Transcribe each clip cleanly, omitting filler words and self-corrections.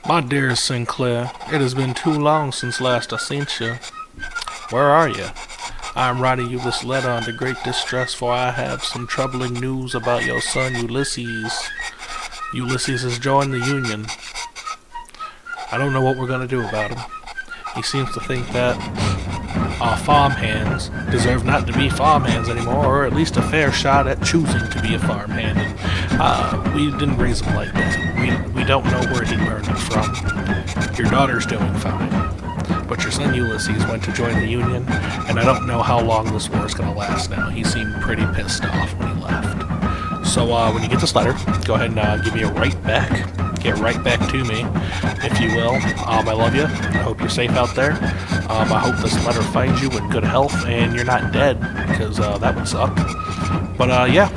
My dearest Sinclair, it has been too long since last I seen you. Where are you? I am writing you this letter under great distress, for I have some troubling news about your son Ulysses. Ulysses has joined the Union. I don't know what we're going to do about him. He seems to think that our farmhands deserve not to be farmhands anymore, or at least a fair shot at choosing to be a farmhand. And we didn't raise him like that. We don't know where he learned it from. Your daughter's doing fine, but your son Ulysses went to join the Union, and I don't know how long this war is going to last now. He seemed pretty pissed off when he left. So when you get this letter, go ahead and give me a write back. Get right back to me, if you will. I love you. I hope you're safe out there. I hope this letter finds you in good health and you're not dead, because that would suck. But yeah,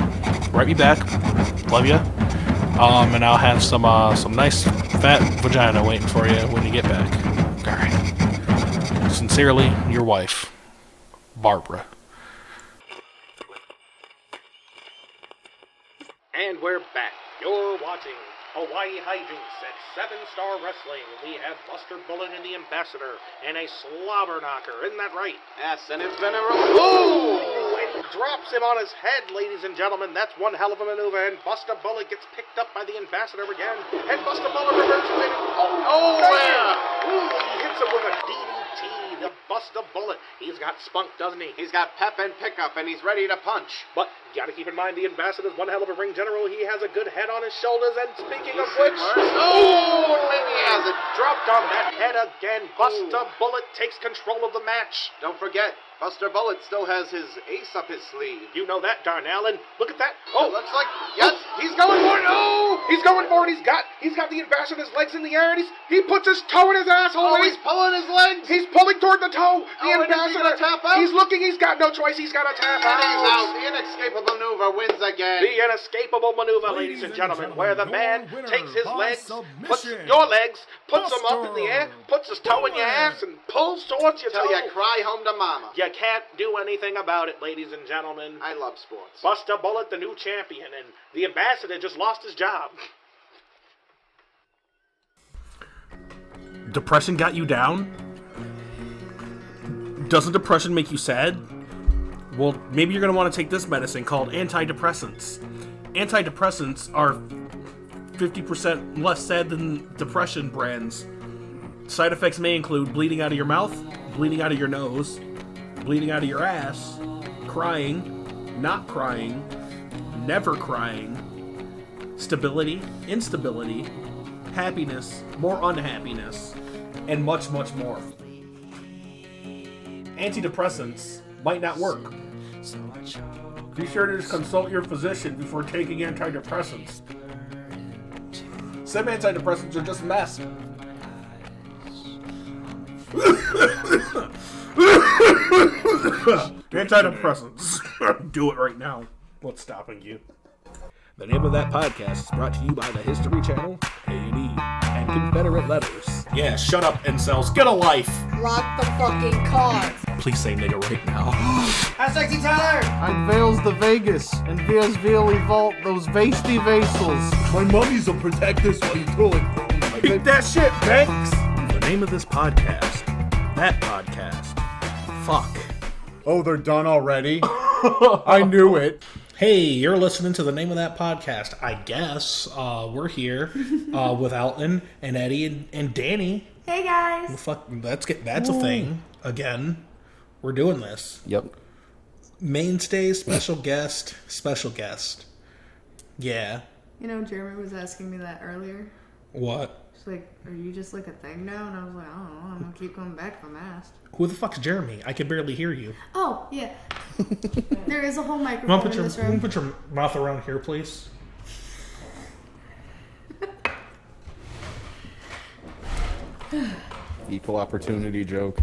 write me back. Love you. And I'll have some nice fat vagina waiting for you when you get back. All right. Sincerely, your wife, Barbara. And we're back. You're watching Hawaii Hijinks at 7-Star Wrestling. We have Buster Bullet and the Ambassador and a slobber knocker. Isn't that right? Yes, and it's been a... Oh! And drops him on his head, ladies and gentlemen. That's one hell of a maneuver. And Buster Bullet gets picked up by the Ambassador again. And Buster Bullet reverses it. Oh, yeah! Ooh, he hits him with a DDT. The Buster Bullet. He's got spunk, doesn't he? He's got pep and pickup, and he's ready to punch. But you gotta keep in mind the Ambassador's one hell of a ring general. He has a good head on his shoulders. And speaking of which... Oh, maybe he has it. Dropped on that head again. Buster Bullet takes control of the match. Don't forget, Buster Bullet still has his ace up his sleeve. You know that, Darnell, and look at that. Oh, looks like, yes, he's going for it. Oh! He's going for it. He's got the Ambassador's legs in the air, and he puts his toe in his asshole. Oh, he's pulling his legs. He's pulling toward the toe. The Is Ambassador. he gonna tap out? He's looking. He's got no choice. He's got to tap And out. he's out. The inescapable maneuver wins again. The inescapable maneuver, ladies and gentlemen, where the man takes his legs, puts your legs, puts them up in the air, puts his toe in your ass, and pulls towards your toe. Till you cry home to mama. You can't do anything about it, ladies and gentlemen. I love sports. Buster Bullet, the new champion, and the Ambassador just lost his job. Depression got you down? Doesn't depression make you sad? Well, maybe you're going to want to take this medicine called antidepressants. Antidepressants are 50% less sad than depression brands. Side effects may include bleeding out of your mouth, bleeding out of your nose, bleeding out of your ass, crying, not crying, never crying, stability, instability, happiness, more unhappiness, and much, much more. Antidepressants might not work. Be sure to consult your physician before taking antidepressants. Some antidepressants are just mess. Antidepressants. Do it right now. What's stopping you? The name of that podcast is brought to you by the History Channel, A&E, and Confederate Letters. Yeah, shut up, incels. Get a life. Lock the fucking car. Please say nigga right now. Sexy Tyler. Unveils the Vegas and Veers Veely Vault those vasty vasels. My mummies will protect this while you do it. Beat that shit, Banks! The name of this podcast, that podcast, fuck. Oh, they're done already? I knew it. Hey, you're listening to the name of that podcast, I guess. We're here with Alton and Eddie and Danny. Hey guys. Well, fuck, that's a thing. Again, we're doing this. Yep. Mainstay, special guest. Yeah. You know, Jeremy was asking me that earlier. What? She's like, are you just like a thing now? And I was like, I don't know. I'm going to keep coming back if I'm asked. Who the fuck's Jeremy? I can barely hear you. Oh, yeah. There is a whole You microphone want to in this room. put your mouth around here, please? Equal opportunity joke.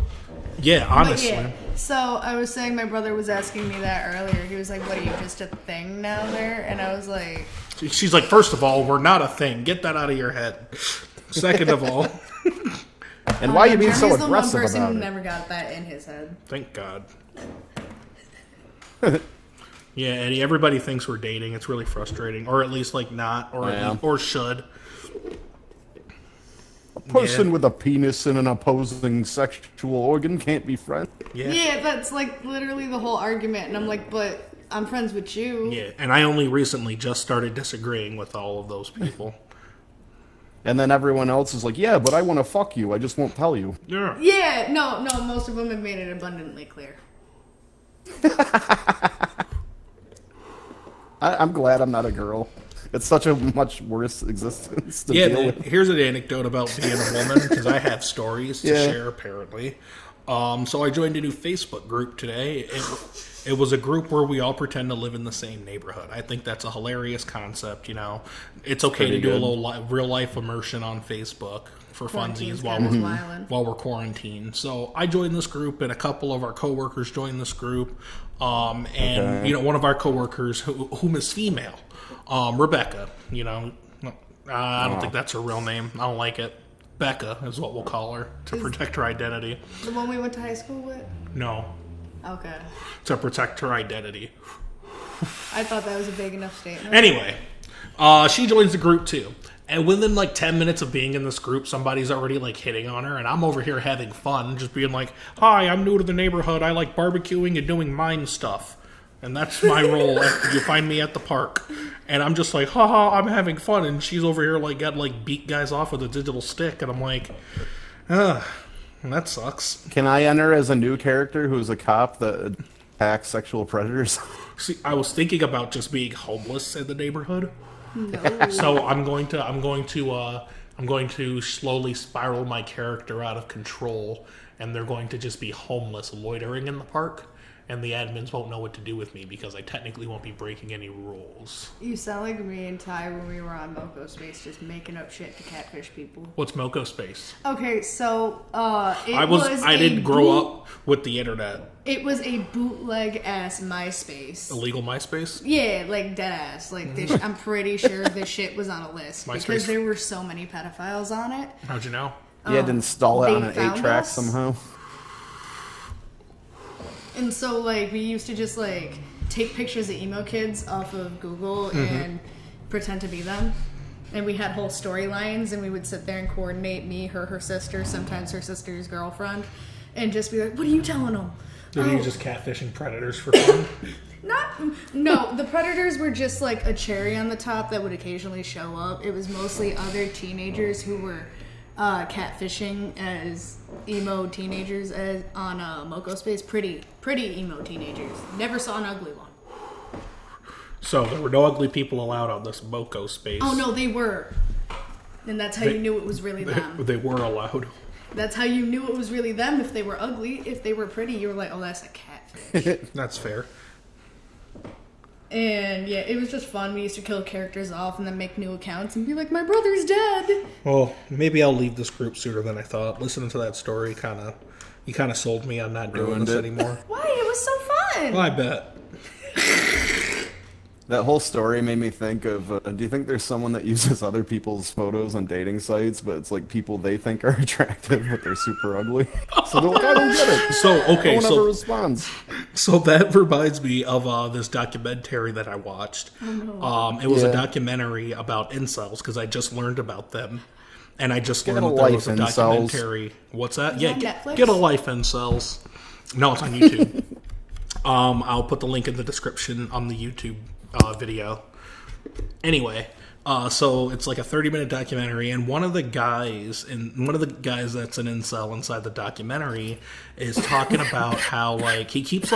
Yeah, honestly. But yeah, so I was saying my brother was asking me that earlier. He was like, what, are you just a thing now there? And I was like... She's like, first of all, we're not a thing. Get that out of your head. Second of all... And why are you being so Jeremy's aggressive the one person about who it? never got that in his head. Thank God. Yeah, Eddie, everybody thinks we're dating. It's really frustrating. Or at least, like, not. Or, Yeah. or should. A person with a penis and an opposing sexual organ can't be friends. Yeah, that's like literally the whole argument. And I'm like, but I'm friends with you. Yeah, and I only recently just started disagreeing with all of those people. And then everyone else is like, yeah, but I want to fuck you. I just won't tell you. Yeah. Yeah, no, most of them have made it abundantly clear. I'm glad I'm not a girl. It's such a much worse existence to deal with. Here's an anecdote about being a woman, because I have stories to share, apparently. So I joined a new Facebook group today. It was a group where we all pretend to live in the same neighborhood. I think that's a hilarious concept, you know. It's okay to do a little real-life immersion on Facebook for funsies while we're quarantined. So I joined this group, and a couple of our coworkers joined this group. You know, one of our coworkers, whom is female, Rebecca, you know. I don't think that's her real name. I don't like it. Becca is what we'll call her to protect her identity. The one we went to high school with? No. Okay. To protect her identity. I thought that was a big enough statement. Anyway, she joins the group too. And within like 10 minutes of being in this group, somebody's already like hitting on her. And I'm over here having fun, just being like, hi, I'm new to the neighborhood. I like barbecuing and doing mime stuff. And that's my role. You find me at the park. And I'm just like, haha, I'm having fun. And she's over here like got like beat guys off with a digital stick. And I'm like, that sucks. Can I enter as a new character who's a cop that attacks sexual predators? See, I was thinking about just being homeless in the neighborhood. No. So I'm going to slowly spiral my character out of control, and they're going to just be homeless, loitering in the park, and the admins won't know what to do with me because I technically won't be breaking any rules. You sound like me and Ty when we were on Moco Space, just making up shit to catfish people. What's Moco Space? Okay, so I didn't grow up with the internet. It was a bootleg ass MySpace. Illegal MySpace? Yeah, like dead ass. Like I'm pretty sure this shit was on a list because there were so many pedophiles on it. How'd you know? You had to install it on an found 8-track us. somehow. And so, like, we used to just, like, take pictures of emo kids off of Google and pretend to be them. And we had whole storylines, and we would sit there and coordinate me, her sister, sometimes her sister's girlfriend, and just be like, what are you telling them? Were you just catfishing predators for fun? No, the predators were just, like, a cherry on the top that would occasionally show up. It was mostly other teenagers who were catfishing as emo teenagers on Moco Space. Pretty emo teenagers. Never saw an ugly one. So there were no ugly people allowed on this Moco Space. Oh no, they were. And that's how you knew it was really them. They were allowed. That's how you knew it was really them if they were ugly. If they were pretty, you were like, oh, that's a catfish. That's fair. And yeah, it was just fun. We used to kill characters off and then make new accounts and be like, my brother's dead. Well, maybe I'll leave this group sooner than I thought. Listening to that story you kind of sold me on not doing this anymore. Why? It was so fun. Well, I bet. That whole story made me think of, do you think there's someone that uses other people's photos on dating sites, but it's like people they think are attractive, but they're super ugly? So they're like, I don't get it. So, okay, no one ever responds. So that reminds me of this documentary that I watched. Oh, no. It was a documentary about incels, because I just learned about them. And I just learned that there was a documentary. What's that? Yeah, get a life, incels. No, it's on YouTube. I'll put the link in the description on the YouTube video. Anyway, so it's like a 30-minute documentary, and one of the guys that's an incel inside the documentary is talking about how like he keeps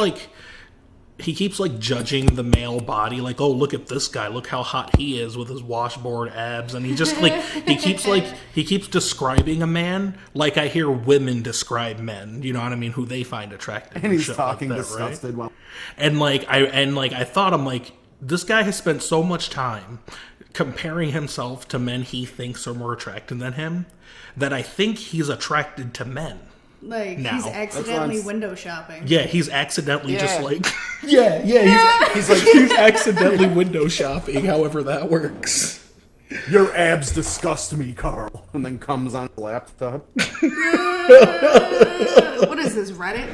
judging the male body, like, oh, look at this guy, look how hot he is with his washboard abs, and he just he keeps describing a man like I hear women describe men, you know what I mean, who they find attractive. And he's talking like that, disgusted. Right? And I thought, I'm like, this guy has spent so much time comparing himself to men he thinks are more attractive than him that I think he's attracted to men. Like, now. He's accidentally window shopping. Yeah, he's accidentally just like... he's accidentally window shopping, however that works. Your abs disgust me, Carl. And then comes on the laptop. What is this, Reddit?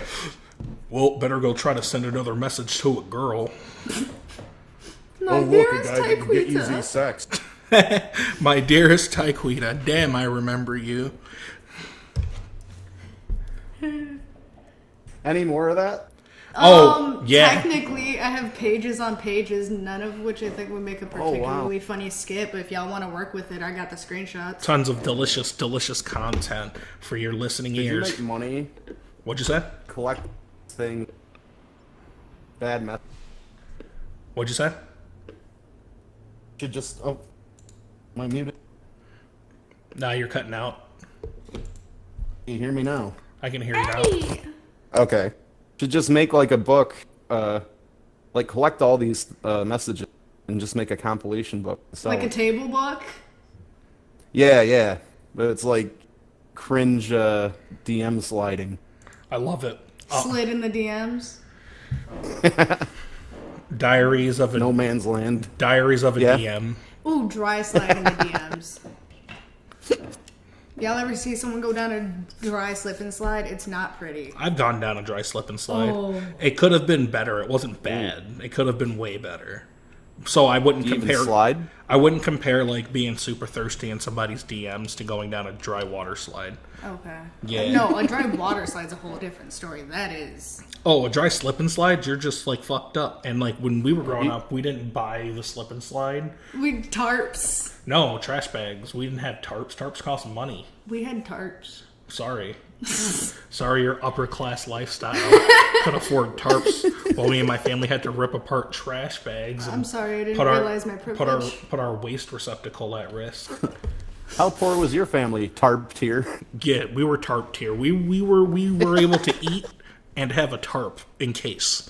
Well, better go try to send another message to a girl. Oh, look, a guy that can get easy sex. My dearest Taquita, damn, I remember you. Any more of that? Oh, yeah. Technically, I have pages on pages, none of which I think would make a particularly wow. funny skit, but if y'all want to work with it, I got the screenshots. Tons of delicious, delicious content for your listening Did you ears. make money What'd you say? collecting bad meth? What'd you say? Should just... Oh, am I muted? Nah, you're cutting out. Can you hear me now? I can hear you now. Okay. Should just make like a book, like collect all these messages and just make a compilation book. and sell Like a it. table book? Yeah. But it's like cringe DM sliding. I love it. Slid in the DMs? Diaries of a No man's land. Diaries of a Yeah. DM. Ooh, dry slide in the DMs. Y'all ever see someone go down a dry slip and slide? It's not pretty. I've gone down a dry slip and slide. Oh. It could have been better. It wasn't bad. It could have been way better. So I wouldn't Do you even compare. slide? I wouldn't compare like being super thirsty in somebody's DMs to going down a dry water slide. Okay. Yeah. No, a dry water slide's a whole different story. That is. Oh, a dry slip and slide, you're just like fucked up. And like when we were growing up, we didn't buy the slip and slide. We tarps. No, trash bags. We didn't have tarps. Tarps cost money. We had tarps. Sorry. Sorry, your upper class lifestyle could afford tarps while me and my family had to rip apart trash bags. And I'm sorry, I didn't put realize my privilege. put our waste receptacle at risk. How poor was your family? Tarp tier. Yeah, we were tarped here. We were able to eat and have a tarp in case.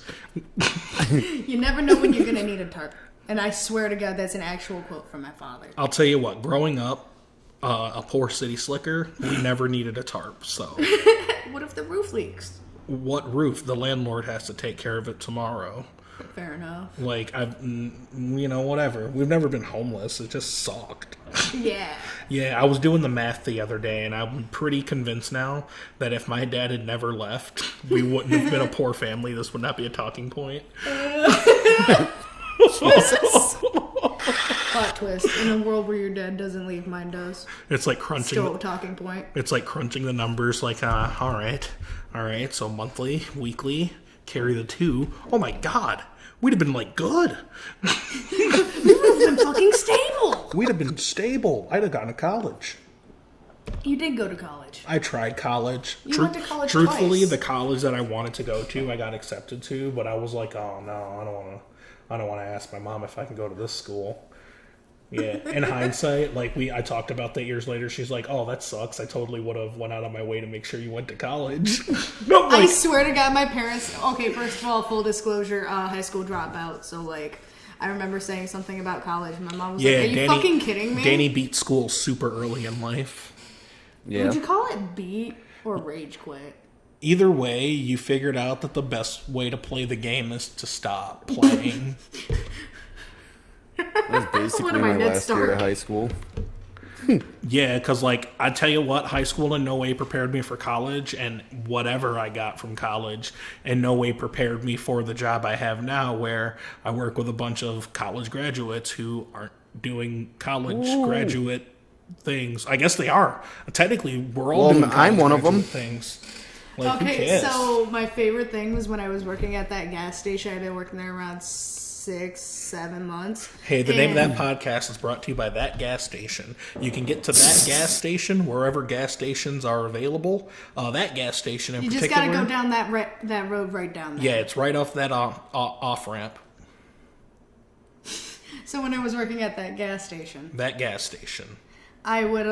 You never know when you're gonna need a tarp. And I swear to God, that's an actual quote from my father. I'll tell you what, growing up, a poor city slicker, we never needed a tarp. So, What if the roof leaks? what roof? The landlord has to take care of it tomorrow. Fair enough. Like, whatever. We've never been homeless. It just sucked. Yeah. Yeah, I was doing the math the other day, and I'm pretty convinced now that if my dad had never left, we wouldn't have been a poor family. This would not be a talking point. Plot twist. In a world where your dad doesn't leave, mine does. It's like crunching. Still a talking point. It's like crunching the numbers. Like, all right. So monthly, weekly, carry the 2. Oh my God, we'd have been like good. We would have been fucking stable. We'd have been stable. I'd have gone to college. You did go to college. I tried college. You went to college Truthfully, twice. the college that I wanted to go to, I got accepted to, but I was like, oh no, I don't want to ask my mom if I can go to this school. Yeah. In hindsight, like I talked about that years later. She's like, "Oh, that sucks. I totally would have went out of my way to make sure you went to college." No, I like, swear to God, my parents. Okay, first of all, full disclosure, high school dropout. So like, I remember saying something about college. My mom was like, "Are you fucking kidding me?" Danny beat school super early in life. Yeah. Would you call it beat or rage quit? Either way, you figured out that the best way to play the game is to stop playing. That was basically What am I, my Ned last year Stark? of high school. Yeah, because, like, I tell you what, high school in no way prepared me for college, and whatever I got from college in no way prepared me for the job I have now, where I work with a bunch of college graduates who aren't doing college graduate things. I guess they are. Technically, we're all doing college I'm one of graduate them. things. Like, who Okay, cares? so my favorite thing was when I was working at that gas station. I've been working there around 6-7 months. Hey, the name of And- that podcast is brought to you by That Gas Station. You can get to that gas station wherever gas stations are available. That gas station in You just particular. gotta go down that road right down there. Yeah, it's right off that off ramp. So when I was working at that gas station, That gas station. I would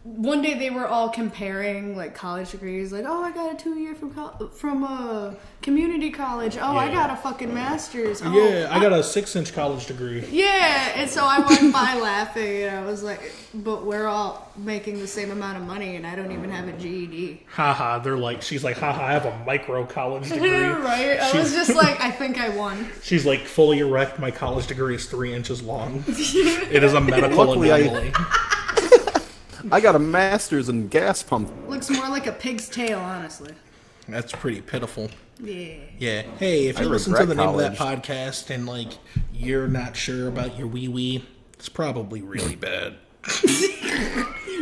one day they were all comparing like college degrees, like, oh, I got a 2-year from community college. Oh, I Yeah. got a fucking master's. Oh, Yeah, I got a 6-inch college degree. Yeah, and so I went by laughing, and I was like, but we're all making the same amount of money, and I don't even have a GED. Haha, they're like, she's like, haha, I have a micro college degree. Right? I was just like, I think I won. She's like, fully erect, my college degree is 3 inches long. It is a medical Luckily, anomaly. I got a master's in gas pump. Looks more like a pig's tail, honestly. That's pretty pitiful. Yeah. Yeah. Hey, if I you listen to the regret name of that podcast and like you're not sure about your wee, It's probably really bad.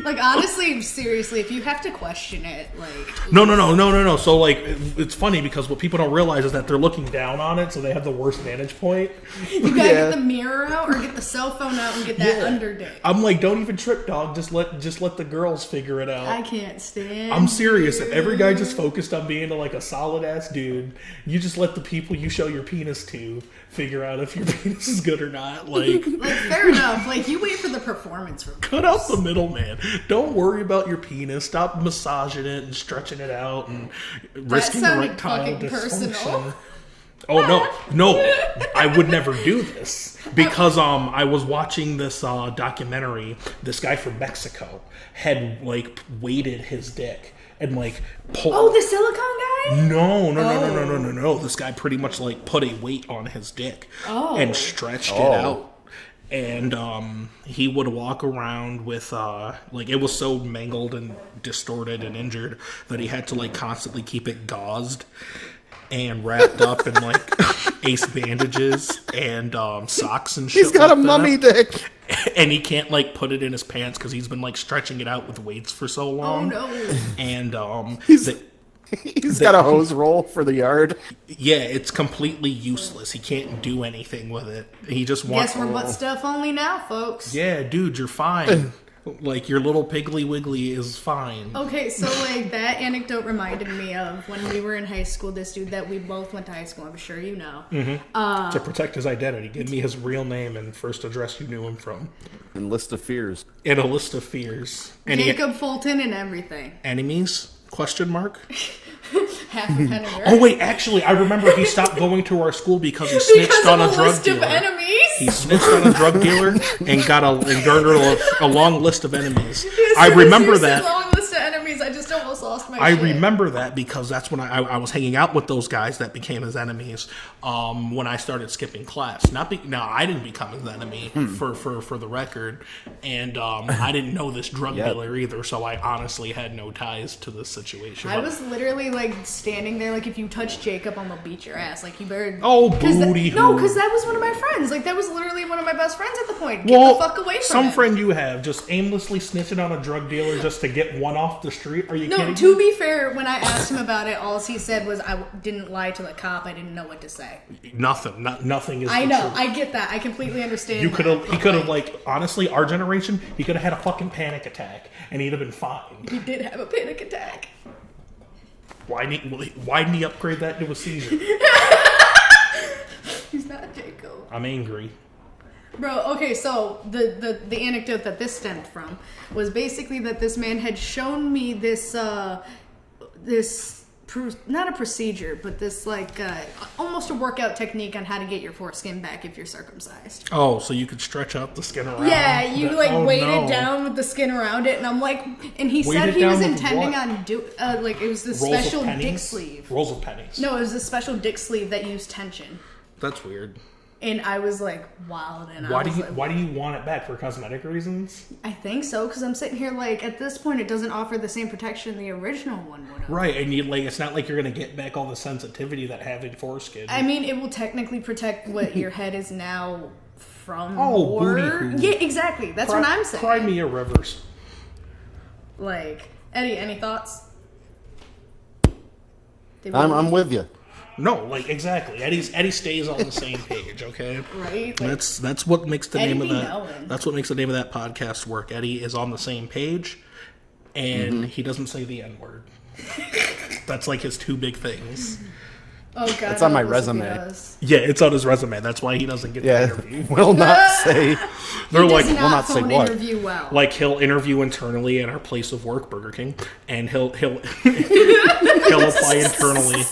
Like, honestly, seriously, if you have to question it, like... No. So, like, it's funny because what people don't realize is that they're looking down on it, so they have the worst vantage point. You gotta get the mirror out or get the cell phone out and get that under dick. I'm like, don't even trip, dog. Just let the girls figure it out. I can't stand I'm serious. If every guy just focused on being like a solid-ass dude, you just let the people you show your penis to figure out if your penis is good or not. Like, fair enough. Like, you wait for the performance reviews. Cut out the middleman. Don't worry about your penis. Stop massaging it and stretching it out and risking erectile dysfunction. Oh no! I would never do this because I was watching this documentary. This guy from Mexico had like weighted his dick and like pulled. Oh, the silicone guy? No. This guy pretty much like put a weight on his dick and stretched it out. And he would walk around with like, it was so mangled and distorted and injured that he had to like constantly keep it gauzed and wrapped up in like ace bandages and socks and shit. He's got a mummy dick. And he can't like put it in his pants because he's been like stretching it out with weights for so long. Oh no! And he's got a hose roll for the yard. Yeah, it's completely useless. He can't do anything with it. He just wants. Guess we're butt stuff only now, folks. Yeah, dude, you're fine. Like, your little Piggly Wiggly is fine. Okay, so, like, that anecdote reminded me of when we were in high school, this dude that we both went to high school, I'm sure you know. Mm-hmm. To protect his identity. Give me his real name and first address you knew him from. And list of fears. And a list of fears. Jacob Fulton and everything. Enemies? Question mark? Half a penny. Oh, wait, actually, I remember he stopped going to our school because he snitched on a drug dealer. He snitched on a drug dealer and garnered a long list of enemies. I remember that. Long list of enemies. I just almost lost my shit. Remember that because that's when I was hanging out with those guys that became his enemies. When I started skipping class. Now I didn't become his enemy for the record, and I didn't know this drug dealer either. So I honestly had no ties to this situation. I was literally like standing there, like, if you touch Jacob, I'm gonna beat your ass. Like, you better. Oh, booty. No, because that was one of my friends. Like, that was literally one of my best friends at the point. Get the fuck away from some him. friend you have just aimlessly snitching on a drug dealer just to get one off the street. Are you kidding? No, to be fair, when I asked him about it, all he said was I didn't lie to the cop. I didn't know what to say. Nothing. Nothing is. I know. Truth. I get that. I completely understand. He could have like honestly, our generation, he could have had a fucking panic attack and he'd have been fine. He did have a panic attack. Why didn't he upgrade that to a seizure? He's not Jacob. I'm angry. Bro, okay, so the anecdote that this stemmed from was basically that this man had shown me this not a procedure, but this like almost a workout technique on how to get your foreskin back if you're circumcised. Oh, so you could stretch out the skin around. Yeah, you weight it down with the skin around it, and I'm like, and he said he was intending on like it was this special dick sleeve. Rolls of pennies. No, it was a special dick sleeve that used tension. That's weird. And I was like, wow. And why do you want it back, for cosmetic reasons? I think so, because I'm sitting here like, at this point, it doesn't offer the same protection the original one would have. Right, and it's not like you're going to get back all the sensitivity that having foreskin. I mean, it will technically protect what your head is now from. Booty hoo. Yeah, exactly. That's what I'm saying. Cry me a rivers. Like, Eddie, any thoughts? I'm with you. No, like exactly. Eddie stays on the same page, okay? Right. Like, that's what makes the name of that. Knowing. That's what makes the name of that podcast work. Eddie is on the same page, and he doesn't say the N-word. That's like his two big things. Oh god, it's on my resume. Yeah, it's on his resume. That's why he doesn't get the interview. Will not say. They're like, will not say what. Interview well. Like he'll interview internally at our place of work, Burger King, and he'll apply internally.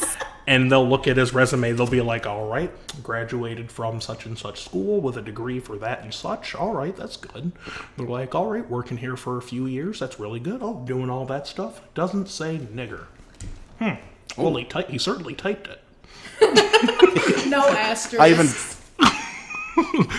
And they'll look at his resume. They'll be like, all right, graduated from such and such school with a degree for that and such. All right, that's good. They're like, all right, working here for a few years. That's really good. Oh, doing all that stuff. Doesn't say nigger. Well, he certainly typed it. No asterisk.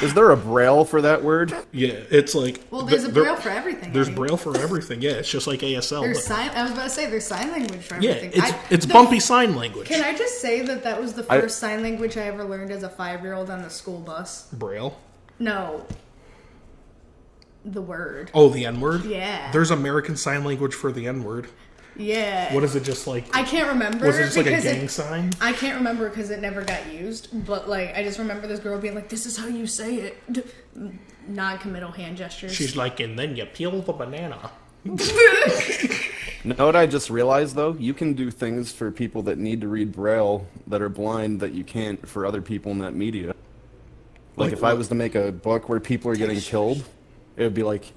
Is there a braille for that word? Yeah, it's like... Well, there's a braille for everything. There's braille for everything, yeah. It's just like ASL. I was about to say, there's sign language for everything. Yeah, it's bumpy sign language. Can I just say that was the first sign language I ever learned as a 5-year-old on the school bus? Braille? No. the word. Oh, the N-word? Yeah. There's American Sign Language for the N-word. Yeah. What is it just like? I can't remember. Was it just like a gang sign? I can't remember because it never got used. But like, I just remember this girl being like, "This is how you say it." Non-committal hand gestures. She's like, and then you peel the banana. Know what I just realized though? You can do things for people that need to read Braille that are blind that you can't for other people in that media. Like if I was to make a book where people are getting killed, it would be like,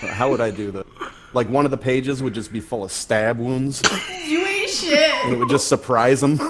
how would I do that? Like one of the pages would just be full of stab wounds. You ain't shit. And it would just surprise them.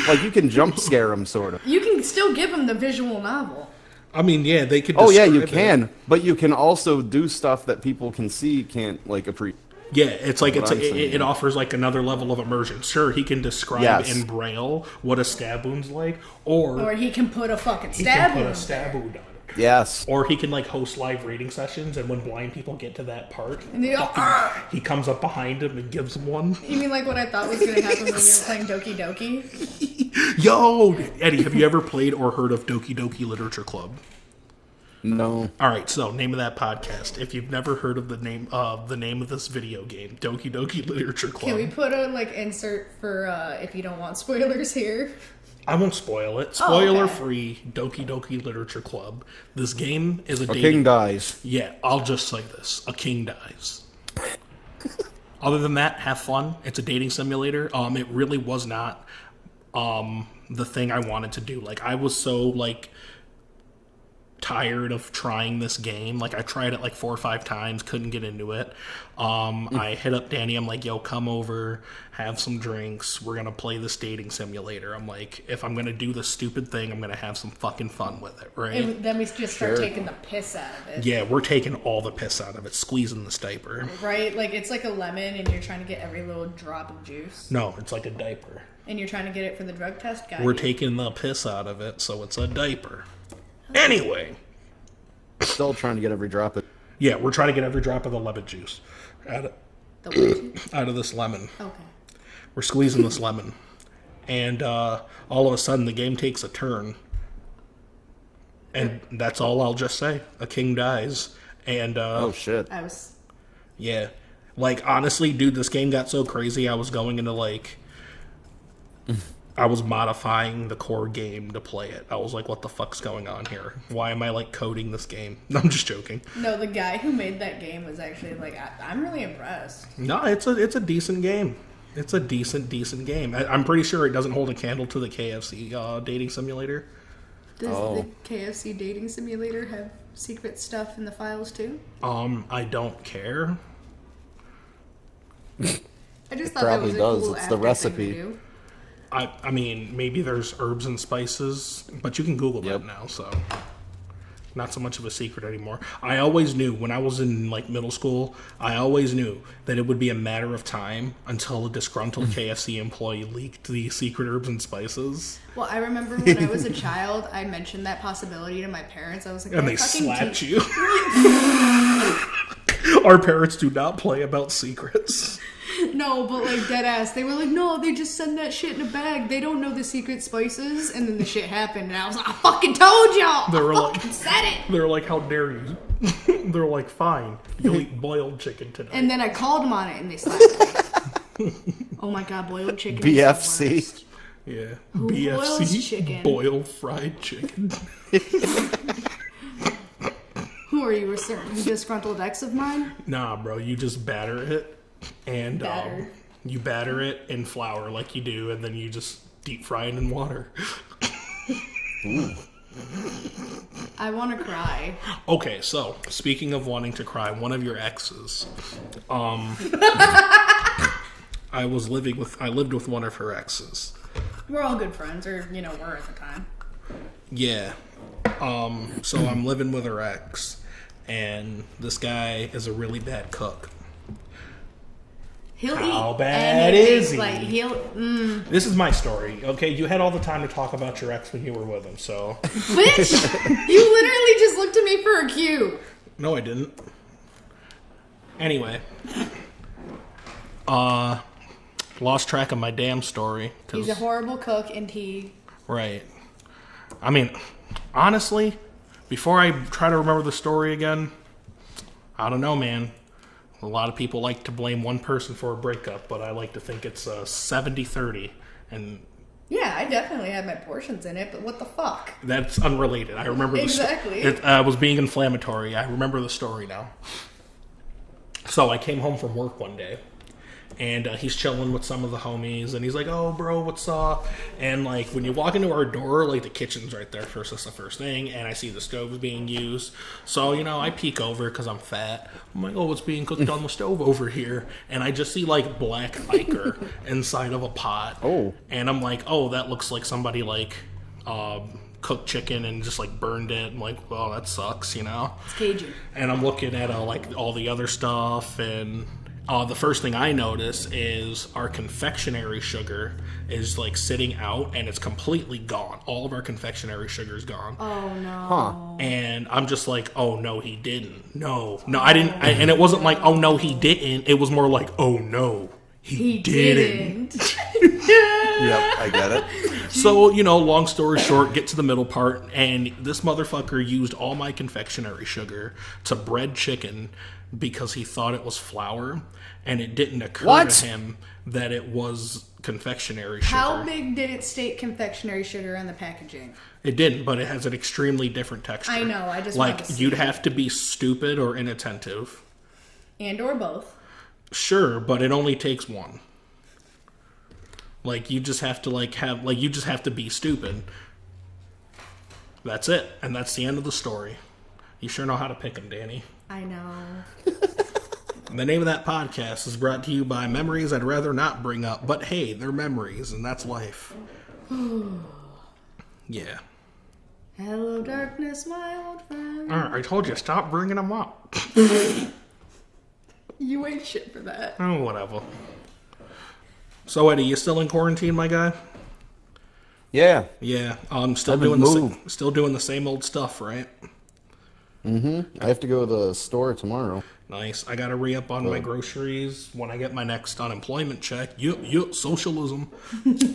Like you can jump scare them, sort of. You can still give them the visual novel. I mean, yeah, they could. Oh yeah, you describe can, it. but you can also do stuff that people can see can't like appreciate. Yeah, it's like That's what I'm saying. it offers like another level of immersion. Sure, he can describe Yes. in Braille what a stab wound's like, or Or he can put a fucking he stab can put a wound. stab wound on it. Yes. Or he can like host live reading sessions, and when blind people get to that part, And they go, "Argh!" he comes up behind him and gives them one. You mean like what I thought was going to happen when we were playing Doki Doki? Yo, Eddie, have you ever played or heard of Doki Doki Literature Club? No. All right, so name of that podcast. If you've never heard of the name of this video game, Doki Doki Literature Club. Can we put a like insert for if you don't want spoilers here? I won't spoil it. Spoiler free. Doki Doki Literature Club. This game is a A dating. king dies. Yeah, I'll just say this: a king dies. Other than that, have fun. It's a dating simulator. It really was not the thing I wanted to do. Like I was so like tired of trying this game. Like I tried it like 4 or 5 times, couldn't get into it. I hit up Danny. I'm like, yo, come over, have some drinks. We're gonna play this dating simulator. I'm like, if I'm gonna do this stupid thing, I'm gonna have some fucking fun with it, right? And then we just start taking the piss out of it. Yeah, we're taking all the piss out of it, squeezing the diaper. Right? Like it's like a lemon and you're trying to get every little drop of juice. No, it's like a diaper. And you're trying to get it for the drug test guy. We're taking the piss out of it, so it's a diaper. Anyway. Still trying to get every drop of. Yeah, we're trying to get every drop of the lemon juice out of this lemon. Okay. We're squeezing this lemon. And all of a sudden, the game takes a turn. And that's all I'll just say. A king dies. And, Oh shit. I was yeah. Like, honestly, dude, this game got so crazy, I was going into, like... I was modifying the core game to play it. I was like, what the fuck's going on here? Why am I, like, coding this game? No, I'm just joking. No, the guy who made that game was actually like, I'm really impressed. No, it's a decent game. It's a decent game. I'm pretty sure it doesn't hold a candle to the KFC dating simulator. Does the KFC dating simulator have secret stuff in the files too? I don't care. I just thought that Probably was a does. cool It's the after thing recipe. to do. I mean, maybe there's herbs and spices, but you can Google Yep. that now, so not so much of a secret anymore. I always knew when I was in like middle school, I always knew that it would be a matter of time until a disgruntled KFC employee leaked the secret herbs and spices, Well, I remember when I was a child, I mentioned that possibility to my parents. I was like, and "I they fucking slapped teach-" you. Our parents do not play about secrets. No, but like dead ass. They were like, no, they just send that shit in a bag. They don't know the secret spices. And then the shit happened, and I was like, I fucking told y'all. They were I like- fucking said it. They're like, how dare you? They're like, fine, you'll eat boiled chicken tonight. And then I called them on it, and they slapped me. Oh my god, boiled chicken. Is the BFC. worst. Yeah, Who boils BFC, chicken? boiled fried chicken. Who are you, a certain disgruntled ex of mine? Nah, bro, you just batter it, and Batter. you batter it in flour like you do, and then you just deep fry it in water. I want to cry. Okay, so speaking of wanting to cry, one of your exes, I lived with one of her exes. We're all good friends, or were at the time. Yeah. So I'm living with her ex, and this guy is a really bad cook. He'll How eat bad anything. is he? Like This is my story, okay? You had all the time to talk about your ex when you were with him, so... bitch, you literally just looked at me for a cue. No, I didn't. Anyway. Lost track of my damn story. He's a horrible cook, and he. Right. I mean, honestly, before I try to remember the story again, I don't know, man. A lot of people like to blame one person for a breakup, but I like to think it's 70-30. And Yeah, I definitely had my portions in it, but what the fuck? that's unrelated. I remember Exactly. It was being inflammatory. I remember the story now. So I came home from work one day, and he's chilling with some of the homies, and he's like, "Oh, bro, what's up?" And like when you walk into our door, like the kitchen's right there first. That's the first thing, and I see the stove's being used. So I peek over because I'm fat. I'm like, "Oh, what's being cooked on the stove over here?" And I just see like black ichor inside of a pot. Oh. And I'm like, "Oh, that looks like somebody like cooked chicken and just like burned it." I'm like, "Well, that sucks," It's Cajun. And I'm looking at like all the other stuff, and the first thing I notice is our confectionery sugar is like sitting out, and it's completely gone. All of our confectionery sugar is gone. Oh no. Huh. And I'm just like, "Oh no, he didn't. No, I didn't." And it wasn't like, "Oh no, he didn't." It was more like, "Oh no, he didn't." Yep, I get it. So, long story short, get to the middle part, and this motherfucker used all my confectionery sugar to bread chicken because he thought it was flour, and it didn't occur to him that it was confectionery sugar. How big did it state confectionery sugar on the packaging? It didn't, but it has an extremely different texture. I know, I just like wanted to see you'd it. have to be stupid or inattentive. And or both. Sure, but it only takes one. Like you just have to you just have to be stupid. That's it, and that's the end of the story. You sure know how to pick them, Danny. I know. The name of that podcast is brought to you by memories I'd rather not bring up, but hey, they're memories, and that's life. Yeah. Hello, darkness, my old friend. I told you, stop bringing them up. You ain't shit for that. Oh, whatever. So, Eddie, you still in quarantine, my guy? Yeah. Yeah. Still Haven't doing moved. still doing the same old stuff, right? I have to go to the store tomorrow. Nice. I gotta re-up on my groceries when I get my next unemployment check. Yup, socialism.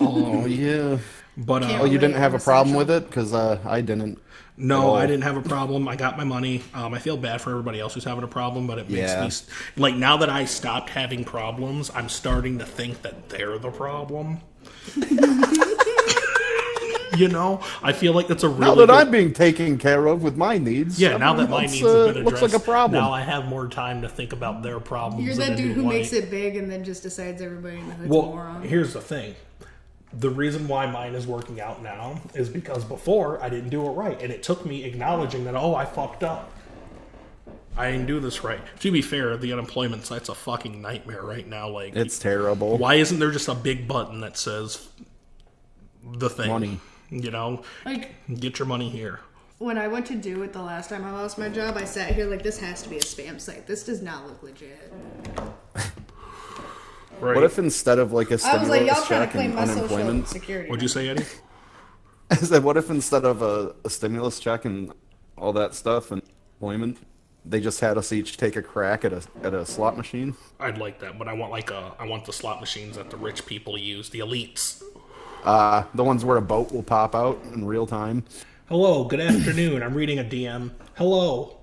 Oh, yeah. But Oh, you didn't have a problem with it? Because I didn't. no, I didn't have a problem. I got my money. I feel bad for everybody else who's having a problem, but it makes Yeah. me like now that I stopped having problems, I'm starting to think that they're the problem. I feel like that's a really Now that good- I'm being taken care of with my needs. Yeah, now that my needs have been addressed, looks like a problem. now I have more time to think about their problems. You're in that a dude new who light. makes it big and then just decides everybody in the hood's a Well, moron. here's the thing. The reason why mine is working out now is because before I didn't do it right, and it took me acknowledging that, I fucked up. I didn't do this right. To be fair, the unemployment site's a fucking nightmare right now. Like, It's terrible. why isn't there just a big button that says the thing? Money. Like, Get your money here. when I went to do it the last time I lost my job, I sat here like, this has to be a spam site. This does not look legit. Right. What if instead of like a I was stimulus like, y'all trying to check claim and my social unemployment, security. What'd you say, Eddie? I said, what if instead of a stimulus check and all that stuff and employment, they just had us each take a crack at a slot machine? I'd like that, but I want the slot machines that the rich people use, the elites. The ones where a boat will pop out in real time. Hello, good afternoon. I'm reading a DM. Hello.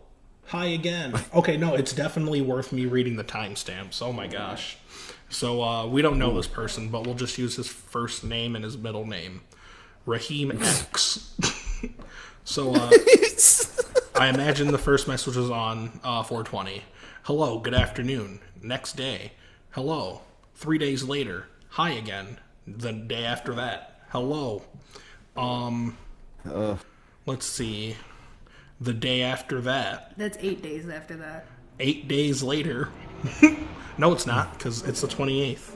Hi again. Okay, no, it's definitely worth me reading the timestamps. Oh my gosh. So, we don't know this person, but we'll just use his first name and his middle name. Raheem X. So, I imagine the first message was on 420. Hello, good afternoon. Next day. Hello. 3 days later. Hi again. The day after that. Hello. Let's see. The day after that. That's 8 days after that. 8 days later. No, it's not, because it's the 28th.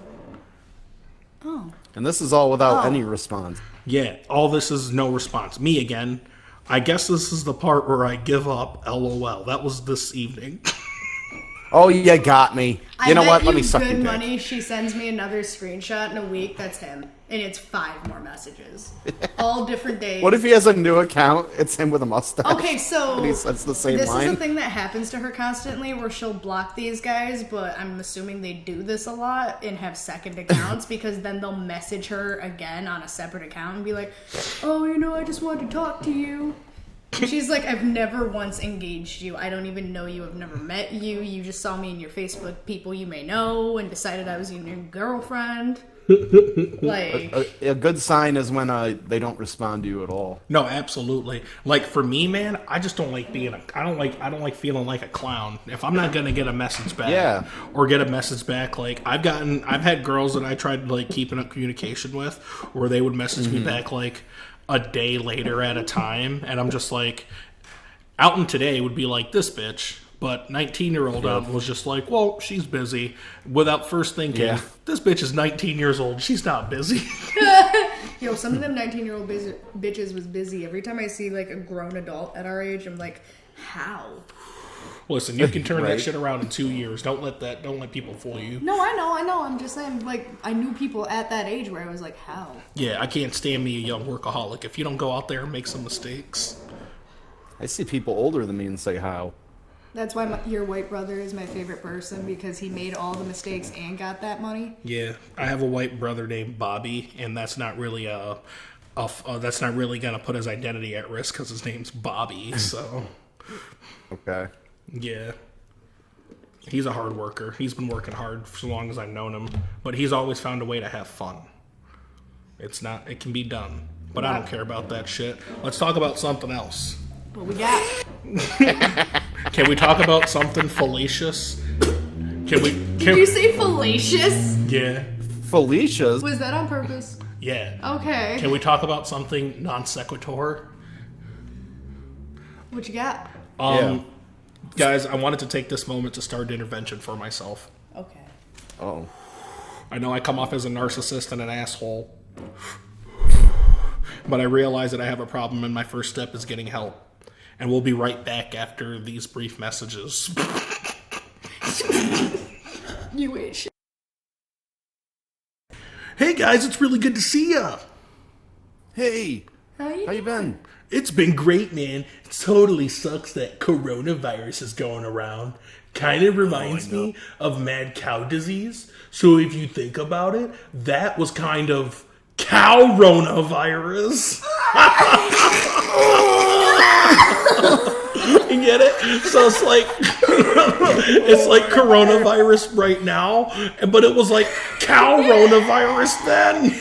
Oh. And this is all without any response. Yeah, all this is no response. Me again. I guess this is the part where I give up. LOL. That was this evening. Oh, you got me. I You know bet what? Let you me suck your good dick. money. She sends me another screenshot in a week. That's him, and it's 5 more messages, all different days. What if he has a new account? It's him with a mustache. Okay, so And he says the same this line. is a thing that happens to her constantly, where she'll block these guys. But I'm assuming they do this a lot and have second accounts because then they'll message her again on a separate account and be like, "Oh, I just wanted to talk to you." She's like, I've never once engaged you. I don't even know you. I've never met you. You just saw me in your Facebook people you may know and decided I was your new girlfriend. Like A good sign is when they don't respond to you at all. No, absolutely. Like for me, man, I just don't like being I don't like feeling like a clown. If I'm not gonna get a message back, or get a message back, like I've had girls that I tried like keeping up communication with, where they would message me back like a day later at a time, and I'm just like, out in today would be like this bitch. But 19-year-old was just like, well, she's busy. Without first thinking, this bitch is 19 years old. She's not busy. Yo, some of them 19-year-old bitches was busy. Every time I see like a grown adult at our age, I'm like, how? Listen, you can turn that shit around in 2 years. Don't let people fool you. No, I know. I'm just saying, like, I knew people at that age where I was like, how? Yeah, I can't stand me a young workaholic. If you don't go out there and make some mistakes. I see people older than me and say how. That's why your white brother is my favorite person, because he made all the mistakes and got that money. Yeah, I have a white brother named Bobby, and that's not really that's not really gonna put his identity at risk because his name's Bobby. So, okay, yeah, he's a hard worker. He's been working hard for so long as I've known him, but he's always found a way to have fun. It can be done, but I don't care about that shit. Let's talk about something else. What we got? Can we talk about something fallacious? Did you say fallacious? Yeah. Felicia's? Was that on purpose? Yeah. Okay. Can we talk about something non sequitur? What you got? Guys, I wanted to take this moment to start an intervention for myself. Okay. Oh. I know I come off as a narcissist and an asshole, but I realize that I have a problem, and my first step is getting help. And we'll be right back after these brief messages. You ain't shit. Hey guys, it's really good to see ya. Hey. How you been? It's been great, man. It totally sucks that coronavirus is going around. Kind of reminds me of mad cow disease. So if you think about it, that was kind of cow-ronavirus. You get it? So it's like it's like coronavirus right now, but it was like cow-ronavirus then.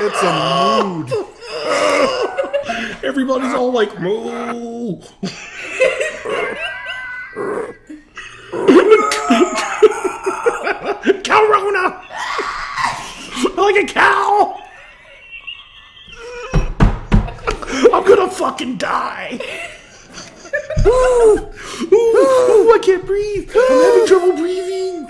It's a mood. Everybody's all like, moo. Cow-rona. Like a cow. I'm gonna fucking die. Ooh, I can't breathe. I'm having trouble breathing.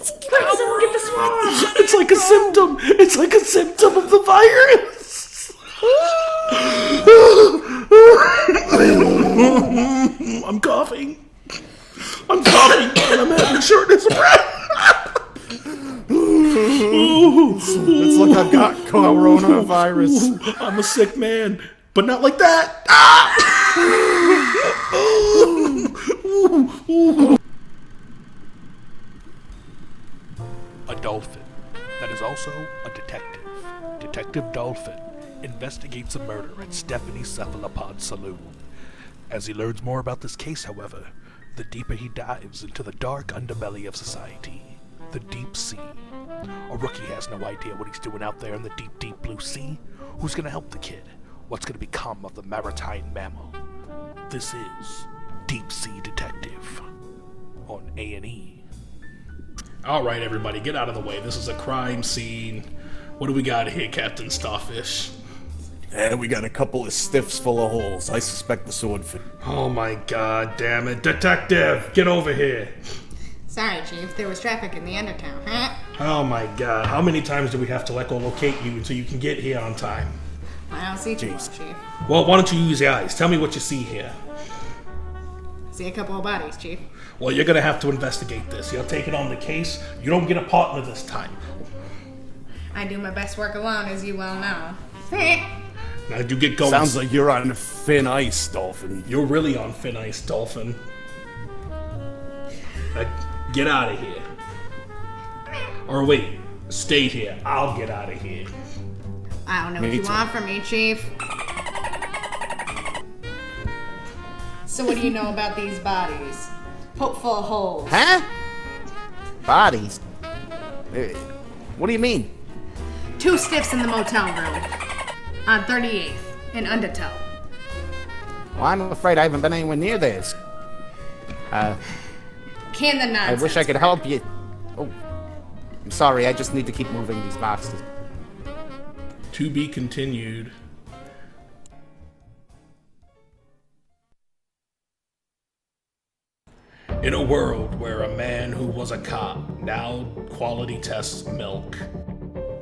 Someone get the swab. It's like a symptom. It's like a symptom of the virus. I'm coughing. And I'm having shortness of breath. It's like I've got coronavirus. I'm a sick man, but not like that. A dolphin that is also a detective. Detective Dolphin investigates a murder at Stephanie's Cephalopod Saloon. As he learns more about this case, however, the deeper he dives into the dark underbelly of society, the deep sea. A rookie has no idea what he's doing out there in the deep, deep blue sea. Who's gonna help the kid? What's gonna become of the maritime mammal? This is Deep Sea Detective on A&E. All right, everybody, get out of the way. This is a crime scene. What do we got here, Captain Starfish? And we got a couple of stiffs full of holes. I suspect the swordfish. Oh my god damn it. Detective, get over here. Sorry, Chief. There was traffic in the Undertown, huh? Oh my god. How many times do we have to locate you until you can get here on time? I don't see too much, Chief. Well, why don't you use your eyes? Tell me what you see here. See a couple of bodies, Chief. Well, you're gonna have to investigate this. You're taking on the case. You don't get a partner this time. I do my best work alone, as you well know. Now you get going. Sounds like you're on thin ice, Dolphin. You're really on thin ice, Dolphin. Get out of here. Or wait, stay here. I'll get out of here. I don't know what Me you too. want from me, Chief. So what do you know about these bodies? Poke full of holes. Huh? Bodies? What do you mean? 2 stiffs in the motel room. On 38th in Undertow. Well, I'm afraid I haven't been anywhere near this. Can the I nonsense. wish I could help you. Oh, I'm sorry. I just need to keep moving these boxes. To be continued. In a world where a man who was a cop now quality tests milk.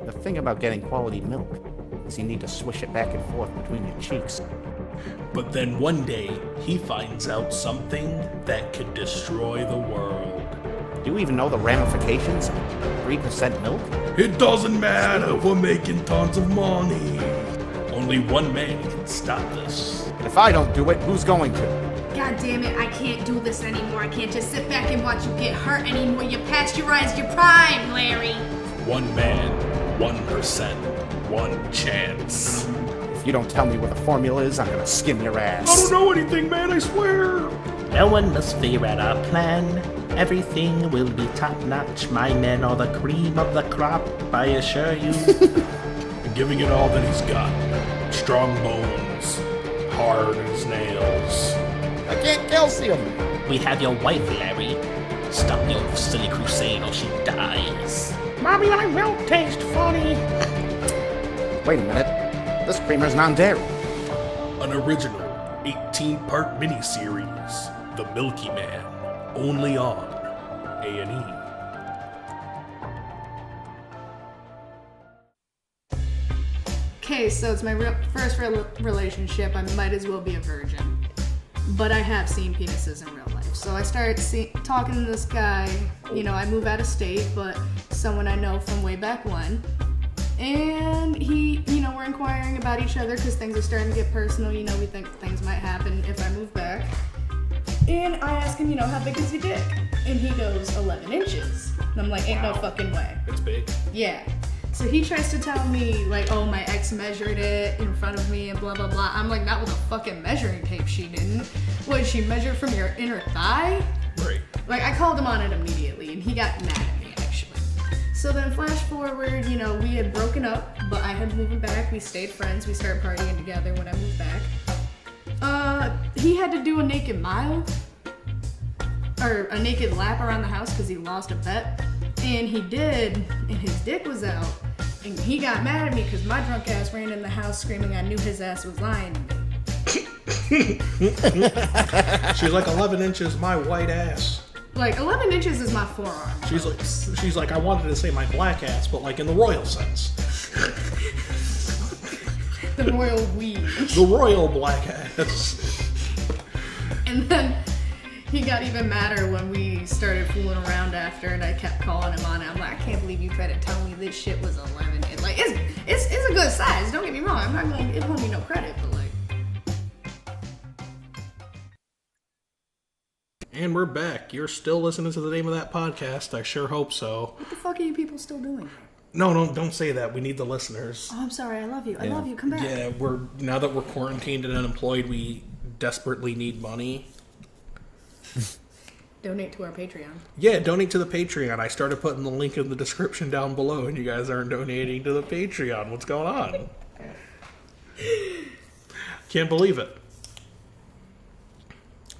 The thing about getting quality milk is you need to swish it back and forth between your cheeks. But then one day, he finds out something that could destroy the world. Do you even know the ramifications of 3% milk? It doesn't matter, we're making tons of money. Only one man can stop this. And if I don't do it, who's going to? God damn it, I can't do this anymore. I can't just sit back and watch you get hurt anymore. You pasteurized your prime, Larry. One man, 1%, one chance. If you don't tell me what the formula is, I'm gonna skin your ass. I don't know anything, man, I swear. No one must fear at our plan. Everything will be top-notch. My men are the cream of the crop, I assure you. Giving it all that he's got. Strong bones, hard as nails. I can't calcium. We have your wife, Larry. Stop your silly crusade or she dies. Mommy, I will taste funny. Wait a minute. This creamer's non-dairy. An original 18-part miniseries, The Milky Man, only on A&E. Okay, so it's my first relationship. I might as well be a virgin. But I have seen penises in real life. So I start talking to this guy. You know, I move out of state, but someone I know from way back when. And we're inquiring about each other because things are starting to get personal. You know, we think things might happen if I move back. And I ask him, how big is your dick? And he goes, 11 inches. And I'm like, ain't no fucking way. It's big. Yeah. So he tries to tell me, like, oh, my ex measured it in front of me and blah, blah, blah. I'm like, not with a fucking measuring tape, she didn't. What, did she measure from your inner thigh? Right. Like, I called him on it immediately, and he got mad at me, actually. So then flash forward, we had broken up, but I had moved back. We stayed friends. We started partying together when I moved back. He had to do a naked mile, or a naked lap around the house because he lost a bet. And he did, and his dick was out. And he got mad at me because my drunk ass ran in the house screaming I knew his ass was lying to me. She's like 11 inches, my white ass. Like, 11 inches is my forearm. She's like, I wanted to say my black ass, but like in the royal sense. The royal weed. The royal black ass. And then he got even madder when we started fooling around after, and I kept calling him on it. I'm like, I can't believe you tried to tell me this shit was 11. It's a good size. Don't get me wrong. I'm not gonna give homie no credit, but like. And we're back. You're still listening to the name of that podcast. I sure hope so. What the fuck are you people still doing? No, don't say that. We need the listeners. Oh, I'm sorry. I love you. I love you. Come back. Yeah, now that we're quarantined and unemployed, we desperately need money. Donate to our Patreon. Yeah, donate to the Patreon. I started putting the link in the description down below, and you guys aren't donating to the Patreon. What's going on? Can't believe it.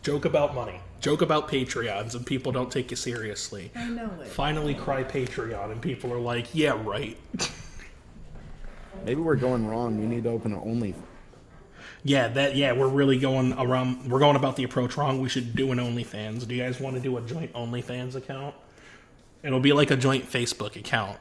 Joke about money. Joke about Patreons, and people don't take you seriously. I know it. Finally cry Patreon, and people are like, yeah, right. Maybe we're going wrong. We need to open an only. Yeah, we're really going around. We're going about the approach wrong. We should do an OnlyFans. Do you guys want to do a joint OnlyFans account? It'll be like a joint Facebook account.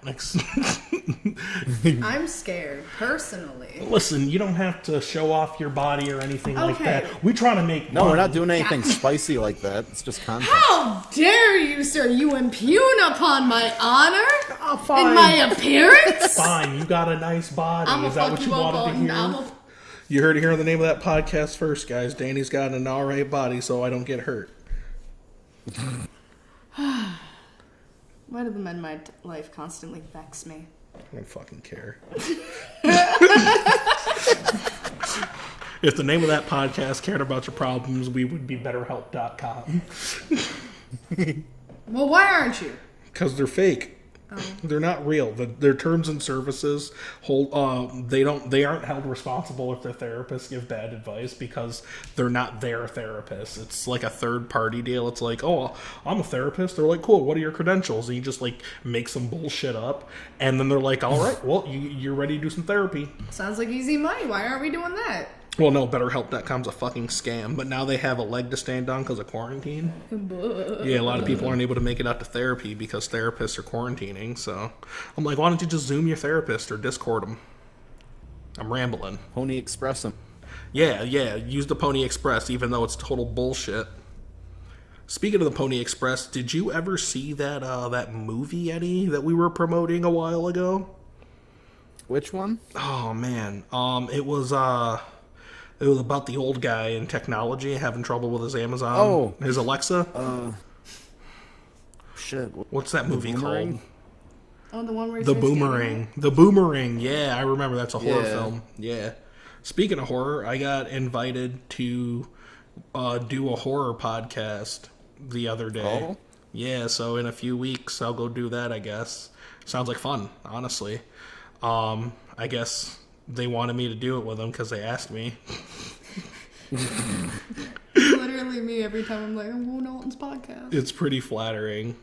I'm scared, personally. Listen, you don't have to show off your body or anything like that. We try to make No, money. we're not doing anything spicy like that. It's just content. How dare you, sir? You impugn upon my honor Oh, fine. and my appearance? Fine, you got a nice body. I'm Is that what you wanted to hear? You heard it here on the name of that podcast first, guys. Danny's got an alright body, so I don't get hurt. Why do the men in my life constantly vex me? I don't fucking care. If the name of that podcast cared about your problems, we would be betterhelp.com. Well, why aren't you? Because they're fake. Oh. They're not real. Their terms and services they aren't held responsible if their therapists give bad advice because they're not their therapists. It's like a third party deal. It's like, oh, I'm a therapist. They're like, cool, what are your credentials? And you just like make some bullshit up, and then they're like, all right, well, you're ready to do some therapy. Sounds like easy money. Why aren't we doing that? Well, no, BetterHelp.com's a fucking scam, but now they have a leg to stand on because of quarantine. Yeah, a lot of people aren't able to make it out to therapy because therapists are quarantining, so I'm like, why don't you just Zoom your therapist or Discord them? I'm rambling. Pony Express them. Yeah, use the Pony Express, even though it's total bullshit. Speaking of the Pony Express, did you ever see that movie, Eddie, that we were promoting a while ago? Which one? Oh, man. It was about the old guy in technology having trouble with his Amazon. Oh. His Alexa. Shit. What's that movie called? Oh, the one where The Boomerang. The Boomerang. Yeah, I remember. That's a horror film. Yeah. Speaking of horror, I got invited to do a horror podcast the other day. Oh? Yeah, so in a few weeks I'll go do that, I guess. Sounds like fun, honestly. I guess they wanted me to do it with them because they asked me. Literally me every time I'm like, I'm going to Alton's podcast. It's pretty flattering.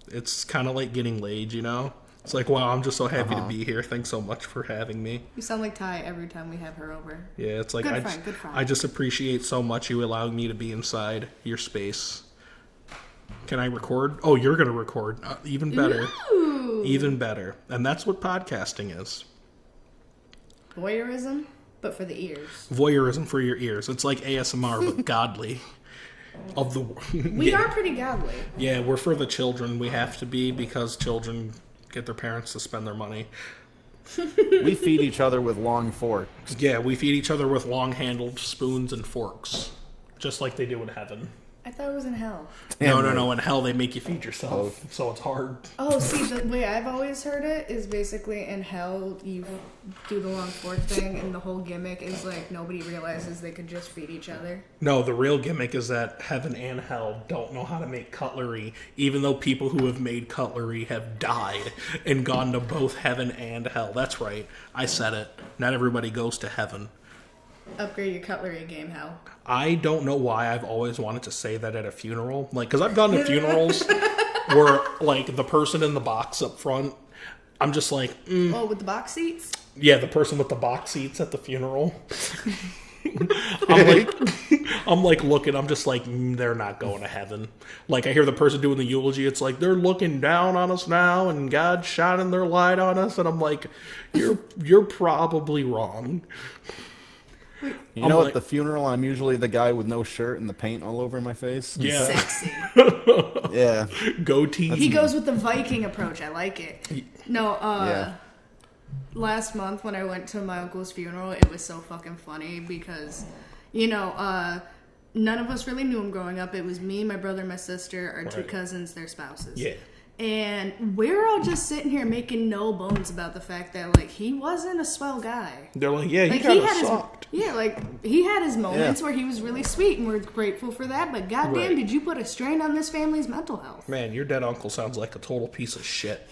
It's kind of like getting laid, you know? It's like, wow, I'm just so happy to be here. Thanks so much for having me. You sound like Ty every time we have her over. Yeah, it's like, Good friend. I just appreciate so much you allowing me to be inside your space. Can I record? Oh, you're going to record. Even better. Ooh. Even better. And that's what podcasting is. Voyeurism, but for the ears. Voyeurism for your ears. It's like ASMR, but godly. We are pretty godly. Yeah, we're for the children. We have to be because children get their parents to spend their money. We feed each other with long forks. Yeah, we feed each other with long-handled spoons and forks. Just like they do in heaven. I thought it was in hell. No. In hell, they make you feed yourself, so it's hard. Oh, see, the way I've always heard it is basically in hell, you do the long fork thing, and the whole gimmick is like nobody realizes they could just feed each other. No, the real gimmick is that heaven and hell don't know how to make cutlery, even though people who have made cutlery have died and gone to both heaven and hell. That's right. I said it. Not everybody goes to heaven. Upgrade your cutlery game, hell. I don't know why I've always wanted to say that at a funeral. Like, because I've gone to funerals where, like, the person in the box up front, I'm just like, Oh, with the box seats? Yeah, the person with the box seats at the funeral. I'm like looking, I'm just like, they're not going to heaven. Like, I hear the person doing the eulogy, it's like, they're looking down on us now, and God's shining their light on us, and I'm like, you're probably wrong. You know, at the funeral, I'm usually the guy with no shirt and the paint all over my face. Yeah. Sexy. Yeah. Goatee. He goes with the Viking approach. I like it. No, last month when I went to my uncle's funeral, it was so fucking funny because, you know, none of us really knew him growing up. It was me, my brother, my sister, our two cousins, their spouses. Yeah. And we're all just sitting here making no bones about the fact that, like, he wasn't a swell guy. They're like, yeah, he kind of sucked. He had his moments where he was really sweet, and we're grateful for that, but goddamn, did you put a strain on this family's mental health. Man, your dead uncle sounds like a total piece of shit.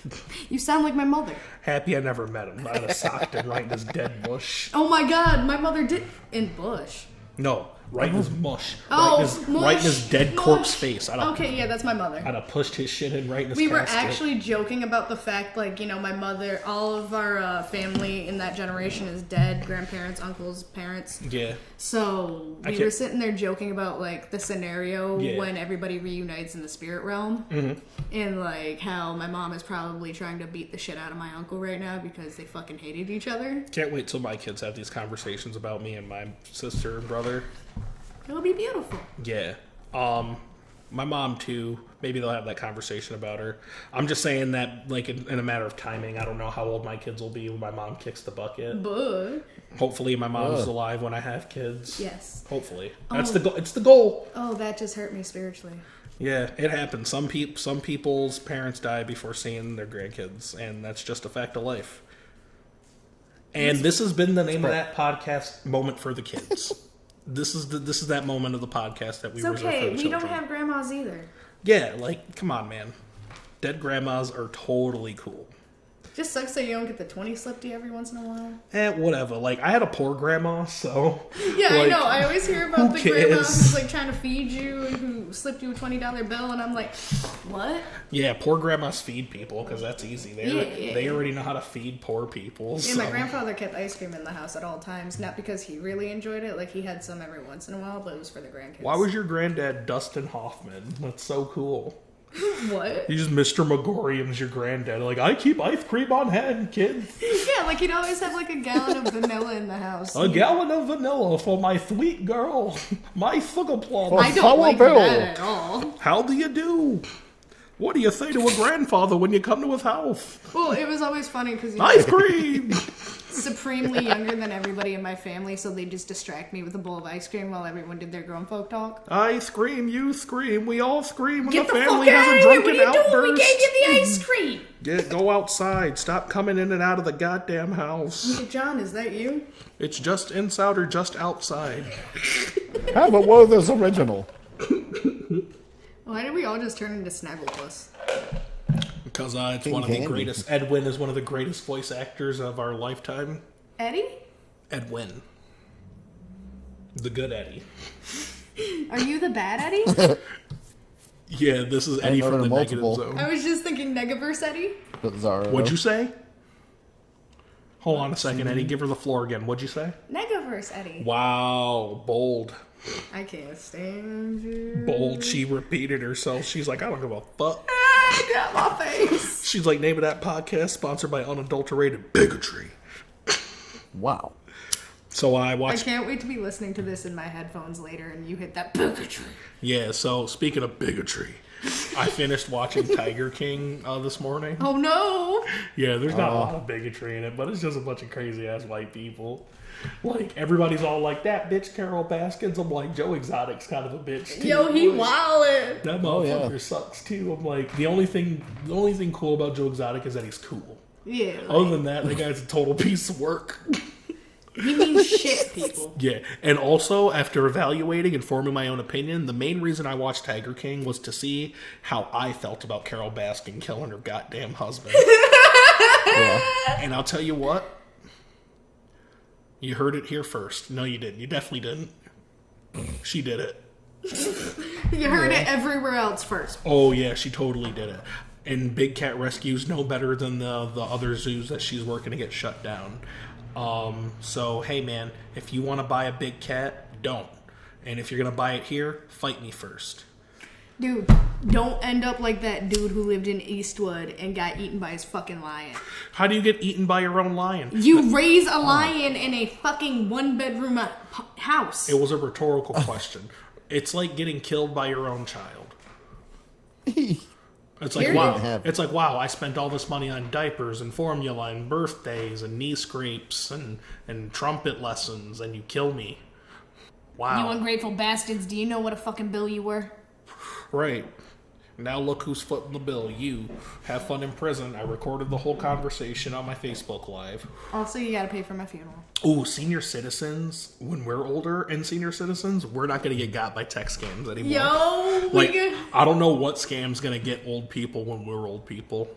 You sound like my mother. Happy I never met him. I'd have socked him right in his dead bush. Oh my god, my mother did... In bush. No. Right in his mush. Oh, right in his dead corpse face. Okay, yeah, that's my mother. I'd have pushed his shit in right in his We casket. were actually joking about the fact, like, you know, my mother, all of our family in that generation is dead. Grandparents, uncles, parents. Yeah. So we were sitting there joking about, like, the scenario when everybody reunites in the spirit realm. Mm-hmm. And, like, how my mom is probably trying to beat the shit out of my uncle right now because they fucking hated each other. Can't wait till my kids have these conversations about me and my sister and brother. It'll be beautiful. Yeah. My mom, too. Maybe they'll have that conversation about her. I'm just saying that, like, in a matter of timing. I don't know how old my kids will be when my mom kicks the bucket. But hopefully my mom's alive when I have kids. Yes. Hopefully. That's the goal. It's the goal. Oh, that just hurt me spiritually. Yeah, it happens. Some people's parents die before seeing their grandkids, and that's just a fact of life. And this has been the name of that podcast, Moment for the Kids. This is that moment of the podcast that we It's reserve for the okay. We children. don't have grandmas either. Yeah, like, come on, man. Dead grandmas are totally cool. Just sucks that you don't get the 20 slip to you every once in a while. Whatever. Like, I had a poor grandma, so... Yeah, like, I know. I always hear about the who grandma cares? who's like trying to feed you and who slipped you a $20 bill, and I'm like, what? Yeah, poor grandmas feed people, because that's easy. Yeah. They already know how to feed poor people. Yeah, So. my grandfather kept ice cream in the house at all times, not because he really enjoyed it. Like, he had some every once in a while, but it was for the grandkids. Why was your granddad Dustin Hoffman? That's so cool. What? He's just Mr. Megorium's your granddad. Like, I keep ice cream on hand, kids. Yeah, like he'd always have like a gallon of vanilla in the house. A gallon of vanilla for my sweet girl, my sugar plum. I don't like that at all. How do you do? What do you say to a grandfather when you come to his house? Well, it was always funny because Ice cream! supremely younger than everybody in my family, so they just distract me with a bowl of ice cream while everyone did their grown folk talk. I scream, you scream, we all scream when Get the the family fuck has out a of here! What drunken are you outburst. doing? We gave you the ice cream! Go outside. Stop coming in and out of the goddamn house. Hey, John, is that you? It's just inside or just outside. How about Werther's original? Why did we all just turn into Snagglepuss? Because it's King one of the Candy. greatest. Edwin is one of the greatest voice actors of our lifetime. Eddie? Edwin. The good Eddie. Are you the bad Eddie? Yeah, this is Eddie know from the there are Negative multiple. Zone. I was just thinking Negaverse Eddie. Bizarro. What'd you say? Hold on a second, Eddie. Give her the floor again. What'd you say? Negaverse Eddie. Wow, bold. I can't stand you. Bold. She repeated herself. She's like, I don't give a fuck. Ah, get my face. She's like, name of that podcast sponsored by unadulterated bigotry. Wow. So I I watched. can't wait to be listening to this in my headphones later and you hit that bigotry. Yeah, so speaking of bigotry, I finished watching Tiger King this morning. Oh no! Yeah, there's not a lot of bigotry in it, but it's just a bunch of crazy ass white people. Like, everybody's all like, that bitch Carol Baskins. I'm like, Joe Exotic's kind of a bitch too. Yo, he Like, wildin'. that motherfucker sucks too. I'm like, the only thing cool about Joe Exotic is that he's cool. Yeah. Other than that, the guy's a total piece of work. He means shit, people. Yeah, and also, after evaluating and forming my own opinion, the main reason I watched Tiger King was to see how I felt about Carol Baskin killing her goddamn husband. And I'll tell you what, you heard it here first. No, you didn't. You definitely didn't. She did it. You heard it everywhere else first. Oh, yeah, she totally did it. And Big Cat Rescue's no better than the other zoos that she's working to get shut down. So, hey, man, if you want to buy a big cat, don't. And if you're going to buy it here, fight me first. Dude, don't end up like that dude who lived in Eastwood and got eaten by his fucking lion. How do you get eaten by your own lion? You raise a lion in a fucking one-bedroom house. It was a rhetorical question. It's like getting killed by your own child. It's like, Period. wow. It's like, wow, I spent all this money on diapers and formula and birthdays and knee scrapes and trumpet lessons, and you kill me. Wow. You ungrateful bastards, do you know what a fucking bill you were? Right. Now look who's footing the bill. You. Have fun in prison. I recorded the whole conversation on my Facebook Live. Also, you gotta pay for my funeral. Ooh, senior citizens, when we're older and senior citizens, we're not going to get got by tech scams anymore. Yo, Like, I don't know what scam's going to get old people when we're old people.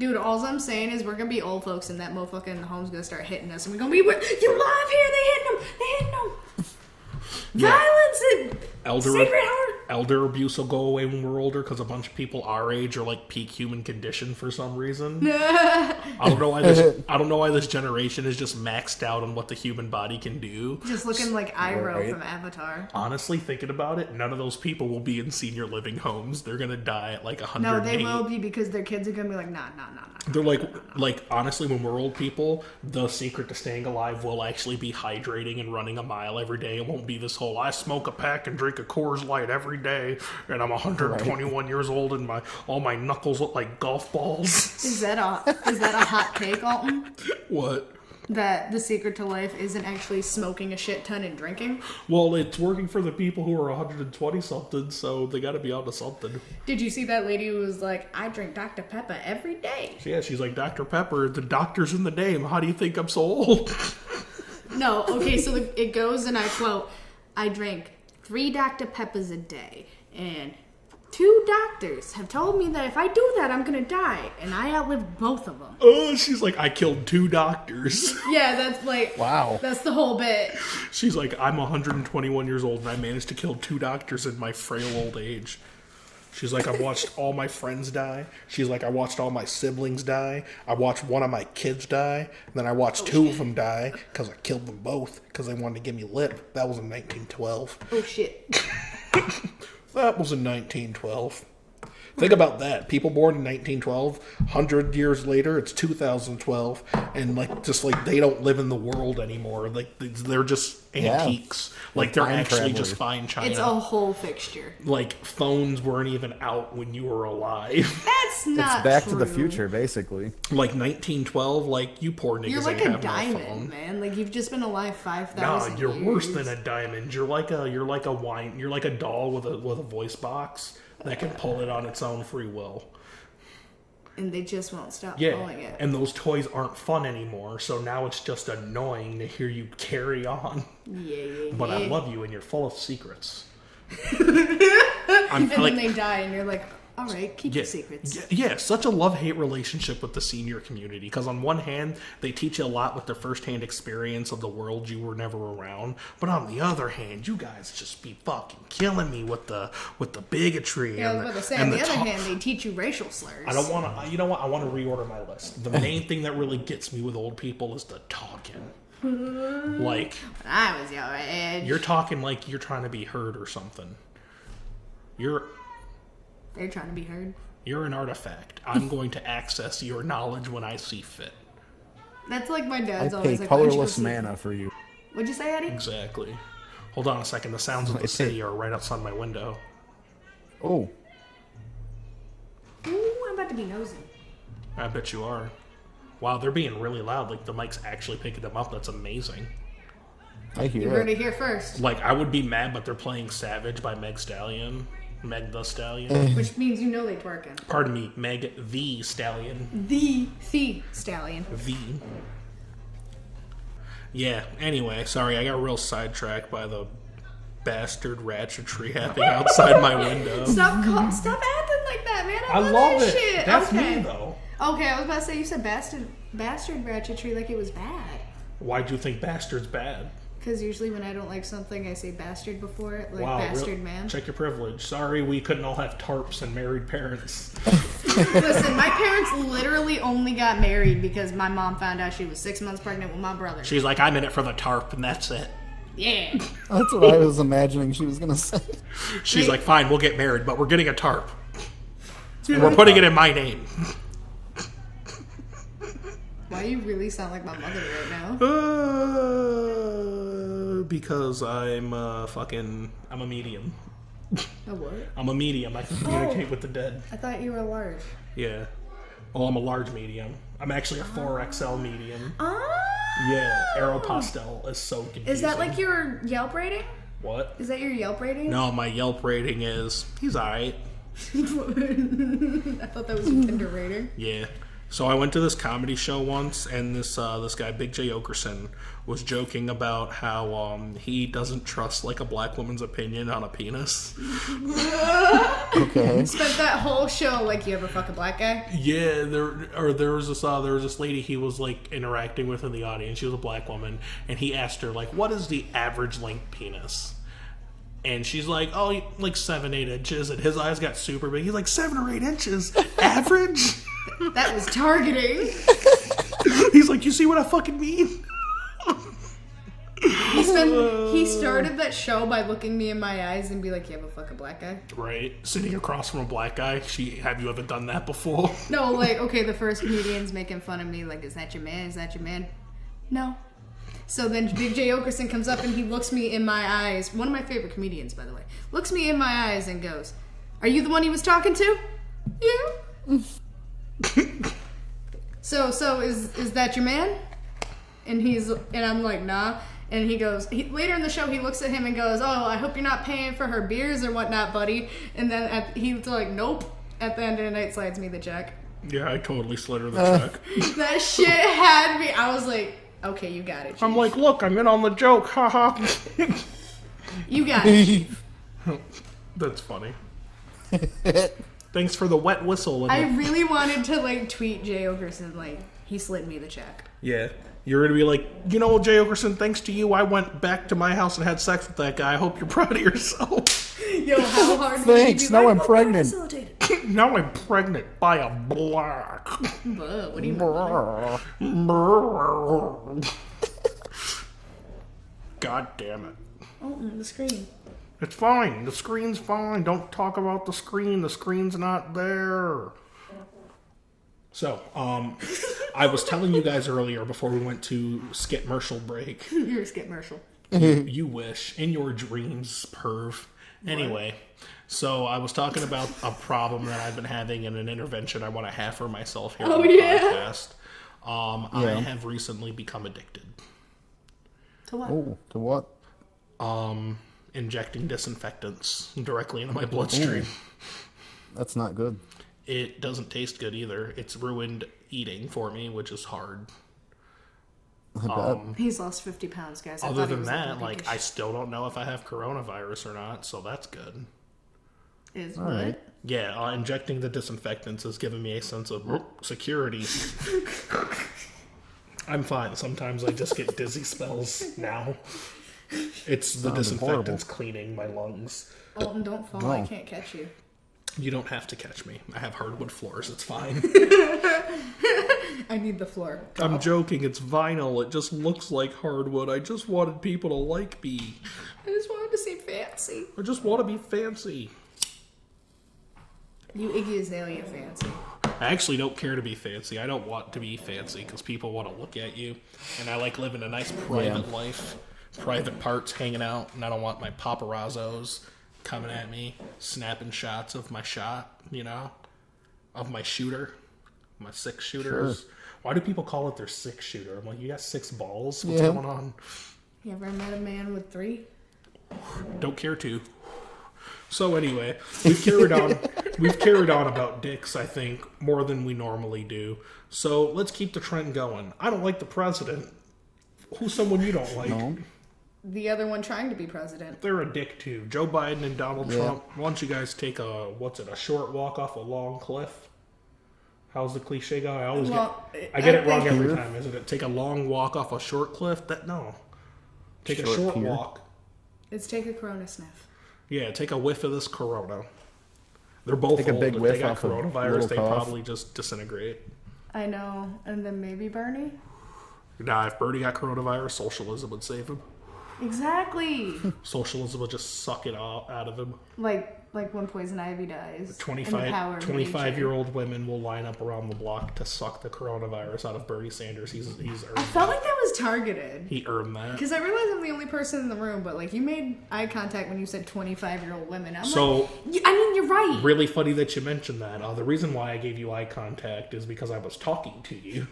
Dude, all I'm saying is we're gonna be old folks and that motherfucking home's gonna start hitting us and we're gonna be, you live here, they hitting them. Violence and Sacred Heart. Elder abuse will go away when we're older because a bunch of people our age are like peak human condition for some reason. I don't know why this generation is just maxed out on what the human body can do. Just looking like Iroh from Avatar. Honestly, thinking about it, none of those people will be in senior living homes. They're gonna die at like 108. No, they will be because their kids are gonna be like, nah. They're like honestly, when we're old people, the secret to staying alive will actually be hydrating and running a mile every day. It won't be this whole I smoke a pack and drink a Coors Light every day, and I'm 121 years old and all my knuckles look like golf balls. Is that a hot take, Alton? What? that the secret to life isn't actually smoking a shit ton and drinking. Well, it's working for the people who are 120 something, so they got to be onto something. Did you see that lady who was like, I drink Dr. Pepper every day? Yeah, she's like, Dr. Pepper, the doctor's in the name. How do you think I'm so old? No, okay, so it goes, and I quote, I drink 3 Dr. Peppers a day, and 2 doctors have told me that if I do that, I'm gonna die, and I outlived both of them. Oh, she's like, I killed 2 doctors. Yeah, that's like, Wow. That's the whole bit. She's like, I'm 121 years old, and I managed to kill 2 doctors in my frail old age. She's like, I've watched all my friends die. She's like, I watched all my siblings die. I watched one of my kids die. And then I watched 2 of them die because I killed them both because they wanted to give me lip. That was in 1912. Oh, shit. That was in 1912. Think about that. People born in 1912, 100 years later, it's 2012, and they don't live in the world anymore. Like they're just antiques. Like they're actually just fine china. It's a whole fixture. Like phones weren't even out when you were alive. That's not It's Back true. to the Future, basically. Like 1912, like you poor niggas You're like ain't a have no diamond, phone. man. Like you've just been alive 5,000 Nah, you're years. worse than a diamond. You're like a doll with a voice box that can pull it on its own free will. And they just won't stop Yeah, pulling it. and those toys aren't fun anymore, so now it's just annoying to hear you carry on. Yeah. But I love you, and you're full of secrets. And then they die, and you're like, all right, keep your secrets. Yeah, such a love-hate relationship with the senior community. Because on one hand, they teach you a lot with their first-hand experience of the world you were never around. But on the other hand, you guys just be fucking killing me with the bigotry. Yeah, I was about to say, on the other talk. hand, they teach you racial slurs. I don't want to. You know what? I want to reorder my list. The main thing that really gets me with old people is the talking. Like When I was your age. you're talking like you're trying to be heard or something. They're trying to be heard. You're an artifact. I'm going to access your knowledge when I see fit. That's like my I dad's pay always like, "Why don't you go colorless see-" mana for you. What'd you say, Eddie? Exactly. Hold on a second. The sounds of the city are right outside my window. Oh, Ooh, I'm about to be nosy. I bet you are. Wow, they're being really loud. Like the mic's actually picking them up. That's amazing. I hear You heard it. it here first. Like I would be mad, but they're playing Savage by Meg the Stallion. Which means you know they twerking. Pardon me, Meg the Stallion. The Stallion. The. Yeah, anyway, sorry, I got real sidetracked by the bastard ratchetry happening outside my window. Stop acting like that, man. I love that it. shit. That's okay. me, though. Okay, I was about to say, you said bastard ratchetry like it was bad. Why'd you think bastard's bad? Because usually when I don't like something, I say bastard before it, like Wow, bastard man. Check your privilege. Sorry, we couldn't all have tarps and married parents. Listen, my parents literally only got married because my mom found out she was 6 months pregnant with my brother. She's like, I'm in it for the tarp, and that's it. Yeah. That's what I was imagining she was gonna say. She's like, fine, we'll get married, but we're getting a tarp. And we're putting it in my name. Why you really sound like my mother right now? Because I'm a medium. A what? I'm a medium. I can communicate with the dead. I thought you were large. Yeah. Well, I'm a large medium. I'm actually a 4XL medium. Ah! Yeah, Aeropostale is so confusing. Is that like your Yelp rating? What? Is that your Yelp rating? No, my Yelp rating is, he's alright. I thought that was your Tinder rating. Yeah. So I went to this comedy show once, and this guy, Big J. Okerson, was joking about how he doesn't trust like a black woman's opinion on a penis. Okay. Spent that whole show like, you ever fuck a black guy? Yeah, there was this lady he was like interacting with in the audience. She was a black woman, and he asked her like, "What is the average length penis?" And she's like, "Oh, like 7-8 inches." And his eyes got super big. He's like, 7 or 8 inches, average. That was targeting. He's like, "You see what I fucking mean?" He started that show by looking me in my eyes and be like, you ever fuck a black guy? Right, sitting across from a black guy. Have you ever done that before? No, like, okay, the first comedian's making fun of me, like, is that your man? Is that your man? No. So then Big J. Okerson comes up and he looks me in my eyes. One of my favorite comedians, by the way. Looks me in my eyes and goes, "Are you the one he was talking to?" Yeah. So is that your man? And I'm like, nah. And he goes, later in the show, he looks at him and goes, oh, I hope you're not paying for her beers or whatnot, buddy. And then he's like, nope. At the end of the night, slides me the check. Yeah, I totally slid her the check. That shit had me. I was like, okay, you got it, Chief. I'm like, look, I'm in on the joke. Haha. You got it, Chief. That's funny. Thanks for the wet whistle. I really wanted to, like, tweet Jay Ogerson, like, he slid me the check. Yeah. You're going to be like, you know, Jay Ogerson, thanks to you, I went back to my house and had sex with that guy. I hope you're proud of yourself. Yo, how hard Thanks, now I'm pregnant. Now I'm pregnant by a black. What do you mean? God damn it. Oh, the screen. It's fine. The screen's fine. Don't talk about the screen. The screen's not there. So, I was telling you guys earlier before we went to skit-mercial break. You're a skit-mercial. You wish. In your dreams, perv. Anyway, so I was talking about a problem that I've been having in an intervention I want to have for myself here on the podcast. I have recently become addicted. To what? Oh, to what? Injecting disinfectants directly into my bloodstream. That's not good. It doesn't taste good either. It's ruined eating for me, which is hard. He's lost 50 pounds, guys. Other than that, like, I still don't know if I have coronavirus or not, so that's good. Is All what? right. Yeah, injecting the disinfectants has given me a sense of security. I'm fine. Sometimes I just get dizzy spells now. It's the disinfectants cleaning my lungs. Alton, don't fall. I can't catch you. You don't have to catch me. I have hardwood floors. It's fine. I need the floor. I'm joking. It's vinyl. It just looks like hardwood. I just wanted people to like me. I just wanted to seem fancy. I just want to be fancy. You Iggy Azalea fancy. I actually don't care to be fancy. I don't want to be fancy because people want to look at you. And I like living a nice private life. Private parts hanging out. And I don't want my paparazzos coming at me, snapping shots of my shot, you know, of my shooter, my 6 shooters. Sure. Why do people call it their 6 shooter? I'm like, you got 6 balls? What's going on? You ever met a man with 3? Don't care to. So anyway, we've carried on. We've carried on about dicks, I think, more than we normally do. So let's keep the trend going. I don't like the president. Who's someone you don't like? No. The other one trying to be president. They're a dick too. Joe Biden and Donald Trump. Why don't you guys take a short walk off a long cliff? How's the cliche go? I get it wrong every time, isn't it? Take a long walk off a short cliff? Take a short walk. It's take a Corona sniff. Yeah, take a whiff of this Corona. They're both take a big whiff if they got off coronavirus, they cough. probably just disintegrate. I know. And then maybe Bernie? Nah, if Bernie got coronavirus, socialism would save him. Exactly. Socialism would just suck it all out of him. Like when Poison Ivy dies. 25-year-old women will line up around the block to suck the coronavirus out of Bernie Sanders. He's earned I felt like that was targeted. He earned that. Because I realized I'm the only person in the room, but like you made eye contact when you said 25-year-old women. I mean, you're right. Really funny that you mentioned that. The reason why I gave you eye contact is because I was talking to you.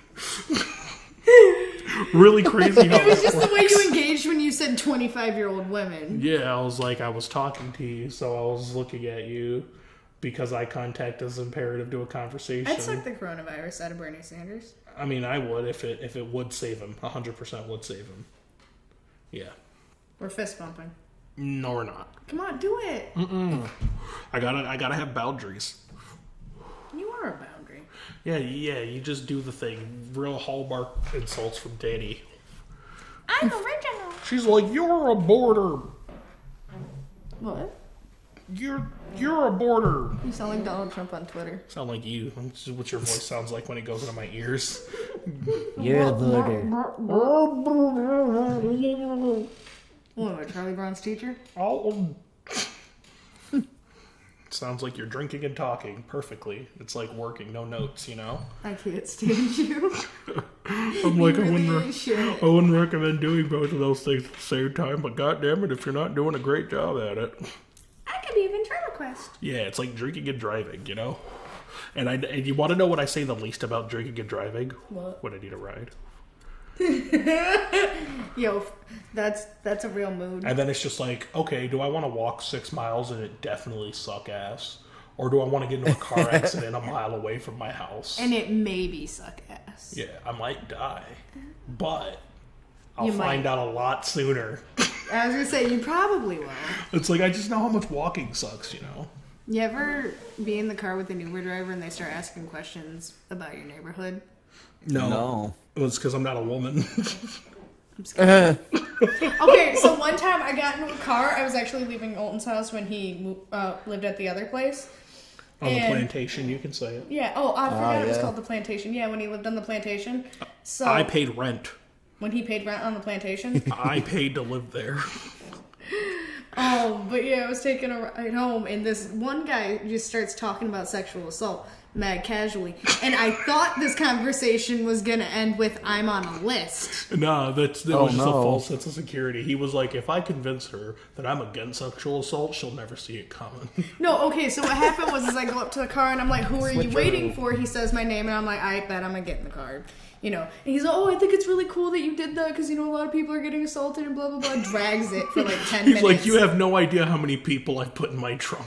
Really crazy how it was just the way you engaged when you said 25-year-old women. Yeah, I was talking to you, so I was looking at you because eye contact is imperative to a conversation. I'd suck the coronavirus out of Bernie Sanders. I mean, I would if it would save him. 100% would save him. Yeah. We're fist bumping. No, we're not. Come on, do it. I gotta have boundaries. You are a boundary. Yeah, you just do the thing. Real hallmark insults from Danny. I'm original. She's like, you're a border. What? You're a border. You sound like Donald Trump on Twitter. Sound like you. This is what your voice sounds like when it goes into my ears. You're a border. What, am I Charlie Brown's teacher? Oh. Sounds like you're drinking and talking perfectly. It's like working, no notes, you know? I can't stand you. I'm like, I wouldn't recommend doing both of those things at the same time, but goddammit, if you're not doing a great job at it. I could be a ventriloquist. Yeah, it's like drinking and driving, you know? And you want to know what I say the least about drinking and driving? What? When I need a ride. Yo, that's a real mood. And then it's just like, okay, do I want to walk 6 miles and it definitely suck ass? Or do I want to get into a car accident a mile away from my house? And it maybe suck ass. Yeah, I might die. But I'll You find might. out a lot sooner. I was gonna say, you probably will. It's like, I just know how much walking sucks, you know? You ever be in the car with an Uber driver and they start asking questions about your neighborhood? No. It was because I'm not a woman. Okay, so one time I got into a car. I was actually leaving Olton's house when he lived at the other place. On the And- plantation, you can say it. Yeah. Oh, I forgot it was yeah. called the plantation. Yeah, when he lived on the plantation. So I paid rent. when he paid rent on the plantation. I paid to live there. But yeah, I was taking a ride home, and this one guy just starts talking about sexual assault, mad casually. And I thought this conversation was gonna end with "I'm on a list." No, that was Oh, just a no. false sense of security. He was like, if I convince her that I'm against sexual assault, she'll never see it coming. No, okay. So what happened was, is I go up to the car and I'm like, "Who are you waiting for?" He says my name, and I'm like, "I bet I'm gonna get in the car." You know, and he's like, "Oh, I think it's really cool that you did that because, you know, a lot of people are getting assaulted and blah, blah, blah." Drags it for like 10 He's minutes. like, you have no idea how many people I've put in my trunk.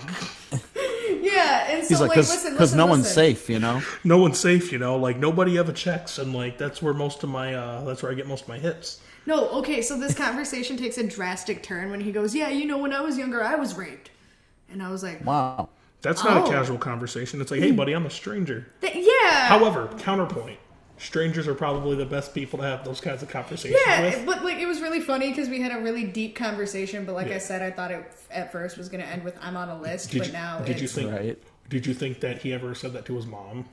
Yeah, and so, He's like, because no one's safe, you know? No one's safe, you know? Like, nobody ever checks, and, like, that's where most of my, that's where I get most of my hits. No, okay, so this conversation takes a drastic turn when he goes, "Yeah, you know, when I was younger, I was raped." And I was like, Wow. That's not Oh. a casual conversation. It's like, hey, buddy, I'm a stranger. yeah. However, counterpoint. Strangers are probably the best people to have those kinds of conversations Yeah, with. but like it was really funny because we had a really deep conversation. But like Yeah. I said, I thought it at first was going to end with "I'm on a list," Did but you, now did you it's, think? Right. Did you think that he ever said that to his mom?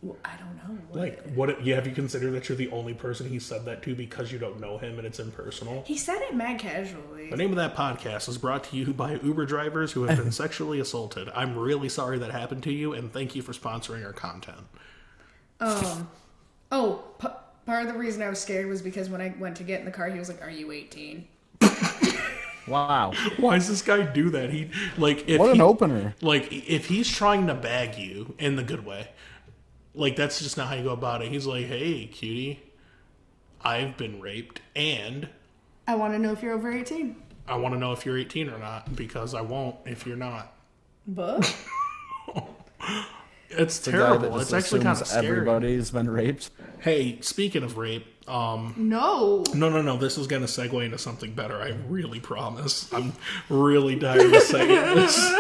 well, I don't know. Like, what? Yeah, have you considered that you're the only person he said that to because you don't know him and it's impersonal? He said it mad casually. The name of that podcast is brought to you by Uber drivers who have been sexually assaulted. I'm really sorry that happened to you, and thank you for sponsoring our content. Part of the reason I was scared was because when I went to get in the car, he was like, "Are you 18?" Wow. Why does this guy do that? He like if What an he- opener. Like if he's trying to bag you in the good way, like that's just not how you go about it. He's like, "Hey, cutie, I've been raped, and I want to know if you're over 18. I want to know if you're 18 or not because I won't if you're not." But It's The guy that terrible. just It's actually kind of assumes scary. everybody's been raped. Hey, speaking of rape, no. no. This is going to segue into something better. I really promise. I'm really tired of saying this.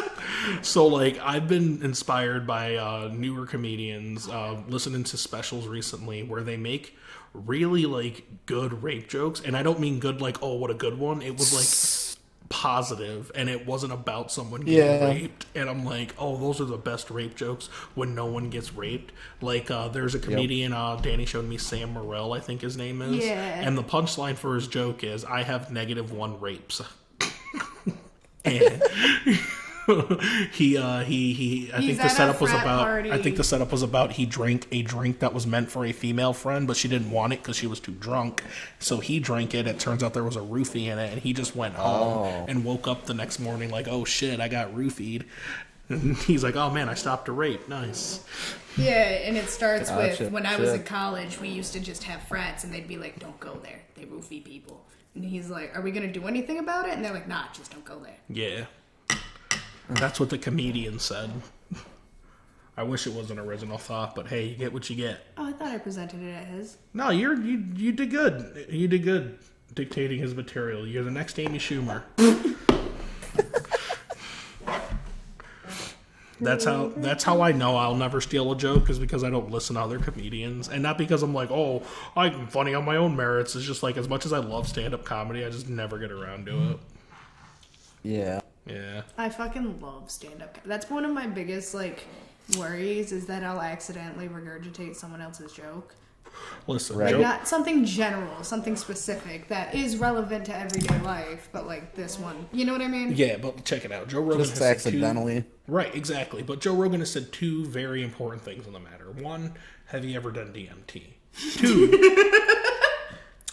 So, like, I've been inspired by newer comedians, listening to specials recently where they make really, like, good rape jokes. And I don't mean good like, oh, what a good one. It was, like, positive, and it wasn't about someone getting raped. And I'm like, oh, those are the best rape jokes when no one gets raped. Like, there's a comedian, Danny showed me, Sam Morrell, I think his name is. Yeah. And the punchline for his joke is, I have -1 rapes. And I think the at a setup was frat about, party. I think the setup was about he drank a drink that was meant for a female friend, but she didn't want it because she was too drunk. So he drank it. It turns out there was a roofie in it, and he just went home and woke up the next morning like, oh shit, I got roofied. And he's like, oh man, I stopped a rape. Nice. Yeah, and it starts Gotcha. with when I was in Shit. college, we used to just have frats, and they'd be like, "Don't go there. They roofie people." And he's like, "Are we gonna do anything about it?" And they're like, "Nah, just don't go there." Yeah. That's what the comedian said. I wish it was an original thought, but hey, you get what you get. Oh, I thought I presented it as. No, you did good. You did good dictating his material. You're the next Amy Schumer. That's how I know I'll never steal a joke, is because I don't listen to other comedians, and not because I'm like, oh, I'm funny on my own merits. It's just like, as much as I love stand-up comedy, I just never get around to it. Yeah. Yeah. I fucking love stand-up. That's one of my biggest like worries, is that I'll accidentally regurgitate someone else's joke. Listen, Right. Like joke, not something general, something specific that is relevant to everyday life, but like this one, you know what I mean? yeah, but check it out. Joe Rogan Just has said accidentally. Right, exactly. But Joe Rogan has said two very important things on the matter. One, have you ever done DMT? Two,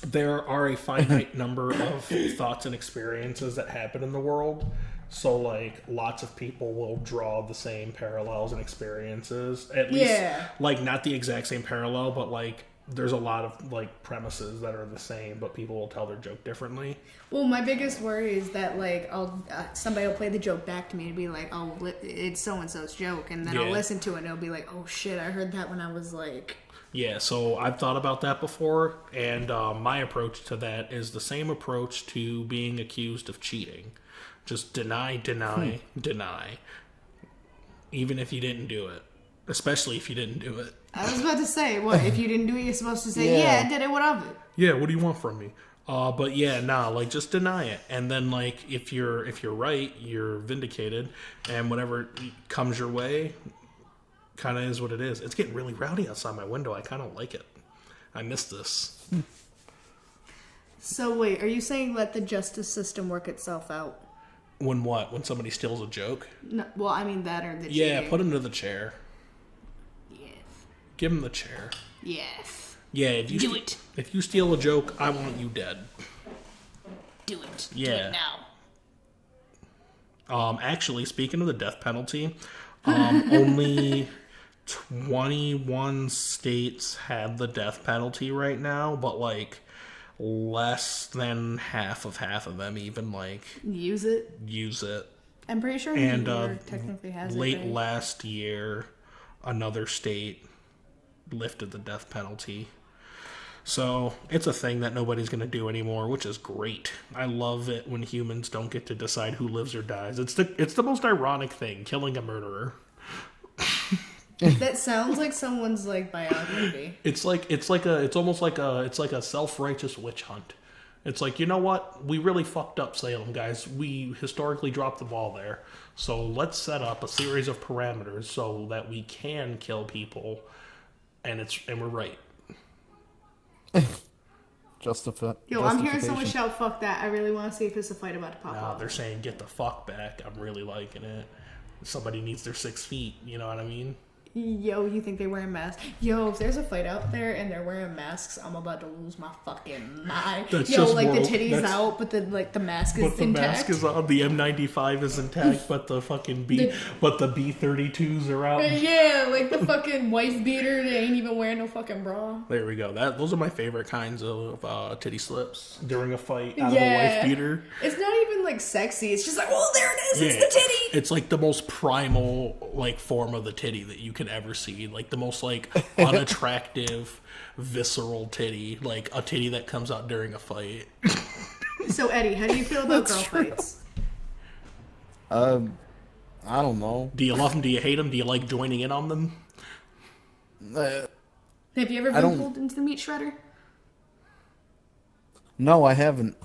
there are a finite number of thoughts and experiences that happen in the world. So, like, lots of people will draw the same parallels and experiences. At least, Yeah. like, not the exact same parallel, but, like, there's a lot of like premises that are the same, but people will tell their joke differently. Well, my biggest worry is that like somebody will play the joke back to me and be like, "Oh, it's so and so's joke," and then I'll listen to it and it'll be like, "Oh shit, I heard that when I was like." Yeah, so I've thought about that before, and my approach to that is the same approach to being accused of cheating. Just deny, deny, even if you didn't do it, especially if you didn't do it. I was about to say, what, if you didn't do it, you're supposed to say, yeah, I did it, what of it? Yeah, what do you want from me? But yeah, like just deny it. And then like if you're right, you're vindicated, and whatever comes your way kind of is what it is. It's getting really rowdy outside my window. I kind of like it. I miss this. So wait, are you saying let the justice system work itself out? When what? When somebody steals a joke? No, well, I mean that or the Yeah, cheating. put him to the chair. Yes. Give him the chair. Yes. Yeah, if you steal a joke, I want you dead. Do it. Yeah. Do it now. Actually, speaking of the death penalty, only 21 states had the death penalty right now, but like less than half of them even like use it. I'm pretty sure New York technically has late it. Right? last year, another state lifted the death penalty. So it's a thing that nobody's going to do anymore, which is great. I love it when humans don't get to decide who lives or dies. It's the most ironic thing, killing a murderer. That sounds like someone's like biography. It's almost like a self-righteous witch hunt. It's like, you know what? We really fucked up Salem, guys. We historically dropped the ball there. So let's set up a series of parameters so that we can kill people, and we're right. Yo, I'm hearing someone shout "fuck that." I really want to see if it's a fight about to pop Nah, up. they're saying get the fuck back. I'm really liking it. Somebody needs their 6 feet. You know what I mean? Yo, you think they're wearing masks? Yo, if there's a fight out there and they're wearing masks, I'm about to lose my fucking mind. That's Yo, just like moral, the titties out, but the mask is but the intact. mask is on. The M95 is intact, but the fucking but the B-32s are out. Yeah, like the fucking wife beater. They ain't even wearing no fucking bra. There we go. Those are my favorite kinds of titty slips during a fight out of a wife beater. It's not even like sexy. It's just like, oh, there it is. It's the titty. It's like the most primal like form of the titty that you can ever see. Like the most like unattractive, visceral titty. Like a titty that comes out during a fight. So Eddie, how do you feel about girl fights? I don't know. Do you love them? Do you hate them? Do you like joining in on them? Have you ever been pulled into the meat shredder? No, I haven't.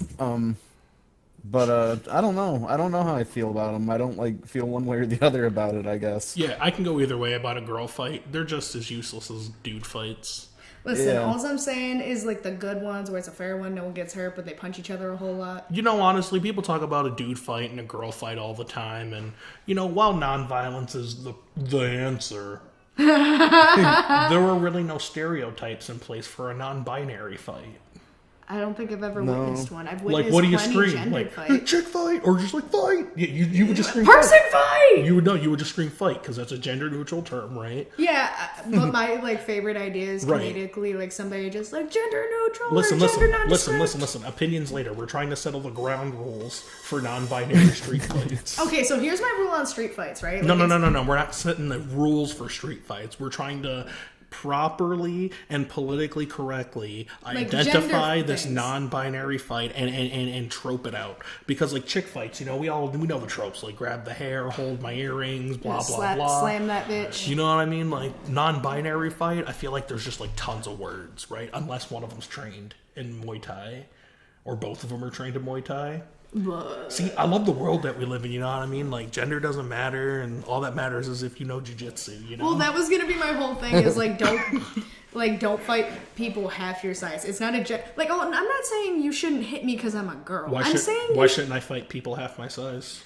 But I don't know. I don't know how I feel about them. I don't like feel one way or the other about it, I guess. Yeah, I can go either way about a girl fight. They're just as useless as dude fights. Listen, all I'm saying is like the good ones where it's a fair one, no one gets hurt, but they punch each other a whole lot. You know, honestly, people talk about a dude fight and a girl fight all the time, and you know, while nonviolence is the answer, there are really no stereotypes in place for a non-binary fight. I don't think I've ever witnessed one. I've Like, witnessed what do you plenty scream? Like, fight. chick fight, or just like fight? You would just scream person fight. You would just scream fight because that's a gender neutral term, right? Yeah, but my like favorite idea is Right. comedically like somebody just like gender neutral Listen, or gender nondescript. listen. Opinions later. We're trying to settle the ground rules for non-binary street fights. Okay, so here's my rule on street fights, right? No. We're not setting the rules for street fights. We're trying to properly and politically correctly identify this non-binary fight and trope it out, because like chick fights, you know, we know the tropes, like grab the hair, hold my earrings, blah blah blah, slam that bitch. you know what I mean? Like non-binary fight, I feel like there's just like tons of words, right? Unless one of them's trained in Muay Thai or both of them are trained in Muay Thai. See, I love the world that we live in, you know what I mean? Like, gender doesn't matter, and all that matters is if you know jiu-jitsu, you know? Well, that was gonna be my whole thing, is like, don't fight people half your size. It's not I'm not saying you shouldn't hit me because I'm a girl. Why shouldn't I fight people half my size?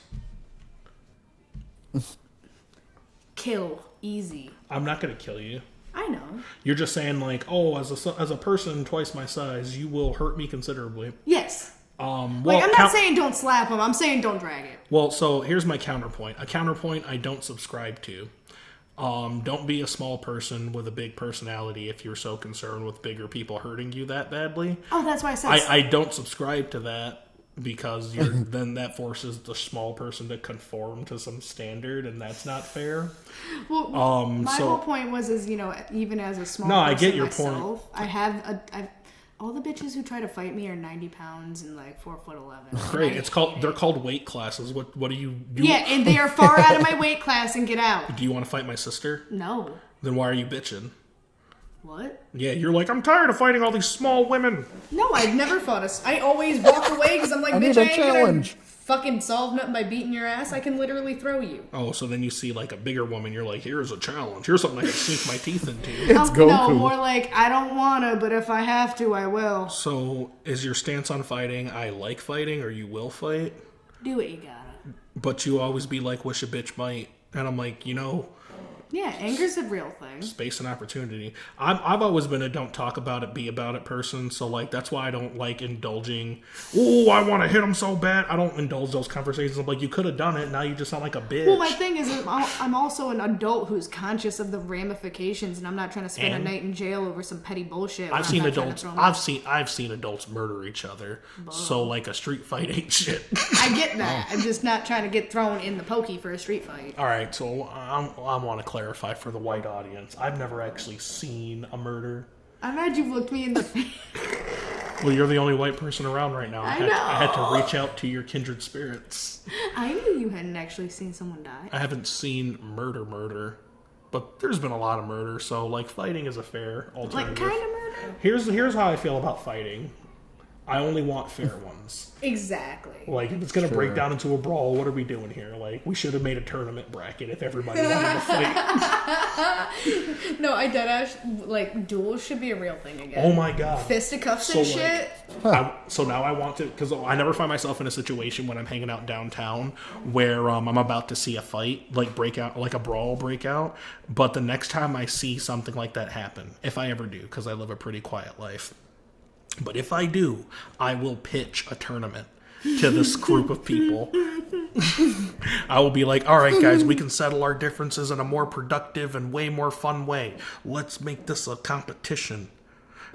Kill. Easy. I'm not gonna kill you. I know. You're just saying, like, oh, as a person twice my size, you will hurt me considerably. Yes. I'm not saying don't slap him. I'm saying don't drag it. Well, so here's my counterpoint. A counterpoint I don't subscribe to. Don't be a small person with a big personality if you're so concerned with bigger people hurting you that badly. Oh, that's why I said... I don't subscribe to that because then that forces the small person to conform to some standard, and that's not fair. Well, my whole point was, even as a small person I get your myself, point. I have all the bitches who try to fight me are 90 pounds and like 4'11". Great. They're called weight classes. What do you do? Yeah, and they are far out of my weight class and get out. Do you want to fight my sister? No. Then why are you bitching? What? Yeah, you're like, I'm tired of fighting all these small women. No, I've never fought I always walk away because I'm like, bitch, I ain't gonna fucking solve nothing by beating your ass. I can literally throw you. Oh, so then you see like a bigger woman, you're like, here's a challenge. Here's something I can sink my teeth into. It's Goku. No, more like, I don't wanna, but if I have to, I will. So is your stance on fighting, I like fighting, or you will fight? Do what you gotta. But you always be like, wish a bitch might. And I'm like, yeah, anger's a real thing. Space and opportunity. I've always been a don't talk about it, be about it person. So, like, that's why I don't like indulging. Oh, I want to hit him so bad. I don't indulge those conversations. I'm like, you could have done it. Now you just sound like a bitch. Well, my thing is, I'm also an adult who's conscious of the ramifications, and I'm not trying to spend a night in jail over some petty bullshit. I've seen adults murder each other. So, like, a street fight ain't shit. I get that. I'm just not trying to get thrown in the pokey for a street fight. All right, so I want to clarify for the white audience. I've never actually seen a murder. I'm glad you've looked me in the face. Well, you're the only white person around right now. I know. I had to reach out to your kindred spirits. I knew you hadn't actually seen someone die. I haven't seen murder, but there's been a lot of murder, so like fighting is a fair alternative. Like kind of murder? Here's how I feel about fighting. I only want fair ones. Exactly. Like, if it's going to break down into a brawl, what are we doing here? Like, we should have made a tournament bracket if everybody wanted to fight. No, I deadass, like, duels should be a real thing again. Oh my god. Fisticuffs and shit. So now I want to, because I never find myself in a situation when I'm hanging out downtown where I'm about to see a fight, like, break out, like a brawl break out. But the next time I see something like that happen, if I ever do, because I live a pretty quiet life, but if I do, I will pitch a tournament to this group of people. I will be like, all right, guys, we can settle our differences in a more productive and way more fun way. Let's make this a competition.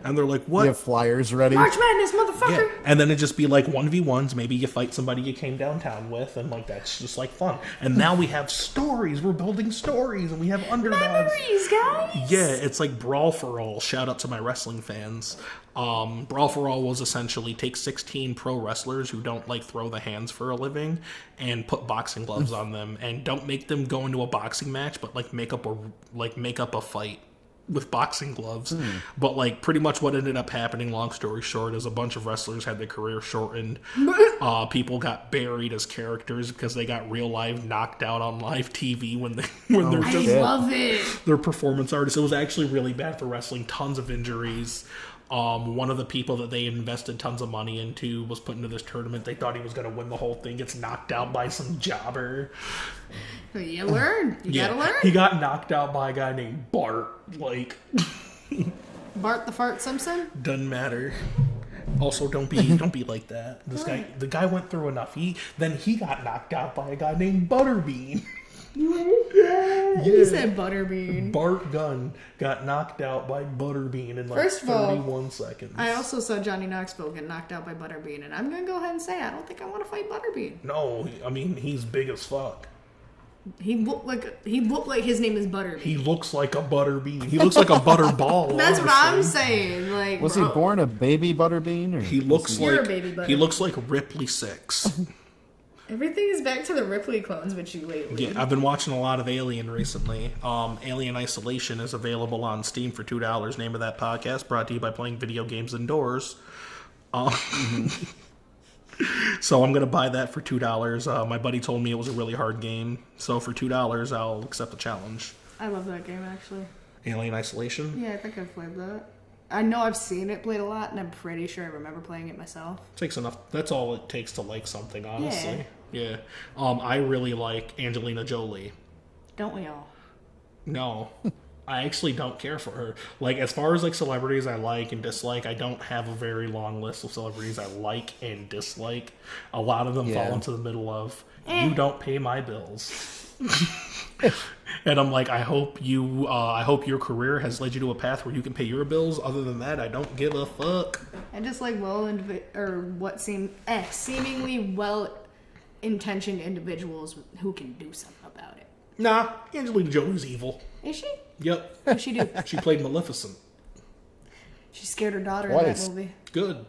And they're like, what? You have flyers ready? March Madness, motherfucker! Yeah. And then it just be like 1v1s. Maybe you fight somebody you came downtown with, and like that's just like fun. And now we have stories. We're building stories, and we have underdogs. Memories, guys! Yeah, it's like Brawl for All. Shout out to my wrestling fans. Brawl for All was essentially take 16 pro wrestlers who don't like throw the hands for a living and put boxing gloves on them, and don't make them go into a boxing match, but like make up a fight with boxing gloves. But like pretty much what ended up happening, long story short, is a bunch of wrestlers had their career shortened. People got buried as characters because they got real life knocked out on live TV when they're just love it. They're performance artists. It was actually really bad for wrestling. Tons of injuries. One of the people that they invested tons of money into was put into this tournament. They thought he was going to win the whole thing. Gets knocked out by some jobber. You learn. You gotta learn. He got knocked out by a guy named Bart. Like, Bart the Fart Simpson? Doesn't matter. Also, don't be like that. The guy went through enough. He got knocked out by a guy named Butterbean. He said Butterbean. Bart Gunn got knocked out by Butterbean in like First of all, 31 seconds. I also saw Johnny Knoxville get knocked out by Butterbean, and I'm gonna go ahead and say I don't think I want to fight Butterbean. No, I mean he's big as fuck. He looked like his name is Butterbean. He looks like a Butterbean. He looks like a butterball. That's what I'm saying. Like, Was he born a baby Butterbean? Or he looks You're like a baby Butterbean. he looks like Ripley Six. Everything is back to the Ripley clones with you lately. Yeah, I've been watching a lot of Alien recently. Alien Isolation is available on Steam for $2. Name of that podcast, brought to you by Playing Video Games Indoors. So I'm going to buy that for $2. My buddy told me it was a really hard game. So for $2, I'll accept the challenge. I love that game, actually. Alien Isolation? Yeah, I think I've played that. I know I've seen it played a lot, and I'm pretty sure I remember playing it myself. Takes enough. That's all it takes to like something, honestly. Yeah. I really like Angelina Jolie. Don't we all? No. I actually don't care for her. Like, as far as like celebrities I like and dislike, I don't have a very long list of celebrities I like and dislike. A lot of them fall into the middle of, you don't pay my bills. And I'm like, I hope your career has led you to a path where you can pay your bills. Other than that, I don't give a fuck. I just like what seem seemingly well-intentioned individuals who can do something about it. Nah, Angelina Jolie's evil. Is she? Yep. What'd she do? She played Maleficent. She scared her daughter Twice. in that movie. Good.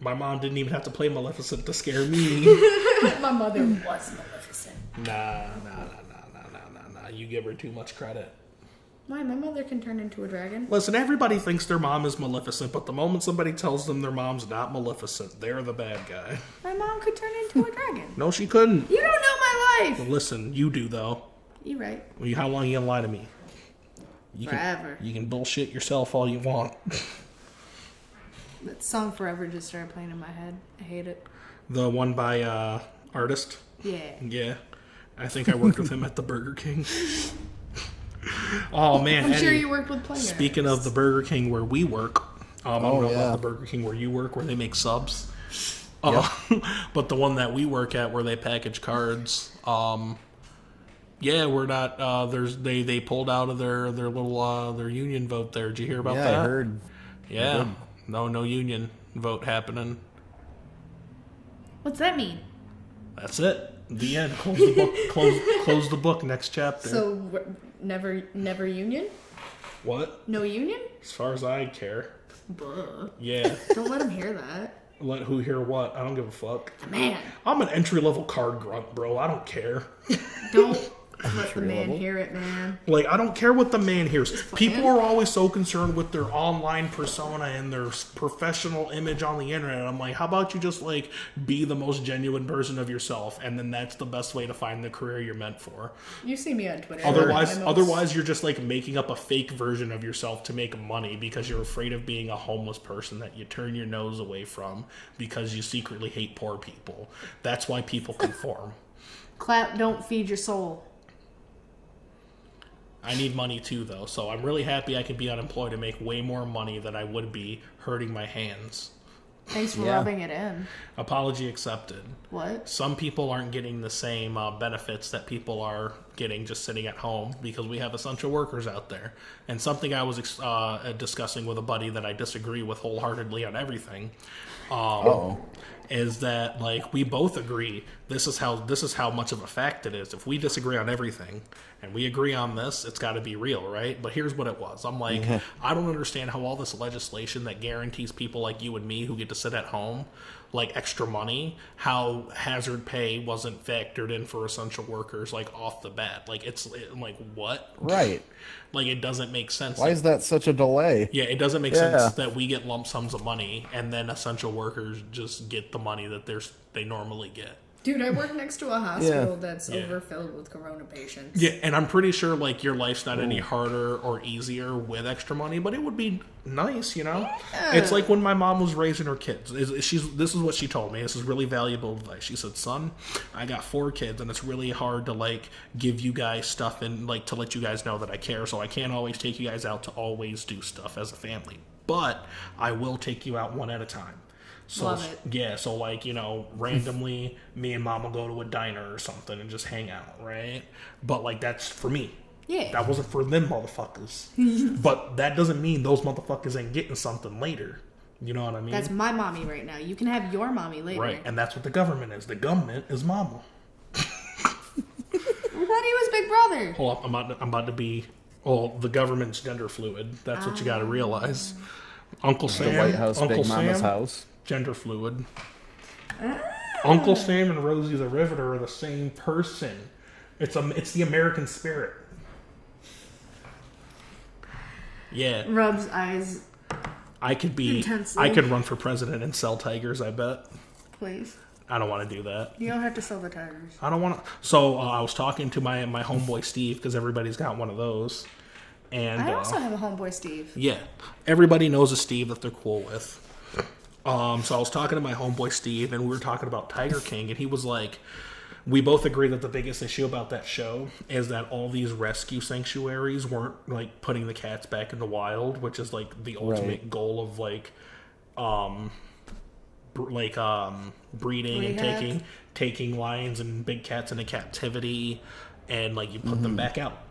My mom didn't even have to play Maleficent to scare me. My mother was Maleficent. Nah. You give her too much credit. Why? My mother can turn into a dragon. Listen, everybody thinks their mom is Maleficent, but the moment somebody tells them their mom's not Maleficent, they're the bad guy. My mom could turn into a dragon. No, she couldn't. You don't know my life. Listen, you do, though. You right. How long you gonna lie to me? Forever. You can bullshit yourself all you want. That song Forever just started playing in my head. I hate it. The one by Artist? Yeah. Yeah. I think I worked with him at the Burger King. Oh, man. I'm sure Eddie, you worked with plenty. speaking of the Burger King where we work, I don't know yeah. about the Burger King where you work, where they make subs. Yep. But the one that we work at where they package cards, yeah, we're not. They pulled out of their little their union vote there. Did you hear about that? Yeah, I heard. Yeah, no union vote happening. What's that mean? That's it. The end. Close the book. Close the book. Next chapter. So never union? What? No union? As far as I care. Buh. Yeah. Don't let him hear that. Let who hear what? I don't give a fuck. Man, I'm an entry-level card grunt, bro. I don't care. don't let the man hear it, man. Like, I don't care what the man hears. People are always so concerned with their online persona and their professional image on the internet. I'm like, how about you just, like, be the most genuine version of yourself, and then that's the best way to find the career you're meant for. You see me on Twitter. Otherwise, you're just, like, making up a fake version of yourself to make money because you're afraid of being a homeless person that you turn your nose away from because you secretly hate poor people. That's why people conform. Clap, don't feed your soul. I need money too, though, so I'm really happy I can be unemployed and make way more money than I would be hurting my hands. Thanks for rubbing it in. Apology accepted. What? Some people aren't getting the same benefits that people are getting just sitting at home because we have essential workers out there. And something I was discussing with a buddy that I disagree with wholeheartedly on everything is that, like, we both agree this is how much of a fact it is. If we disagree on everything and we agree on this, it's got to be real, right? But here's what it was. I'm like, I don't understand how all this legislation that guarantees people like you and me who get to sit at home like extra money, how hazard pay wasn't factored in for essential workers like off the bat. Like like what? Right. Like it doesn't make sense. Why is that such a delay? Yeah, it doesn't make sense that we get lump sums of money and then essential workers just get the money that they normally get. Dude, I work next to a hospital that's overfilled with corona patients. Yeah, and I'm pretty sure like your life's not any harder or easier with extra money, but it would be nice, you know? Yeah. It's like when my mom was raising her kids. This is what she told me. This is really valuable advice. She said, "Son, I got 4 kids and it's really hard to like give you guys stuff and like to let you guys know that I care, so I can't always take you guys out to always do stuff as a family. But I will take you out one at a time." So, love it. Yeah, so like, you know, randomly me and mom will go to a diner or something and just hang out, right? But like that's for me. Yeah. That wasn't for them motherfuckers. But that doesn't mean those motherfuckers ain't getting something later. You know what I mean? That's my mommy right now. You can have your mommy later. Right, and that's what the government is. The government is mama. I thought he was Big Brother. Hold up, I'm about to be... Well, the government's gender fluid. That's what you got to realize. Uncle Sam... The White House, Uncle Big Mama's Sam, house. Gender fluid. Uncle Sam and Rosie the Riveter are the same person. It's the American spirit. Yeah. Rubs eyes. I could run for president and sell tigers, I bet. Please. I don't want to do that. You don't have to sell the tigers. I don't want to. So I was talking to my homeboy Steve because everybody's got one of those. And I also have a homeboy Steve. Yeah. Everybody knows a Steve that they're cool with. So I was talking to my homeboy Steve, and we were talking about Tiger King, and he was like, we both agree that the biggest issue about that show is that all these rescue sanctuaries weren't like putting the cats back in the wild, which is like the ultimate goal of like breeding and taking lions and big cats into captivity, and like you put them back out.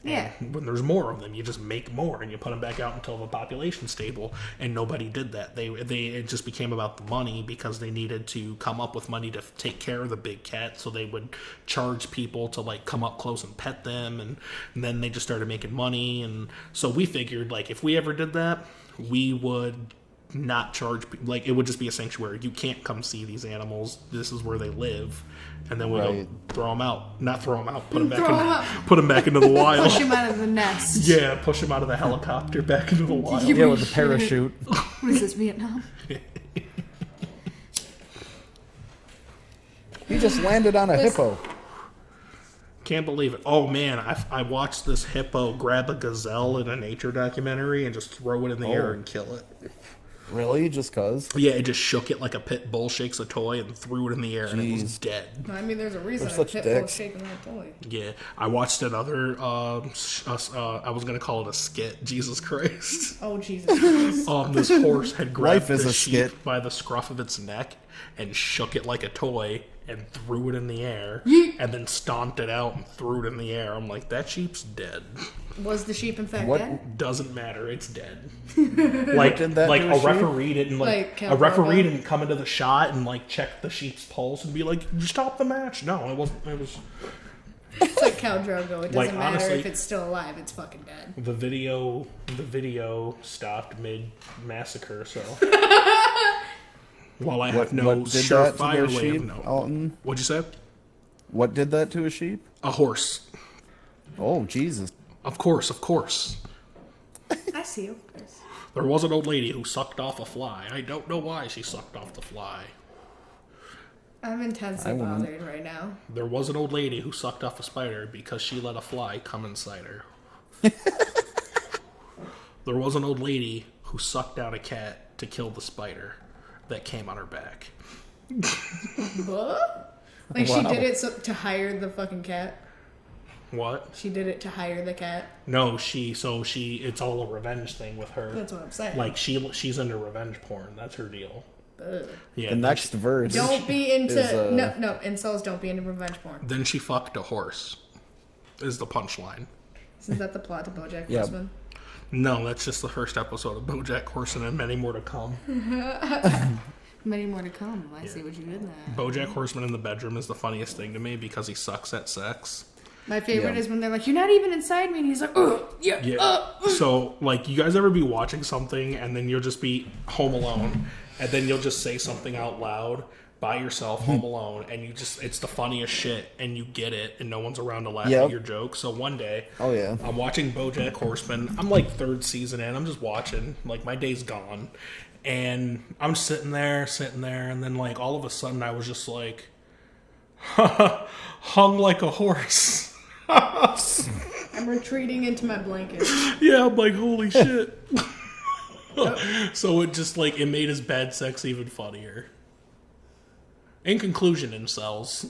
Yeah. And when there's more of them, you just make more and you put them back out until the population's stable. And nobody did that. It just became about the money because they needed to come up with money to take care of the big cats. So they would charge people to like come up close and pet them, and then they just started making money. And so we figured like if we ever did that, we would not charge, like it would just be a sanctuary. You can't come see these animals. This is where they live, and then we'll throw them out. Not throw them out. Put them back. Put them back into the wild. Push him out of the nest. Yeah, push him out of the helicopter back into the wild. Yeah, with a parachute. What is this, Vietnam? He just landed on a hippo. Can't believe it. Oh man, I watched this hippo grab a gazelle in a nature documentary and just throw it in the air and kill it. Really? Just cause? Yeah, it just shook it like a pit bull shakes a toy and threw it in the air and it was dead. I mean, there's a reason They're a such pit bull dicks. shaking that toy. Yeah, I watched another. I was gonna call it a skit. Jesus Christ. Oh, Jesus Christ. This horse had grabbed Life is the a sheep skit. by the scruff of its neck and shook it like a toy and threw it in the air and then stomped it out and threw it in the air. I'm like, that sheep's dead. Was the sheep in fact What? dead? Doesn't matter, it's dead. Like did that like to a a sheep? referee didn't Like a Count referee Dracula? didn't come into the shot and like check the sheep's pulse and be like, you stop the match. No, it wasn't. It was It's like Khal Drogo. It doesn't Like, matter honestly- if it's still alive. It's fucking dead. the video stopped mid massacre. So while I have no what did that to surefire their way sheep, of knowing. Alton? What'd you say? What did that to a sheep? A horse. Oh, Jesus. Of course, of course. I see you. There was an old lady who sucked off a fly. I don't know why she sucked off the fly. I'm intensely I wouldn't. bothered right now. There was an old lady who sucked off a spider because she let a fly come inside her. There was an old lady who sucked out a cat to kill the spider that came on her back. What? Like she Wow. did it to hire the fucking cat. What? She did it to hire the cat. No, it's all a revenge thing with her. That's what I'm saying. Like she's into revenge porn. That's her deal. Ugh. Yeah. The next verse. Don't be into is, no incels. Don't be into revenge porn. Then she fucked a horse. Is the punchline. Isn't that the plot to BoJack Yeah. Horseman? No, that's just the first episode of BoJack Horseman, and many more to come. Many more to come. I see what you did there. BoJack Horseman in the bedroom is the funniest thing to me because he sucks at sex. My favorite Yeah. is when they're like, "You're not even inside me," and he's like, "Oh, yeah." Yeah. So, like, you guys ever be watching something and then you'll just be home alone, and then you'll just say something out loud by yourself, home alone, and it's the funniest shit, and you get it, and no one's around to laugh Yep. at your joke. So one day, Oh, yeah. I'm watching BoJack Horseman. I'm like third season in. I'm just watching. Like, my day's gone. And I'm sitting there, and then, like, all of a sudden I was just like, hung like a horse. I'm retreating into my blanket. Yeah, I'm like, holy shit. So it just, like, it made his bad sex even funnier. In conclusion, incels.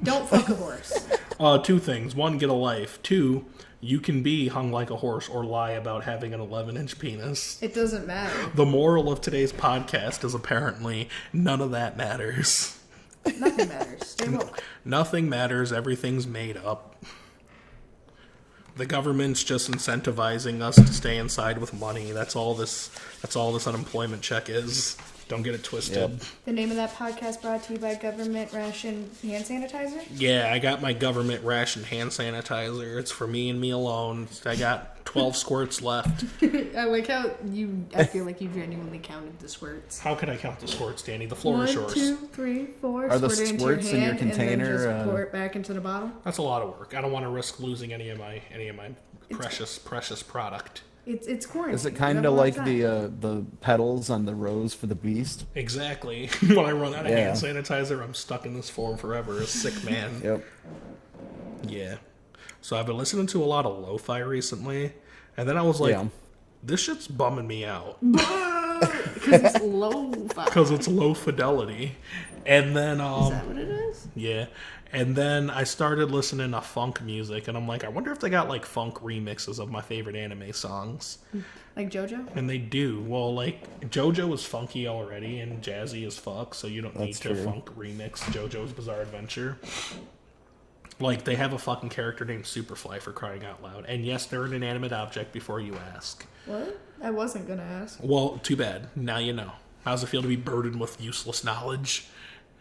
Don't fuck a horse. Two things. One, get a life. Two, you can be hung like a horse or lie about having an 11-inch penis. It doesn't matter. The moral of today's podcast is apparently none of that matters. Nothing matters. Stay woke. Nothing matters. Everything's made up. The government's just incentivizing us to stay inside with money. That's all this unemployment check is. Don't get it twisted. Yep. The name of that podcast brought to you by Government Ration Hand Sanitizer. Yeah, I got my government ration hand sanitizer. It's for me and me alone. I got 12 squirts left. I like how I feel like you genuinely counted the squirts. How could I count the squirts, Danny? The floor is 1, yours. 2, 3, 4. Are the squirt it into squirts in your hand, container, and then just pour it back into the bottle. That's a lot of work. I don't want to risk losing any of my precious product. It's quarantine. Is it You kind have of a lot like time. the petals on the rose for the beast? Exactly. When I run out of Yeah. hand sanitizer, I'm stuck in this form forever. A sick man. Yep. Yeah. So I've been listening to a lot of lo-fi recently, and then I was like, Yeah. this shit's bumming me out. Because it's low. Because it's low fidelity. And then, Is that what it is? yeah. And then I started listening to funk music, and I'm like, I wonder if they got, like, funk remixes of my favorite anime songs. Like JoJo? And they do. Well, like, JoJo is funky already and jazzy as fuck, so you don't need That's to true. funk remix JoJo's Bizarre Adventure. Like, they have a fucking character named Superfly, for crying out loud. And yes, they're an inanimate object before you ask. What? I wasn't gonna ask. Well, too bad. Now you know. How's it feel to be burdened with useless knowledge?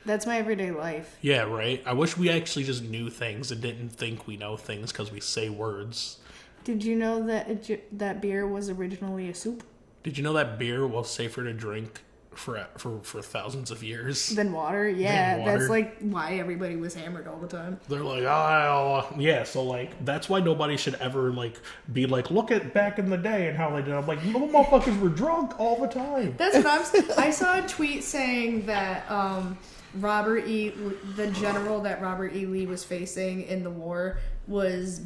That's my everyday life. Yeah, right? I wish we actually just knew things and didn't think we know things because we say words. Did you know that that beer was originally a soup? Did you know that beer was safer to drink for thousands of years? Than water? Yeah, Than water. that's like why everybody was hammered all the time. They're like, oh, yeah, so like, that's why nobody should ever like be like, look at back in the day and how they did. I'm like, no motherfuckers were drunk all the time. That's what I'm saying. I saw a tweet saying that the general that Robert E. Lee was facing in the war was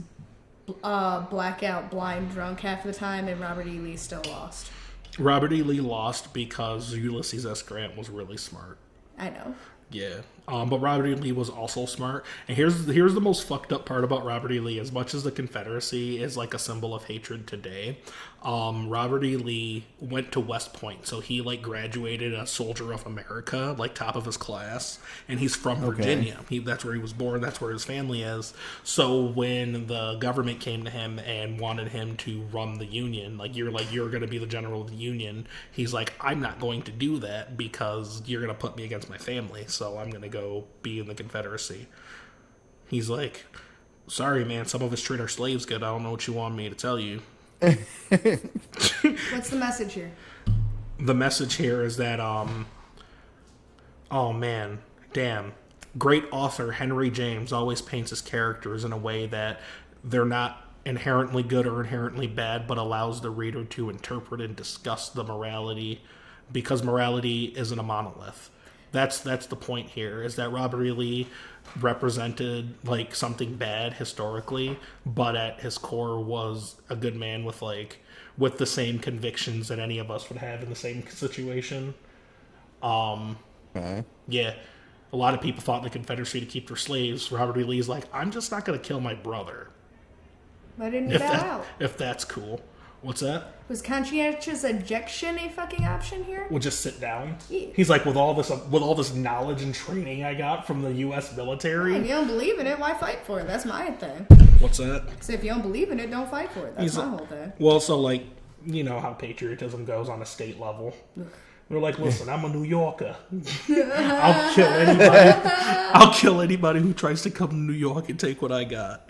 blackout, blind, drunk half the time, and Robert E. Lee still lost. Robert E. Lee lost because Ulysses S. Grant was really smart. I know. Yeah. But Robert E. Lee was also smart. And here's the most fucked up part about Robert E. Lee. As much as the Confederacy is like a symbol of hatred today, Robert E. Lee went to West Point. So he like graduated a Soldier of America, like top of his class. And he's from Virginia. That's where he was born. That's where his family is. So when the government came to him and wanted him to run the Union, you're going to be the general of the Union. He's like, I'm not going to do that because you're going to put me against my family. So I'm going to go be in the Confederacy. He's like, sorry, man, some of us treat our slaves good. I don't know what you want me to tell you. What's the message here? The message here is that, oh man, damn. Great author Henry James always paints his characters in a way that they're not inherently good or inherently bad, but allows the reader to interpret and discuss the morality, because morality isn't a monolith. That's the point here, is that Robert E. Lee represented like something bad historically, but at his core was a good man with the same convictions that any of us would have in the same situation. Yeah. A lot of people fought in the Confederacy to keep their slaves. Robert E. Lee's like, I'm just not going to kill my brother. Why didn't you bow out? If that's cool. What's that? Was conscientious objection a fucking option here? We'll just sit down. Yeah. He's like, with all this knowledge and training I got from the U.S. military. If you don't believe in it, why fight for it? That's my thing. What's that? So if you don't believe in it, don't fight for it. That's my whole thing. Well, so you know how patriotism goes on a state level. We're like, listen, I'm a New Yorker. I'll kill anybody who tries to come to New York and take what I got.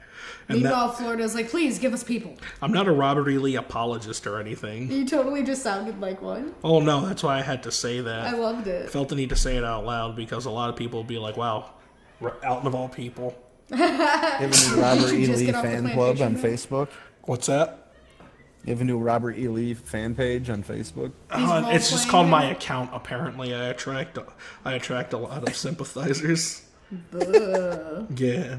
And meanwhile, Florida's like, please give us people. I'm not a Robert E. Lee apologist or anything. You totally just sounded like one. Oh no, that's why I had to say that. I loved it. I felt the need to say it out loud because a lot of people will be like, wow, out of all people. You have a new Robert E. Lee fan club on Facebook? What's that? You have a new Robert E. Lee fan page on Facebook? It's just called my account, apparently. I attract a lot of sympathizers. Yeah.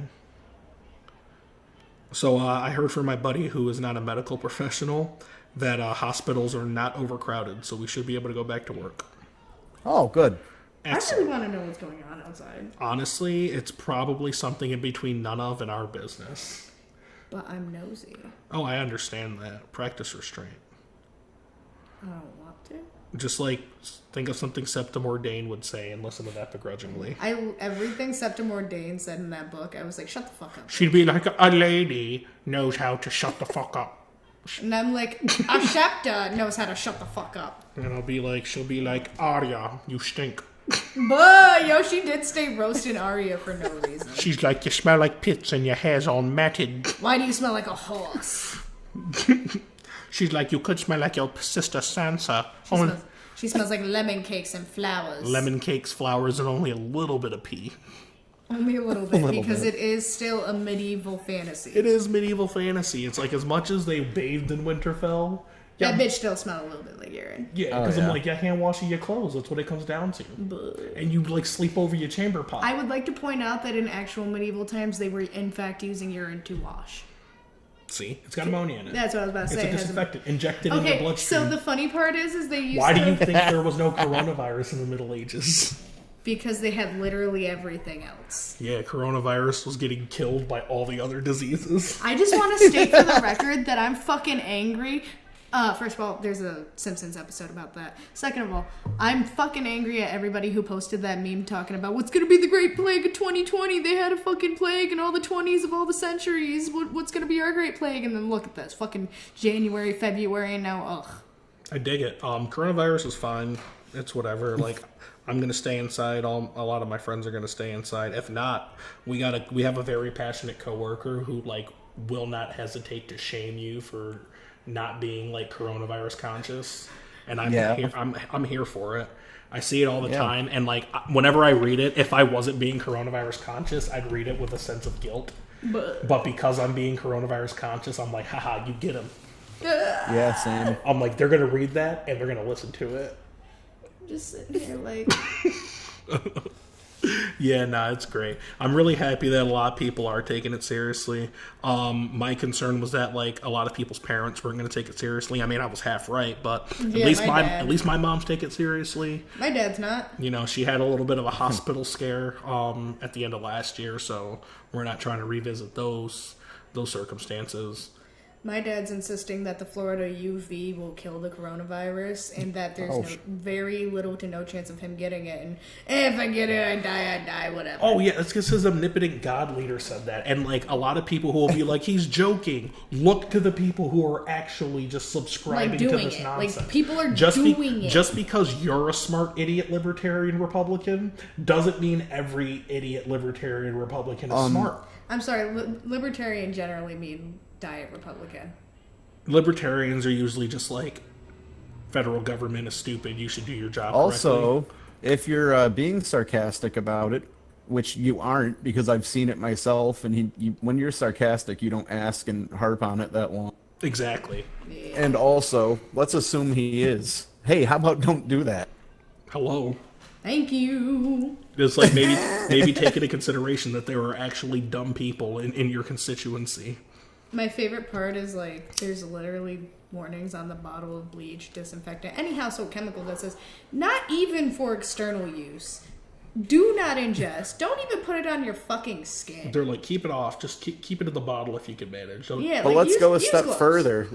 So I heard from my buddy, who is not a medical professional, that hospitals are not overcrowded, so we should be able to go back to work. Oh, good. Excellent. I really want to know what's going on outside. Honestly, it's probably something in between none of and our business. But I'm nosy. Oh, I understand that. Practice restraint. I don't want to. Just think of something Septim Ordain would say and listen to that begrudgingly. Everything Septim Ordain said in that book, I was like, shut the fuck up. She'd be like, a lady knows how to shut the fuck up. And I'm like, a Shepta knows how to shut the fuck up. And she'll be like, Arya, you stink. But, yo, she did stay roasting Arya for no reason. She's like, you smell like pits and your hair's all matted. Why do you smell like a horse? She's like, you could smell like your sister Sansa. She smells like lemon cakes and flowers. Lemon cakes, flowers, and only a little bit of pee. Only a little bit, because it is still a medieval fantasy. It is medieval fantasy. It's like, as much as they bathed in Winterfell... That bitch still smelled a little bit like urine. Yeah, because I'm like, hand washing your clothes. That's what it comes down to. And you, sleep over your chamber pot. I would like to point out that in actual medieval times, they were, in fact, using urine to wash. See? It's got ammonia in it. That's what I was about to say. It's a disinfectant. Injected in your bloodstream. So the funny part is they used Why do you think there was no coronavirus in the Middle Ages? Because they had literally everything else. Yeah, coronavirus was getting killed by all the other diseases. I just want to state for the record that I'm fucking angry First of all, there's a Simpsons episode about that. Second of all, I'm fucking angry at everybody who posted that meme talking about what's gonna be the Great Plague of 2020. They had a fucking plague in all the 20s of all the centuries. What's gonna be our Great Plague? And then look at this, fucking January, February, and now, ugh. I dig it. Coronavirus is fine. It's whatever. Like, I'm gonna stay inside. A lot of my friends are gonna stay inside. If not, we have a very passionate coworker who like will not hesitate to shame you for not being like coronavirus conscious, and I'm here for it. I see it all the time, and like whenever I read it, if I wasn't being coronavirus conscious, I'd read it with a sense of guilt. But because I'm being coronavirus conscious, I'm like, haha, you get him. Yeah, same. I'm like, they're gonna read that and they're gonna listen to it. Just sitting here like. Yeah, nah, it's great. I'm really happy that a lot of people are taking it seriously. My concern was that like a lot of people's parents weren't going to take it seriously. I mean, I was half right, but at least my mom's take it seriously. My dad's not. You know, she had a little bit of a hospital scare at the end of last year, so we're not trying to revisit those circumstances. My dad's insisting that the Florida UV will kill the coronavirus and that there's very little to no chance of him getting it. And if I get it, I die, whatever. Oh, yeah, it's because his omnipotent God leader said that. And, like, a lot of people who will be like, he's joking. Look to the people who are actually just subscribing to this nonsense. Like, people are doing it. Just because you're a smart idiot libertarian Republican doesn't mean every idiot libertarian Republican is smart. I'm sorry, libertarian generally mean diet Republican. Libertarians are usually just like, federal government is stupid, you should do your job also, correctly. If you're being sarcastic about it, which you aren't because I've seen it myself, and when you're sarcastic, you don't ask and harp on it that long. Exactly. Yeah. And also, let's assume he is. Hey, how about don't do that? Hello. Thank you. It's like maybe take into consideration that there are actually dumb people in your constituency. My favorite part is, like, there's literally warnings on the bottle of bleach, disinfectant, any household chemical that says, not even for external use. Do not ingest. Don't even put it on your fucking skin. They're like, keep it off. Just keep it in the bottle if you can manage. But let's go a step further.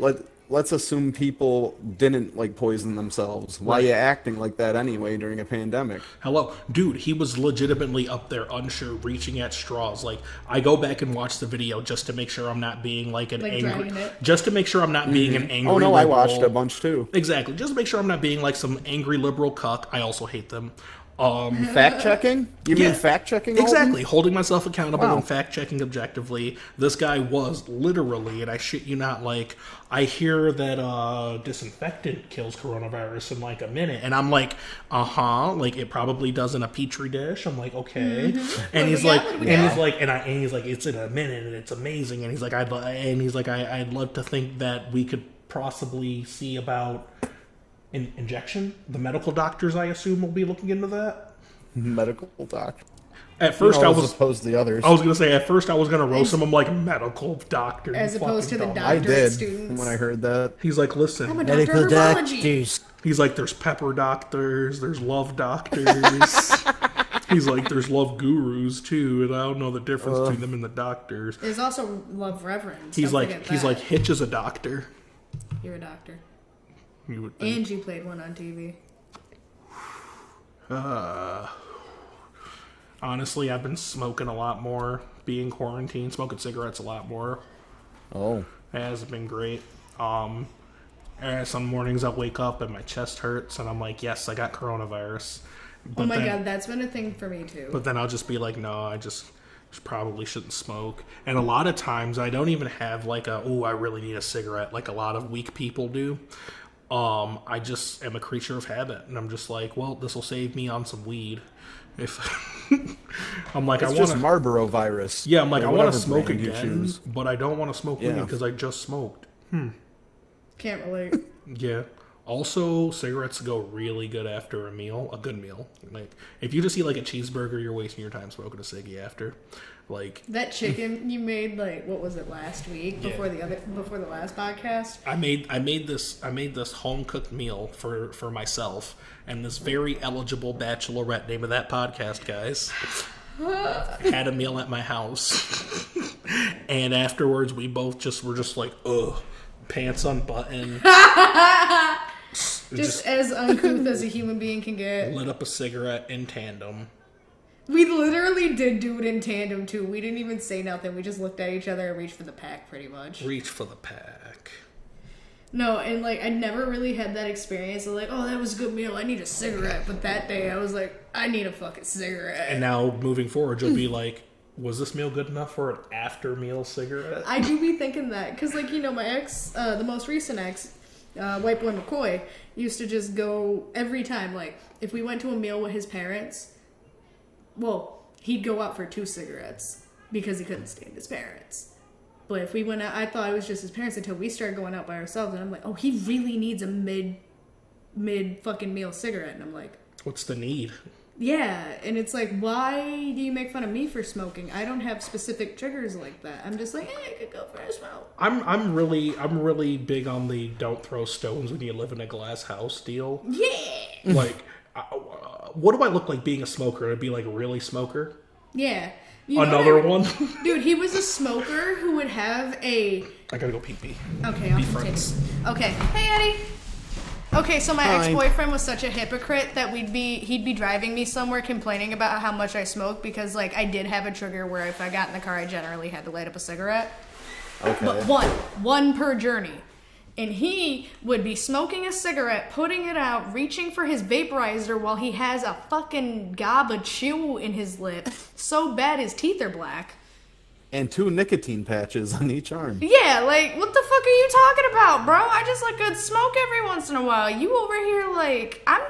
Let's assume people didn't, like, poison themselves. Why are you acting like that anyway during a pandemic? Hello. Dude, he was legitimately up there, unsure, reaching at straws. Like, I go back and watch the video just to make sure I'm not being, like, an angry... Just to make sure I'm not being an angry liberal. I watched a bunch, too. Exactly. Just to make sure I'm not being, like, some angry liberal cuck. I also hate them. Fact-checking? You mean fact-checking? Exactly. Holding myself accountable and fact-checking objectively. This guy was literally, and I shit you not, like, I hear that disinfectant kills coronavirus in, like, a minute. And I'm like, like, it probably does in a petri dish. I'm like, okay. Mm-hmm. And he's like, it's in a minute, and it's amazing. And he's like, I'd love to think that we could possibly see about... injection? The medical doctors, I assume, will be looking into that. Medical doctor. At first, I was opposed to the others. I was going to say, at first, I was going to roast him. I'm like, medical doctor, as opposed to the doctorate I did students. when I heard that. He's like, listen, I'm a doctor of herbology. He's like, there's pepper doctors, there's love doctors. He's like, there's love gurus too, and I don't know the difference between them and the doctors. There's also love reverends. He's like, Hitch is a doctor. You're a doctor. And you played one on TV. Honestly, I've been smoking a lot more, being quarantined, smoking cigarettes a lot more. Oh. It hasn't been great. Some mornings I'll wake up and my chest hurts, and I'm like, yes, I got coronavirus. But God, that's been a thing for me too. But then I'll just be like, no, I just probably shouldn't smoke. And a lot of times I don't even have like I really need a cigarette like a lot of weak people do. I just am a creature of habit, and I'm just like, well, this will save me on some weed. If I'm like, it's just Marlboro virus. Yeah, I'm like, I want to smoke again, but I don't want to smoke weed because I just smoked. Can't relate. Yeah. Also, cigarettes go really good after a meal, a good meal. Like, if you just eat like a cheeseburger, you're wasting your time smoking a ciggy after. Like that chicken you made, like, what was it, last week before the last podcast? I made this home cooked meal for myself and this very eligible bachelorette, name of that podcast, guys. Had a meal at my house, and afterwards we both were just like, ugh. pants unbuttoned. Just as uncouth as a human being can get. Lit up a cigarette in tandem. We literally did do it in tandem, too. We didn't even say nothing. We just looked at each other and reached for the pack, pretty much. Reach for the pack. No, and, like, I never really had that experience of, like, oh, that was a good meal. I need a cigarette. But that day, I was like, I need a fucking cigarette. And now, moving forward, you'll be like, was this meal good enough for an after-meal cigarette? I do be thinking that. Because, like, you know, my ex, the most recent ex, White Boy McCoy, used to just go every time. Like, if we went to a meal with his parents, well, he'd go out for 2 cigarettes because he couldn't stand his parents. But if we went out, I thought it was just his parents until we started going out by ourselves. And I'm like, oh, he really needs a mid fucking meal cigarette. And I'm like, what's the need? Yeah. And it's like, why do you make fun of me for smoking? I don't have specific triggers like that. I'm just like, I could go for a smoke. I'm really big on the don't throw stones when you live in a glass house deal. Yeah. Like, what do I look like being a smoker? I'd be like, really smoker? Yeah. Another one? Dude, he was a smoker who would have a... I gotta go pee-pee. Okay, I'll continue. Okay. Hey, Eddie. Okay, so my ex-boyfriend was such a hypocrite that he'd be driving me somewhere complaining about how much I smoke because, like, I did have a trigger where if I got in the car, I generally had to light up a cigarette. Okay. But one per journey. And he would be smoking a cigarette, putting it out, reaching for his vaporizer while he has a fucking gob of chew in his lip. So bad his teeth are black. And 2 nicotine patches on each arm. Yeah, like, what the fuck are you talking about, bro? I just like good smoke every once in a while. You over here like, and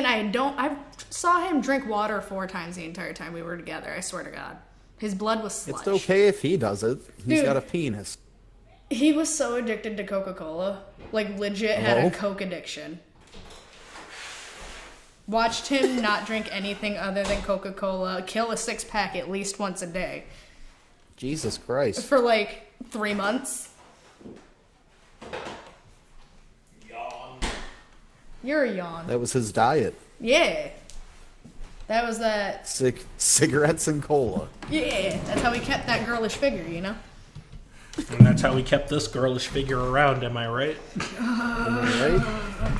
I saw him drink water 4 times the entire time we were together, I swear to God. His blood was slush. It's okay if he does it. He's Dude. got a penis. He was so addicted to Coca-Cola. Like, legit had a Coke addiction. Watched him not drink anything other than Coca-Cola, kill a 6-pack at least once a day. Jesus Christ. For, like, 3 months. Yawn. You're a yawn. That was his diet. Yeah. That was that... Cigarettes and cola. Yeah, that's how he kept that girlish figure, you know? And that's how we kept this girlish figure around, am I right? Right?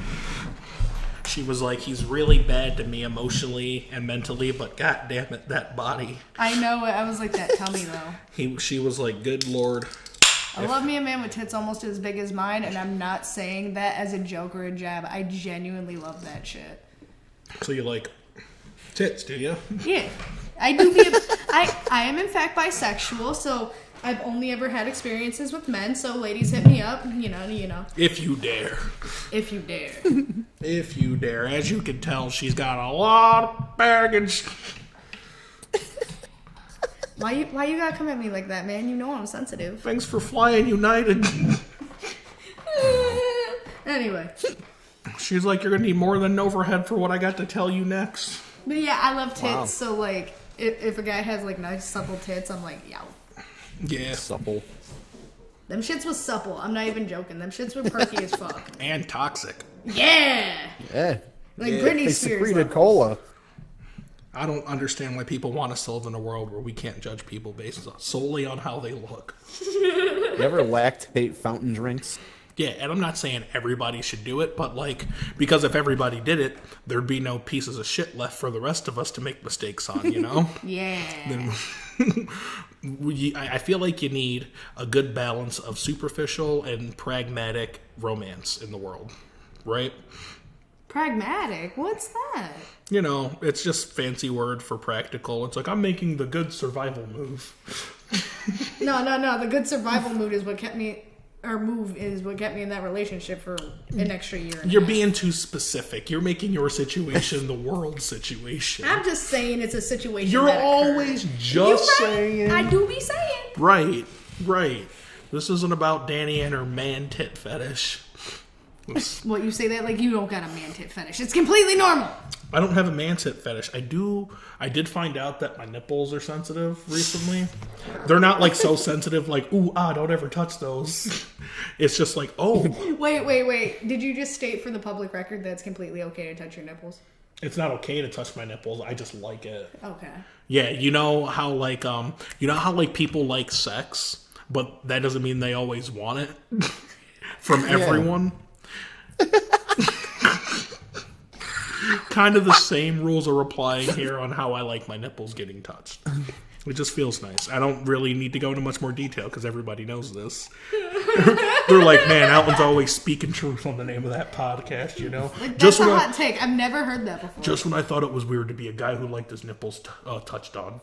She was like, he's really bad to me emotionally and mentally, but god damn it, that body. I know it. I was like that tummy, though. She was like, good lord. I love me a man with tits almost as big as mine, and I'm not saying that as a joke or a jab. I genuinely love that shit. So you like tits, do you? Yeah. I am, in fact, bisexual, so... I've only ever had experiences with men, so ladies hit me up, you know. If you dare. If you dare. If you dare. As you can tell, she's got a lot of baggage. Why you gotta come at me like that, man? You know I'm sensitive. Thanks for flying United. Anyway. She's like, you're gonna need more than an overhead for what I got to tell you next. But yeah, I love tits, Wow. so like, if a guy has like nice supple tits, I'm like, yow. Yeah. Supple. Them shits was supple. I'm not even joking. Them shits were perky as fuck. And toxic. Yeah! Yeah. Like Britney They Spears. secreted level. cola. I don't understand why people want us to live in a world where we can't judge people based solely on how they look. You ever lactate fountain drinks? Yeah, and I'm not saying everybody should do it, but like, because if everybody did it, there'd be no pieces of shit left for the rest of us to make mistakes on, you know? Yeah. I feel like you need a good balance of superficial and pragmatic romance in the world, right? Pragmatic? What's that? You know, it's just fancy word for practical. It's like, I'm making the good survival move. No. The good survival mood is what kept me... Our move is what kept me in that relationship for an extra year. You're being too specific. You're making your situation the world situation. I'm just saying it's a situation. You're that always occurred. just You're right. saying. I do be saying. Right. This isn't about Danny and her man tit fetish. What, you say that like you don't got a man tit fetish? It's completely normal. I don't have a man tit fetish. I did find out that my nipples are sensitive recently. They're not like so sensitive like, ooh, don't ever touch those. It's just like, oh. Wait. Did you just state for the public record that it's completely okay to touch your nipples? It's not okay to touch my nipples. I just like it. Okay. Yeah, you know how like people like sex? but that doesn't mean they always want it from everyone. Kind of the same rules are applying here on how I like my nipples getting touched. It just feels nice. I don't really need to go into much more detail because everybody knows this. They're like, man, Alan's always speaking truth on the name of that podcast, you know? Like, that's a hot take. I've never heard that before. Just when I thought it was weird to be a guy who liked his nipples touched on.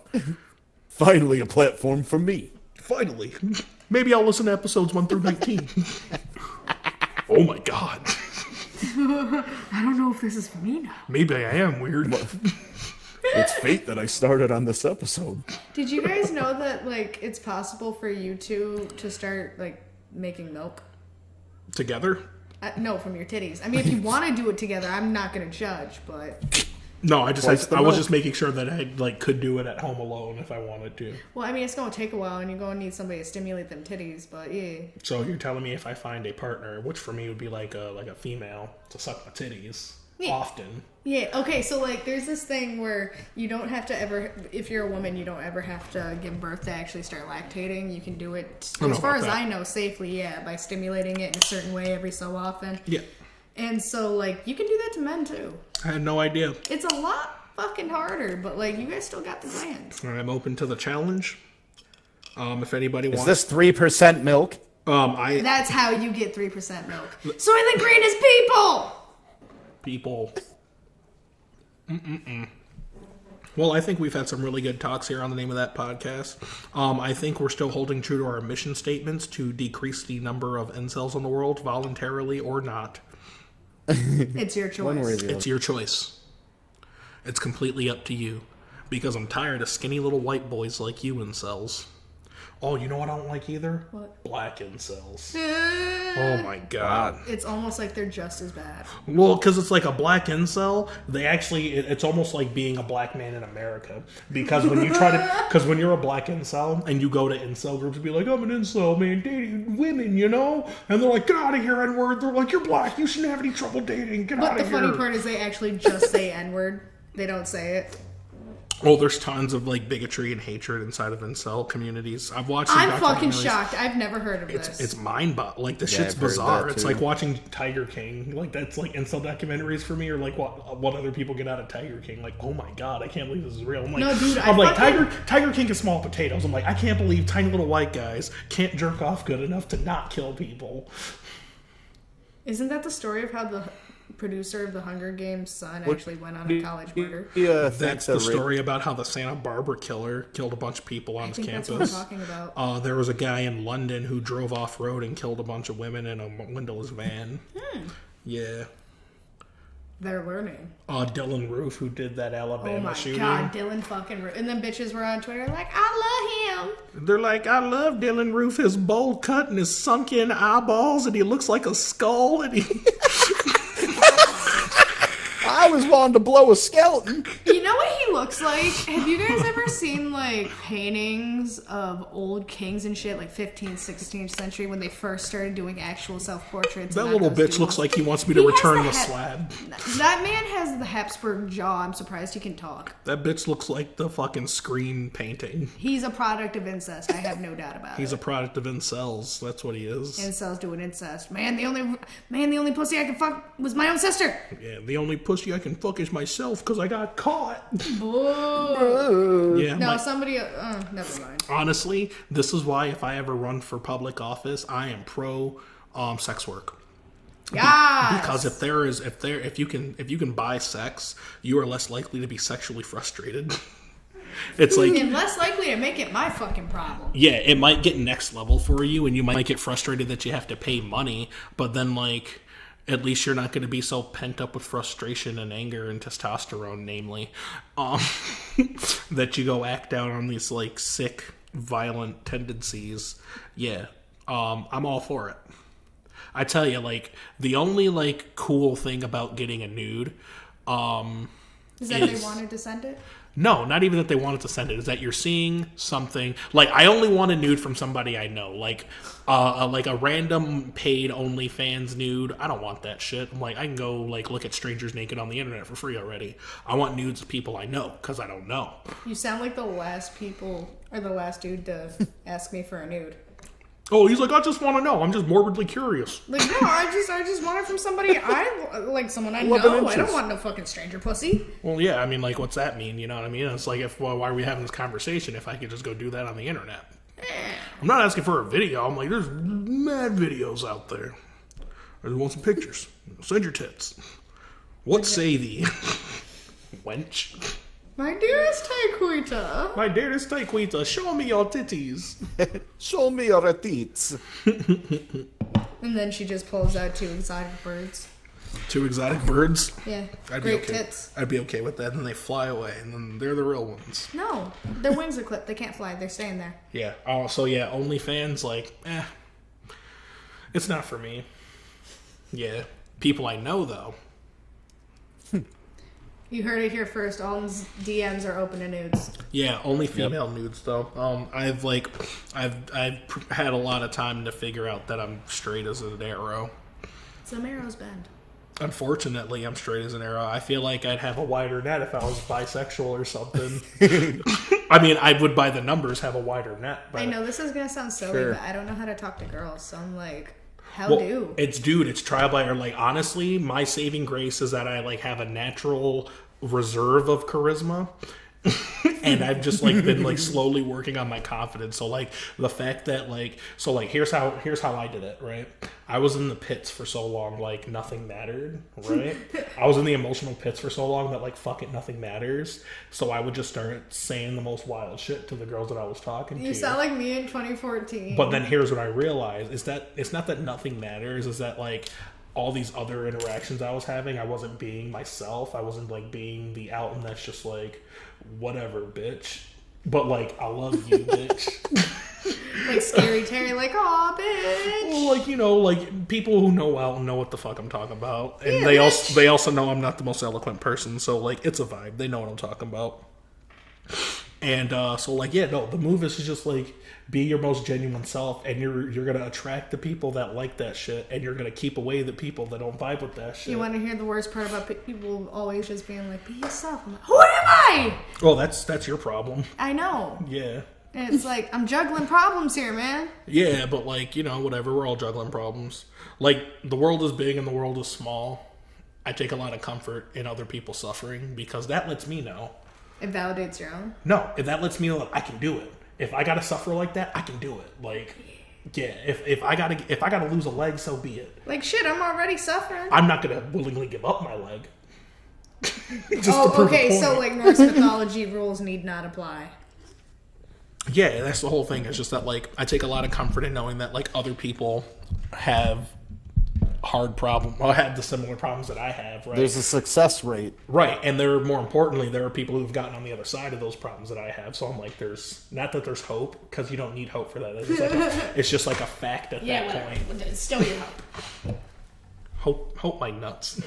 Finally, a platform for me. Finally. Maybe I'll listen to episodes 1 through 19. Oh my god. I don't know if this is for me now. Maybe I am weird. It's fate that I started on this episode. Did you guys know that, like, it's possible for you two to start, like, making milk? Together? No, from your titties. I mean, if you want to do it together, I'm not going to judge, but... No, I was just making sure that I could do it at home alone if I wanted to. Well, I mean, it's going to take a while, and you're going to need somebody to stimulate them titties, but yeah. So you're telling me if I find a partner, which for me would be like a female, to suck my titties often. Yeah, okay, so, like, there's this thing where you don't have to ever, if you're a woman, you don't ever have to give birth to actually start lactating. You can do it, as far as I know, safely, by stimulating it in a certain way every so often. Yeah. And so, like, you can do that to men, too. I had no idea. It's a lot fucking harder, but, like, you guys still got the glands. I'm open to the challenge. If anybody wants... Is this 3% milk? That's how you get 3% milk. Soylent Green is people! People. Well, I think we've had some really good talks here on the name of that podcast. I think we're still holding true to our mission statements to decrease the number of incels in the world, voluntarily or not. It's your choice. It's your choice. It's completely up to you. Because I'm tired of skinny little white boys like you incels. Oh, you know what I don't like either? What? Black incels. Oh my god. It's almost like they're just as bad. Well, because it's like a black incel, it's almost like being a black man in America. Because when when you're a black incel and you go to incel groups and be like, I'm an incel, man, dating women, you know? And they're like, get out of here, N-word. They're like, you're black, you shouldn't have any trouble dating, get out of here. But the funny part is they actually just say N-word. They don't say it. Oh, there's tons of like bigotry and hatred inside of incel communities. I've watched. I'm fucking shocked. I've never heard of this. It's mind-boggling. Like this shit's bizarre. It's like watching Tiger King. Like that's like incel documentaries for me, or like what other people get out of Tiger King. Like, oh my god, I can't believe this is real. I'm like, no, dude, I'm like Tiger King is small potatoes. I'm like, I can't believe tiny little white guys can't jerk off good enough to not kill people. Isn't that the story of how the producer of the Hunger Games' son actually went on a college murder? That's the story about how the Santa Barbara killer killed a bunch of people on his campus. That's what I'm talking about. There was a guy in London who drove off-road and killed a bunch of women in a windowless van. Yeah. They're learning. Dylan Roof, who did that Alabama shooting. Oh my god, Dylan fucking Roof. And then bitches were on Twitter like, I love him. They're like, I love Dylan Roof, his bowl cut and his sunken eyeballs, and he looks like a skull, and he... I was wanting to blow a skeleton. You know what he looks like? Have you guys ever seen, like, paintings of old kings and shit, like 15th, 16th century, when they first started doing actual self-portraits? That little bitch looks like he wants me to return the slab. That man has the Habsburg jaw. I'm surprised he can talk. That bitch looks like the fucking screen painting. He's a product of incest. I have no doubt about it. He's a product of incels. That's what he is. Incels doing incest. Man, the only pussy I could fuck was my own sister. Yeah, the only pussy I can fuck is myself because I got caught. Yeah. No, somebody. Never mind. Honestly, this is why if I ever run for public office, I am pro sex work. Yeah. Because if you can buy sex, you are less likely to be sexually frustrated. It's like and less likely to make it my fucking problem. Yeah, it might get next level for you, and you might get frustrated that you have to pay money, but then like. At least you're not going to be so pent up with frustration and anger and testosterone, namely, that you go act out on these like sick, violent tendencies. Yeah, I'm all for it. I tell you, like the only like cool thing about getting a nude, is that they wanted to send it. No, not even that they wanted to send it. Is that you're seeing something like I only want a nude from somebody I know, like a random paid OnlyFans nude. I don't want that shit. I'm like I can go like look at strangers naked on the internet for free already. I want nudes of people I know because I don't know. You sound like the last dude to ask me for a nude. Oh, he's like, I just want to know. I'm just morbidly curious. Like, no, I just want it from somebody someone I 11 know. inches. I don't want no fucking stranger pussy. Well, yeah, I mean, like, what's that mean? You know what I mean? It's like, why are we having this conversation if I could just go do that on the internet? I'm not asking for a video. I'm like, there's mad videos out there. I just want some pictures. Send your tits. What say thee? Wench. My dearest Taquita. My dearest Taquita, show me your titties. Show me your teats. And then she just pulls out 2 exotic birds. 2 exotic birds? Yeah. I'd be Great okay. tits. I'd be okay with that. And they fly away, and then they're the real ones. No, their wings are clipped. They can't fly. They're staying there. Yeah. Oh, so yeah, OnlyFans, like, it's not for me. Yeah. People I know, though. You heard it here first. Alden's DMs are open to nudes. Yeah, only female nudes though. I've had a lot of time to figure out that I'm straight as an arrow. Some arrows bend. Unfortunately, I'm straight as an arrow. I feel like I'd have a wider net if I was bisexual or something. I mean, I would by the numbers have a wider net. But I know this is gonna sound silly, Sure. but I don't know how to talk to girls, so I'm like, Well, it's trial by error. Like, honestly, my saving grace is that I like have a natural reserve of charisma. And I've just like been like slowly working on my confidence. So like the fact that here's how I did it, right? I was in the pits for so long, like nothing mattered, right? I was in the emotional pits for so long that like fuck it, nothing matters. So I would just start saying the most wild shit to the girls that I was talking to. You sound like me in 2014. But then here's what I realized is that it's not that nothing matters, is that like all these other interactions I was having, I wasn't being myself. I wasn't like being the out and that's just like, whatever, bitch. But like, I love you, bitch. Like Scary Terry, like, aw, bitch. Well, like, you know, like people who know Alton know what the fuck I'm talking about. And Yeah, they also know I'm not the most eloquent person, so like it's a vibe. They know what I'm talking about. And so like, yeah, no, the move is to just like be your most genuine self, and you're gonna attract the people that like that shit, and you're gonna keep away the people that don't vibe with that shit. You want to hear the worst part about people always just being like, be yourself. I'm like, who am I? Well, that's your problem. I know. Yeah. And it's like, I'm juggling problems here, man. Yeah, but like, you know, whatever, we're all juggling problems. Like, the world is big and the world is small. I take a lot of comfort in other people suffering because that lets me know. It validates your own. No, if that lets me know that I can do it. If I gotta suffer like that, I can do it. Like, yeah, if I gotta lose a leg, so be it. Like, shit, I'm already suffering. I'm not gonna willingly give up my leg. Okay, so like Norse mythology rules need not apply. Yeah, that's the whole thing. It's just that like I take a lot of comfort in knowing that like other people have hard problem or have the similar problems that I have, right? There's a success rate. Right, and more importantly, there are people who've gotten on the other side of those problems that I have. So I'm like, there's not that there's hope, because you don't need hope for that. It's just like a fact at that point. It's still your hope. Hope my nuts.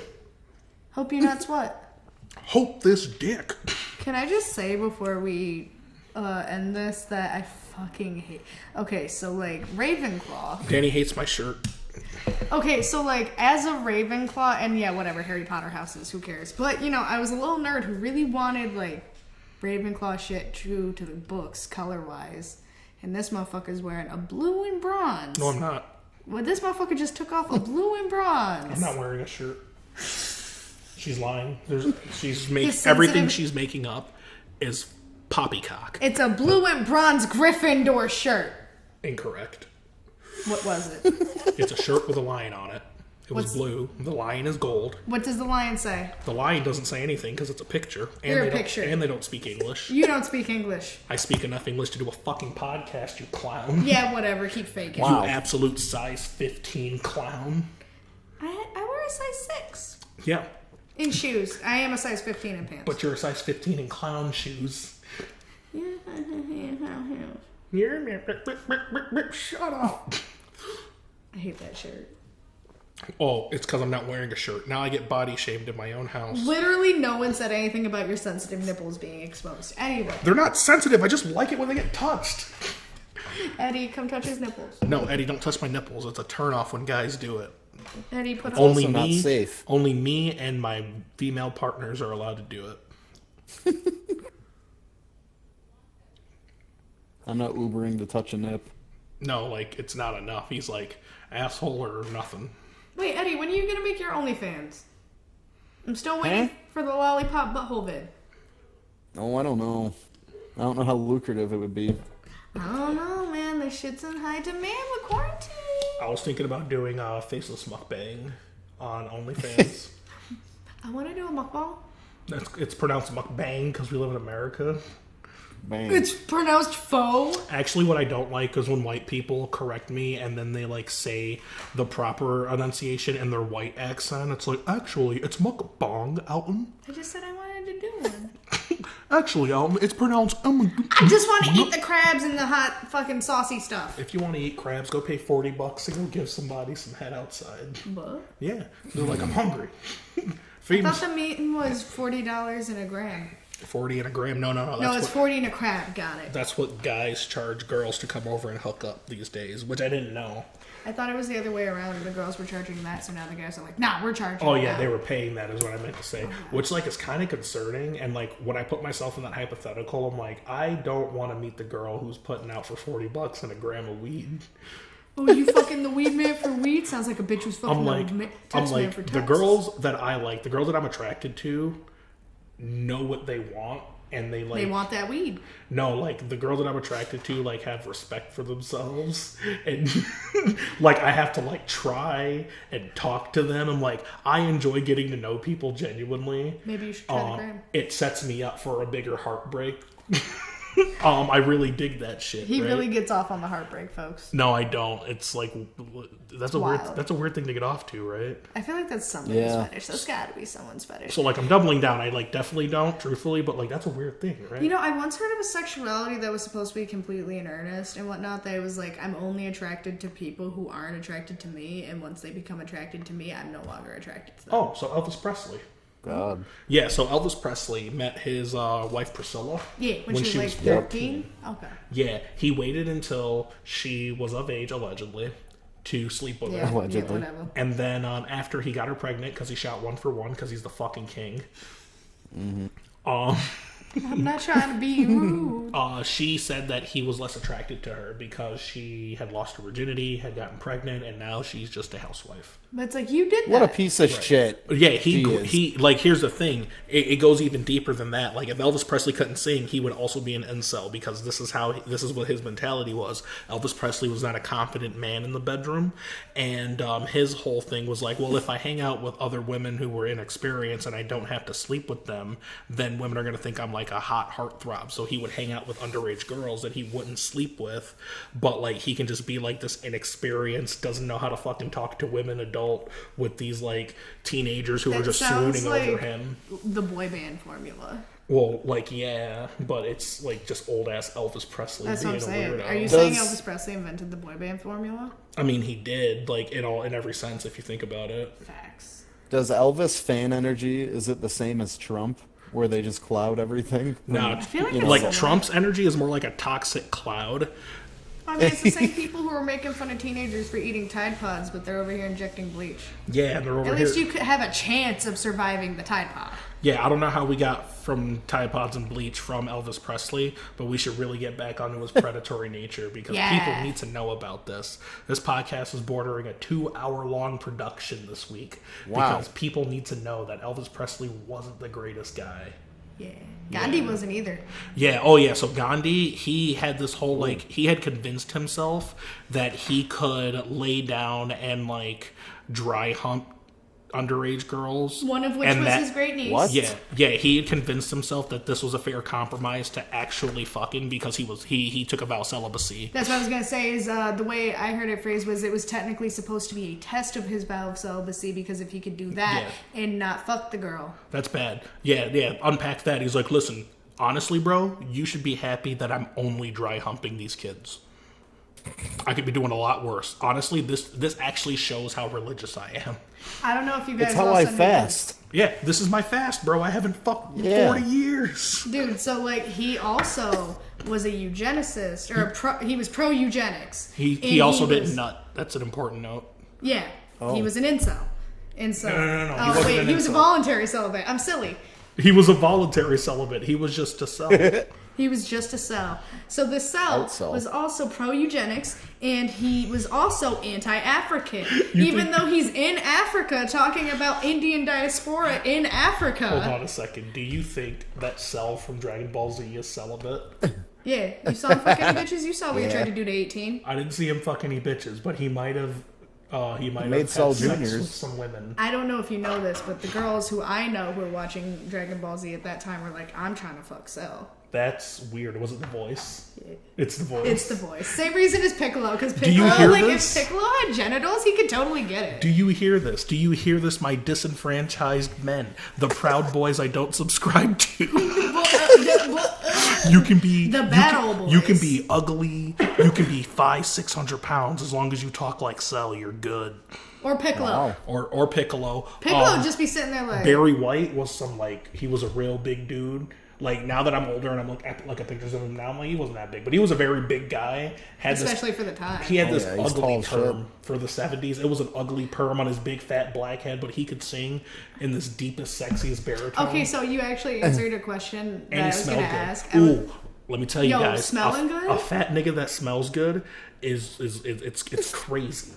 Hope your nuts what? Hope this dick. Can I just say before we end this that I fucking hate... Okay, so like Ravenclaw. Danny hates my shirt. Okay, so like as a Ravenclaw, and yeah, whatever, Harry Potter houses, who cares? But you know, I was a little nerd who really wanted like Ravenclaw shit true to the books color wise, and this motherfucker's wearing a blue and bronze. No, I'm not. Well, this motherfucker just took off a blue and bronze. I'm not wearing a shirt. She's lying. She's His everything sensitive- she's making up is poppycock. It's a blue and bronze Gryffindor shirt. Incorrect. What was it? It's a shirt with a lion on it. It was What's- blue. The lion is gold. What does the lion say? The lion doesn't say anything because it's a picture. And You're a they don't- picture. And they don't speak English. You don't speak English. I speak enough English to do a fucking podcast, you clown. Yeah, whatever. Keep faking. You absolute size 15 clown. I wear a size 6. Yeah. In shoes. I am a size 15 in pants. But you're a size 15 in clown shoes. Shut up. I hate that shirt. Oh, it's because I'm not wearing a shirt. Now I get body shamed in my own house. Literally no one said anything about your sensitive nipples being exposed. Anyway. They're not sensitive. I just like it when they get touched. Eddie, come touch his nipples. No, Eddie, don't touch my nipples. It's a turnoff when guys do it. Eddie, put Only also not me, safe. only me and my female partners are allowed to do it. I'm not Ubering to touch a nip. No, like, it's not enough. He's like, asshole or nothing. Wait, Eddie, when are you gonna make your OnlyFans? I'm still waiting for the lollipop butthole vid. Oh, I don't know. I don't know how lucrative it would be. I don't know, man. This shit's in high demand with quarantine. I was thinking about doing a faceless mukbang on OnlyFans. I want to do a mukbang. It's pronounced mukbang because we live in America. Bang. It's pronounced faux. Actually, what I don't like is when white people correct me and then they like say the proper enunciation in their white accent. It's like, actually, it's mukbang, Alton. I just said I wanted to do one. Actually, Alton, it's pronounced. I just want to eat the crabs and the hot fucking saucy stuff. If you want to eat crabs, go pay $40 and go give somebody some head outside. What? Yeah, they're like, I'm hungry. I thought the meat was $40 in a gram. 40 in a gram? No. No, it's 40 in a crab. Got it. That's what guys charge girls to come over and hook up these days, which I didn't know. I thought it was the other way around. The girls were charging that, so now the guys are like, nah, we're charging. Oh, yeah, that. they were paying that is what I meant to say. Which, like, is kind of concerning. And, like, when I put myself in that hypothetical, I'm like, I don't want to meet the girl who's putting out for $40 and a gram of weed. Oh, you fucking the weed man for weed? Sounds like a bitch was fucking text man for text. The girls that I like, the girls that I'm attracted to, know what they want. And they want that weed. No, like the girls that I'm attracted to like have respect for themselves, and like I have to like try and talk to them. I'm like, I enjoy getting to know people genuinely. Maybe you should try the gram. It sets me up for a bigger heartbreak. I really dig that shit. He right? really gets off on the heartbreak, folks. No, I don't. It's like that's a weird thing to get off to, right? I feel like that's somebody's fetish. That's got to be someone's fetish. So like I'm doubling down. I like definitely don't, truthfully, but like that's a weird thing, right? You know, I once heard of a sexuality that was supposed to be completely in earnest and whatnot. That it was like, I'm only attracted to people who aren't attracted to me, and once they become attracted to me, I'm no longer attracted to them. Oh, so Elvis Presley. God. Yeah, so Elvis Presley met his wife Priscilla. Yeah, when she was like 13? Okay. Yeah, he waited until she was of age, allegedly, to sleep with her. Allegedly. Yeah, whatever. And then after he got her pregnant, because he shot 1 for 1, because he's the fucking king. Mm-hmm. I'm not trying to be rude. She said that he was less attracted to her because she had lost her virginity, had gotten pregnant, and now she's just a housewife. But it's like, you did that. What a piece of shit. Yeah, he like, here's the thing. It goes even deeper than that. Like, if Elvis Presley couldn't sing, he would also be an incel, because this is what his mentality was. Elvis Presley was not a confident man in the bedroom, and his whole thing was like, well, if I hang out with other women who were inexperienced and I don't have to sleep with them, then women are going to think I'm like a hot heartthrob. So he would hang out with underage girls that he wouldn't sleep with, but like he can just be like this inexperienced, doesn't know how to fucking talk to women, adult, with these like teenagers who are just swooning over him. The boy band formula. Well, like, yeah, but it's like just old ass Elvis Presley. That's what I'm saying. Weirdo. Are you saying Elvis Presley invented the boy band formula? I mean, he did, like, in every sense, if you think about it. Facts. Does Elvis fan energy, is it the same as Trump, where they just cloud everything? No, I feel like, like Trump's energy is more like a toxic cloud. I mean, it's the same people who are making fun of teenagers for eating Tide Pods, but they're over here injecting bleach. Yeah, they're over here. At least you could have a chance of surviving the Tide Pod. Yeah, I don't know how we got from Tide Pods and bleach from Elvis Presley, but we should really get back onto his predatory nature, because people need to know about this. This podcast is bordering a 2-hour-long production this week. Wow. Because people need to know that Elvis Presley wasn't the greatest guy. Yeah. Gandhi wasn't either. Yeah, oh yeah, so Gandhi, he had this whole, like, he had convinced himself that he could lay down and, like, dry hump underage girls. One of which was his great niece. What? Yeah, he had convinced himself that this was a fair compromise to actually fucking, because he took a vow of celibacy. That's what I was going to say, is the way I heard it phrased was it was technically supposed to be a test of his vow of celibacy, because if he could do that and not fuck the girl. That's bad. Yeah, unpack that. He's like, listen, honestly, bro, you should be happy that I'm only dry humping these kids. I could be doing a lot worse. Honestly, this actually shows how religious I am. I don't know if you guys It's how also I knew fast. Yeah, this is my fast, bro. I haven't fucked in 40 years. Dude, so like he also was a eugenicist, or he was pro eugenics. He also didn't nut. That's an important note. Yeah, he was an incel. No. Oh wait, he was a voluntary celibate. I'm silly. He was a voluntary celibate. He was just a celibate. He was just a cell. So the cell was also pro-eugenics, and he was also anti-African. Even though he's in Africa talking about Indian diaspora in Africa. Hold on a second. Do you think that Cell from Dragon Ball Z is celibate? Yeah, you saw him fuck any bitches? You saw what you tried to do to 18? I didn't see him fuck any bitches, but he might have. He might made have Cell had sex Juniors. with some women. I don't know if you know this, but the girls who I know who were watching Dragon Ball Z at that time were like, I'm trying to fuck Cell. That's weird. Was it the voice? It's the voice. It's the voice. Same reason as Piccolo, because Do you Piccolo, hear like, this? if Piccolo had genitals, he could totally get it. Do you hear this? Do you hear this, my disenfranchised men? The Proud Boys I don't subscribe to. You can be The Battle Boys. You can be ugly. You can be 500-600 pounds as long as you talk like Cell. You're good. Or Piccolo. Or Piccolo. Piccolo would just be sitting there like... Barry White was he was a real big dude. Like, now that I'm older and I'm looking at pictures of him now, I'm like, he wasn't that big. But he was a very big guy. Especially for the time. He had this he's ugly tall perm for the 70s. It was an ugly perm on his big fat black head, but he could sing in this deepest, sexiest baritone. Okay, so you actually answered a question that And I he was going smelled to good. ask. Ooh, let me tell you guys. Smelling good? A fat nigga that smells good it's crazy.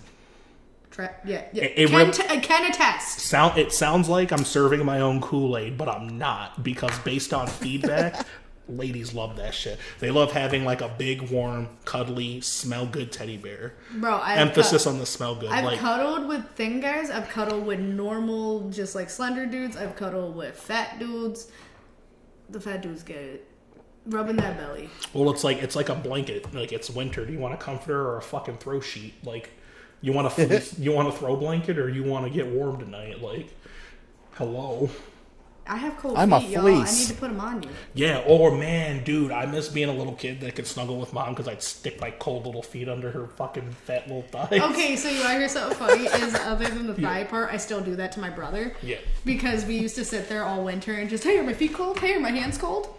Yeah. It I can attest. It sounds like I'm serving my own Kool-Aid, but I'm not, because based on feedback, ladies love that shit. They love having like a big, warm, cuddly, smell good teddy bear. Bro, emphasis on the smell good. I've cuddled with thin guys. I've cuddled with normal, just like slender dudes. I've cuddled with fat dudes. The fat dudes get it. Rubbing that belly. Well, it's like a blanket. Like, it's winter. Do you want a comforter or a fucking throw sheet? Like, you want a throw blanket, or you want to get warm tonight? Like, hello. I have cold I'm a feet, y'all. I fleece. need to put them on you. Yeah. Oh man, dude, I miss being a little kid that could snuggle with mom because I'd stick my cold little feet under her fucking fat little thighs. Okay, so you want to hear something funny? Is other than the thigh part, I still do that to my brother. Yeah. Because we used to sit there all winter and just, hey, are my feet cold? Hey, are my hands cold?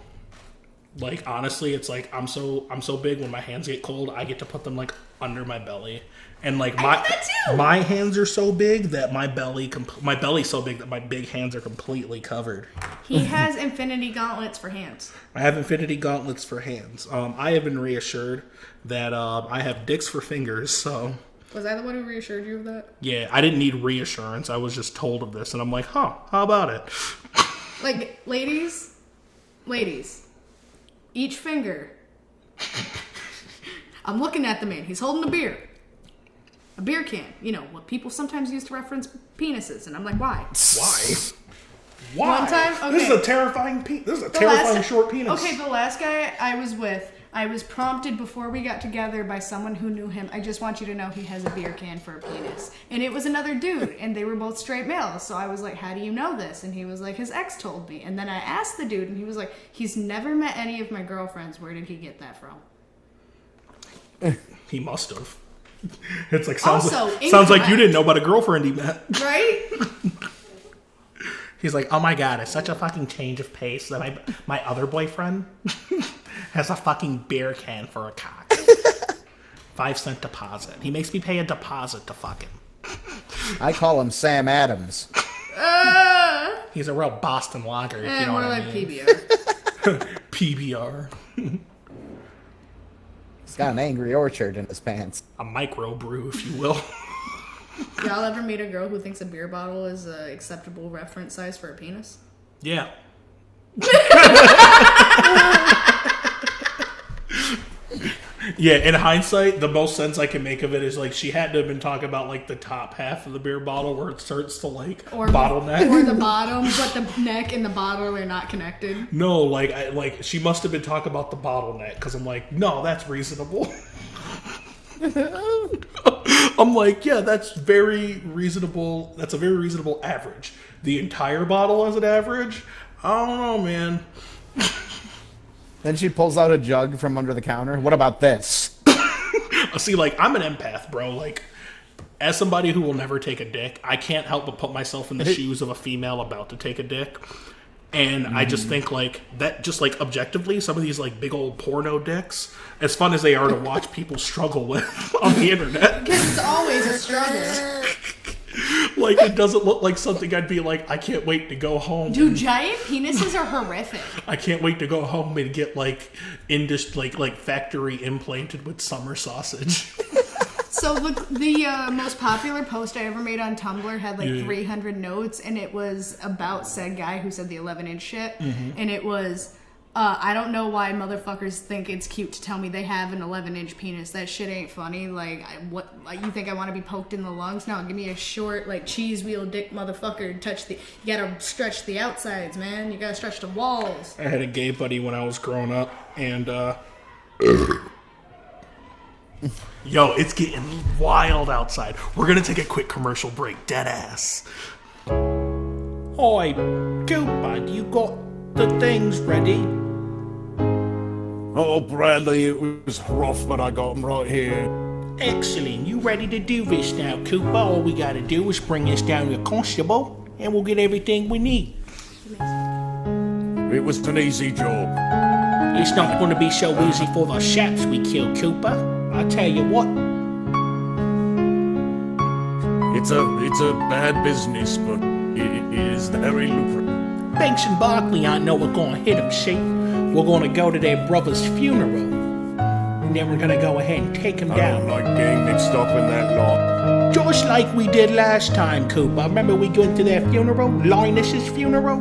Like, honestly, it's like I'm so big when my hands get cold, I get to put them like under my belly. And like my hands are so big that my belly's so big that my big hands are completely covered. He has infinity gauntlets for hands. I have infinity gauntlets for hands. I have been reassured that I have dicks for fingers, so... Was I the one who reassured you of that? Yeah, I didn't need reassurance. I was just told of this, and I'm like, huh, how about it? Like, ladies, each finger. I'm looking at the man. He's holding a beer. A beer can. You know, what people sometimes use to reference penises. And I'm like, why? Why? One time, okay. This is a terrifying short penis. Okay, the last guy I was with, I was prompted before we got together by someone who knew him. I just want you to know he has a beer can for a penis. And it was another dude, and they were both straight males. So I was like, how do you know this? And he was like, his ex told me. And then I asked the dude, and he was like, he's never met any of my girlfriends. Where did he get that from? He must have. It's like Also, sounds like you didn't know about a girlfriend he met. Right? He's like, oh my god, it's such a fucking change of pace that my other boyfriend has a fucking beer can for a cock. 5-cent deposit. He makes me pay a deposit to fuck him. I call him Sam Adams. He's a real Boston lager, if you know more what I like mean. PBR. PBR. He's got an Angry Orchard in his pants. A micro brew, if you will. Y'all ever meet a girl who thinks a beer bottle is an acceptable reference size for a penis? Yeah. Yeah, in hindsight, the most sense I can make of it is like she had to have been talking about like the top half of the beer bottle where it starts to like bottleneck. Or the bottom, but the neck and the bottle are not connected. No, like she must have been talking about the bottleneck because I'm like, no, that's reasonable. I'm like, yeah, that's very reasonable. That's a very reasonable average. The entire bottle as an average? I don't know, man. Then she pulls out a jug from under the counter. What about this? See, like, I'm an empath, bro. Like, as somebody who will never take a dick, I can't help but put myself in the shoes of a female about to take a dick. And I just think, like, that just, like, objectively, some of these, like, big old porno dicks, as fun as they are to watch people struggle with on the internet. Because it's always a struggle. Like, it doesn't look like something I'd be like, I can't wait to go home. Dude, giant penises are horrific. I can't wait to go home and get, like, factory implanted with summer sausage. So the most popular post I ever made on Tumblr had like 300 notes, and it was about said guy who said the 11-inch shit, and it was... I don't know why motherfuckers think it's cute to tell me they have an 11-inch penis. That shit ain't funny. Like, you think I want to be poked in the lungs? No, give me a short, like, cheese wheel dick motherfucker. You gotta stretch the outsides, man. You gotta stretch the walls. I had a gay buddy when I was growing up, and, yo, it's getting wild outside. We're gonna take a quick commercial break. Dead ass. Oi, Cooper, you got the things ready? Oh, Bradley, it was rough, but I got them right here. Excellent. You ready to do this now, Cooper? All we gotta do is bring this down to the constable, and we'll get everything we need. It was an easy job. It's not gonna be so easy for the chaps we killed, Cooper. I tell you what. It's a bad business, but it is very lucrative. Banks and Barkley, I know we're gonna hit them, see? We're gonna go to their brother's funeral, and then we're gonna go ahead and take him I down. don't like getting mixed up in that lot. Just like we did last time, Cooper. Remember we went to their funeral? Linus's funeral?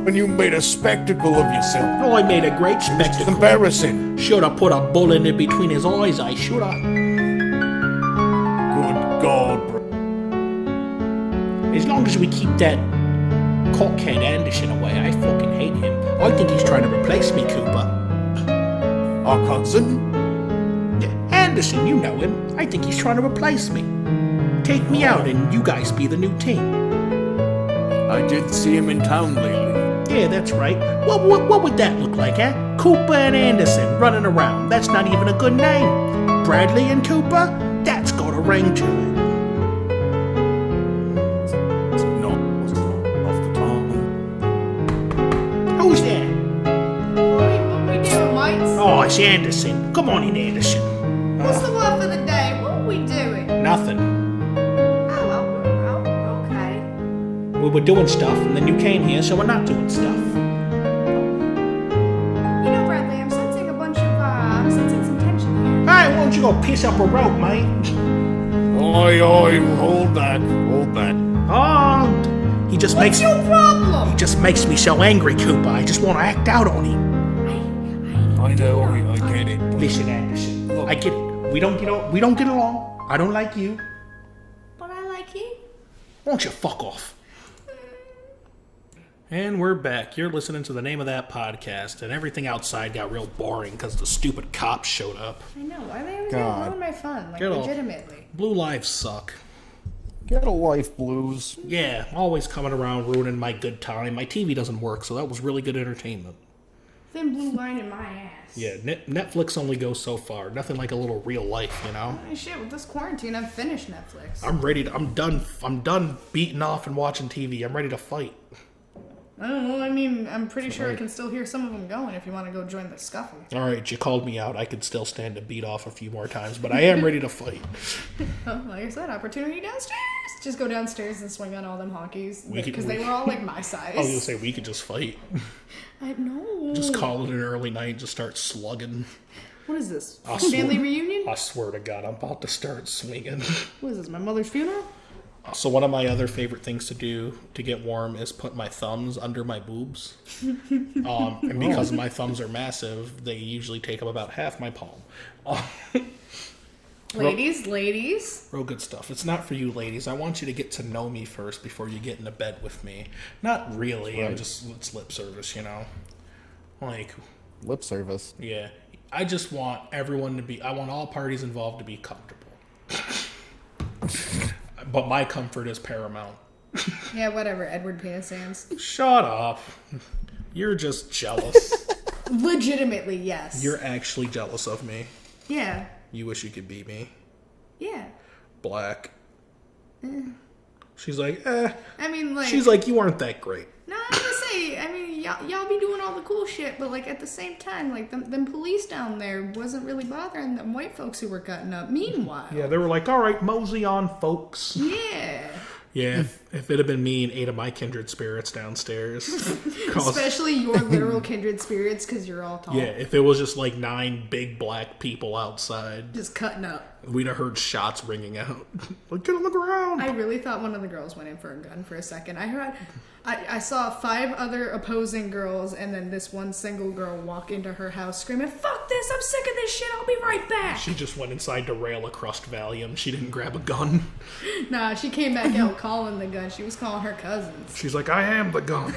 When you made a spectacle of yourself. Oh, I made a great It's spectacle. embarrassing. Shoulda put a bullet in between his eyes, I shoulda. Good God, bro. As long as we keep that cockhead Anderson away, I fucking hate him. I think he's trying to replace me, Cooper. Our cousin? Yeah, Anderson, you know him. I think he's trying to replace me. Take me out and you guys be the new team. I did see him in town lately. Yeah, that's right. What would that look like, eh? Cooper and Anderson running around. That's not even a good name. Bradley and Cooper? That's got a ring to it. No, off the tongue. Who's there? What we doing, mates? Oh, it's Anderson. Come on in, Anderson. What's the word for the day? What are we doing? Nothing. Oh, okay. We were doing stuff, and then you came here, so we're not doing stuff. You know, Bradley, I'm sensing some tension here. Alright, why don't you go piss up a rope, mate? Oi, hold back. Oh, he just What's your problem? He just makes me so angry, Cooper. I just want to act out on him. I know, I get it. But Listen, Anderson, I get it. We don't get along. I don't like you. But I like you. Why don't you fuck off? And we're back. You're listening to the name of that podcast, and everything outside got real boring because the stupid cops showed up. I know. Why are they always God. gonna ruin my fun? Like, Get off. legitimately. Blue lives suck. Get a life, Blues. Yeah, always coming around ruining my good time. My TV doesn't work, so that was really good entertainment. Thin blue line in my ass. Yeah, Netflix only goes so far. Nothing like a little real life, you know? Hey, shit, with this quarantine, I've finished Netflix. I'm done beating off and watching TV. I'm ready to fight. I don't know. I mean, I'm pretty sure I can still hear some of them going if you want to go join the scuffle. All right, you called me out. I could still stand to beat off a few more times, but I am ready to fight. Oh, like I said, opportunity downstairs. Just go downstairs and swing on all them honkies. We could- Because they were all like my size. I was gonna say we could just fight. No. Just call it an early night and just start slugging. What is this? I Family swear- reunion? I swear to God, I'm about to start swinging. What is this? My mother's funeral? So one of my other favorite things to do to get warm is put my thumbs under my boobs. And because my thumbs are massive, they usually take up about half my palm. Ladies. Real good stuff. It's not for you ladies. I want you to get to know me first before you get into bed with me. Not really. It's lip service, you know? Like, Lip service. yeah. I just want everyone to be, I want all parties involved to be comfortable. But my comfort is paramount. Yeah, whatever. Edward Penis Sands. Shut up. You're just jealous. Legitimately, yes. You're actually jealous of me. Yeah. You wish you could be me. Yeah. Black. She's like, eh. I mean, like... She's like, you aren't that great. No, I'm gonna say, I mean, y'all be doing all the cool shit, but like at the same time, like them police down there wasn't really bothering them white folks who were cutting up. Meanwhile, Yeah, they were like, all right, mosey on, folks. yeah. Yeah, if it had been me and 8 of my kindred spirits downstairs. Especially your literal kindred spirits, because you're all tall. Yeah, if it was just like 9 big black people outside, Just cutting up. we'd have heard shots ringing out. Like, get on the ground! I really thought one of the girls went in for a gun for a second. I saw 5 other opposing girls, and then this one single girl walk into her house screaming, "Fuck this! I'm sick of this shit! I'll be right back!" She just went inside to rail a crushed Valium. She didn't grab a gun. Nah, she came back out calling the gun. She was calling her cousins. She's like, I am the gun.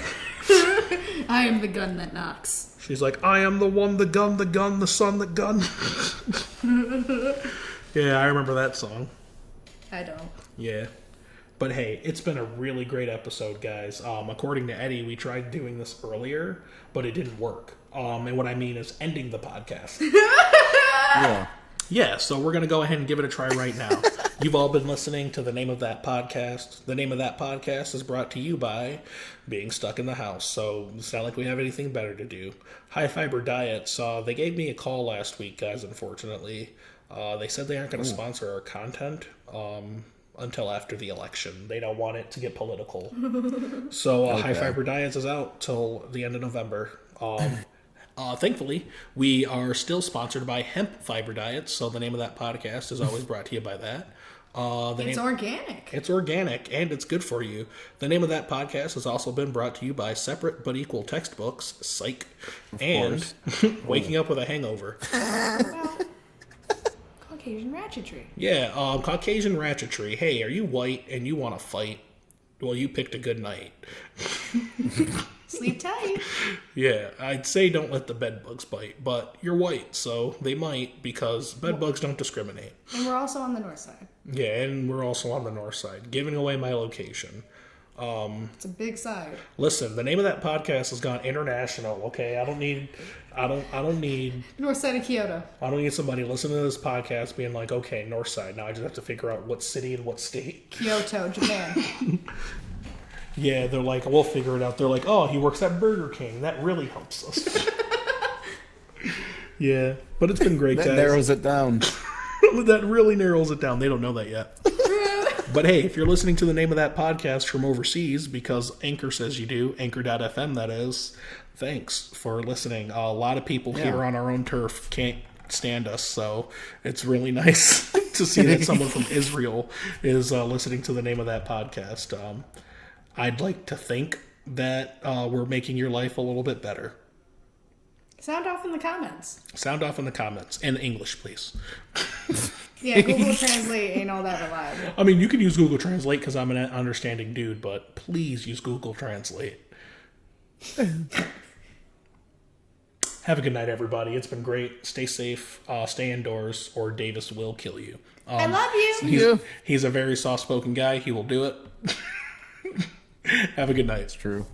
I am the gun that knocks. She's like, I am the one, the gun, the son, the gun. Yeah, I remember that song. I don't. Yeah. But hey, it's been a really great episode, guys. According to Eddie, we tried doing this earlier, but it didn't work. And what I mean is ending the podcast. Yeah. Yeah, so we're going to go ahead and give it a try right now. You've all been listening to The Name of That Podcast. The name of that podcast is brought to you by being stuck in the house, so it's not like we have anything better to do. High Fiber Diets, they gave me a call last week, guys, unfortunately. They said they aren't going to sponsor our content until after the election. They don't want it to get political. So High Fiber Diets is out till the end of November. Thankfully, we are still sponsored by Hemp Fiber Diets, so the name of that podcast is always brought to you by that. It's organic. It's organic, and it's good for you. The name of that podcast has also been brought to you by Separate But Equal Textbooks, Psych, and Waking Up with a Hangover. Caucasian ratchetry. Yeah, Caucasian ratchetry. Hey, are you white and you want to fight? Well, you picked a good night. Sleep tight. Yeah, I'd say don't let the bedbugs bite, but you're white, so they might, because bedbugs don't discriminate. And we're also on the north side. Yeah, and we're also on the north side, giving away my location. It's a big side. Listen, the name of that podcast has gone international, okay? I don't need North side of Kyoto. I don't need somebody listening to this podcast being like, okay, north side. Now I just have to figure out what city and what state. Kyoto, Japan. Yeah, they're like, we'll figure it out. They're like, oh, he works at Burger King. That really helps us. Yeah, but it's been great, guys. That narrows it down. That really narrows it down. They don't know that yet. But hey, if you're listening to the name of that podcast from overseas, because Anchor says you do, Anchor.fm that is, thanks for listening. A lot of people here on our own turf can't stand us, so it's really nice to see that someone from Israel is listening to the name of that podcast. I'd like to think that we're making your life a little bit better. Sound off in the comments. Sound off in the comments. In English, please. Yeah, Google Translate ain't all that reliable. I mean, you can use Google Translate because I'm an understanding dude, but please use Google Translate. Have a good night, everybody. It's been great. Stay safe. Stay indoors, or Davis will kill you. I love you. He's a very soft-spoken guy. He will do it. Have a good night. It's true.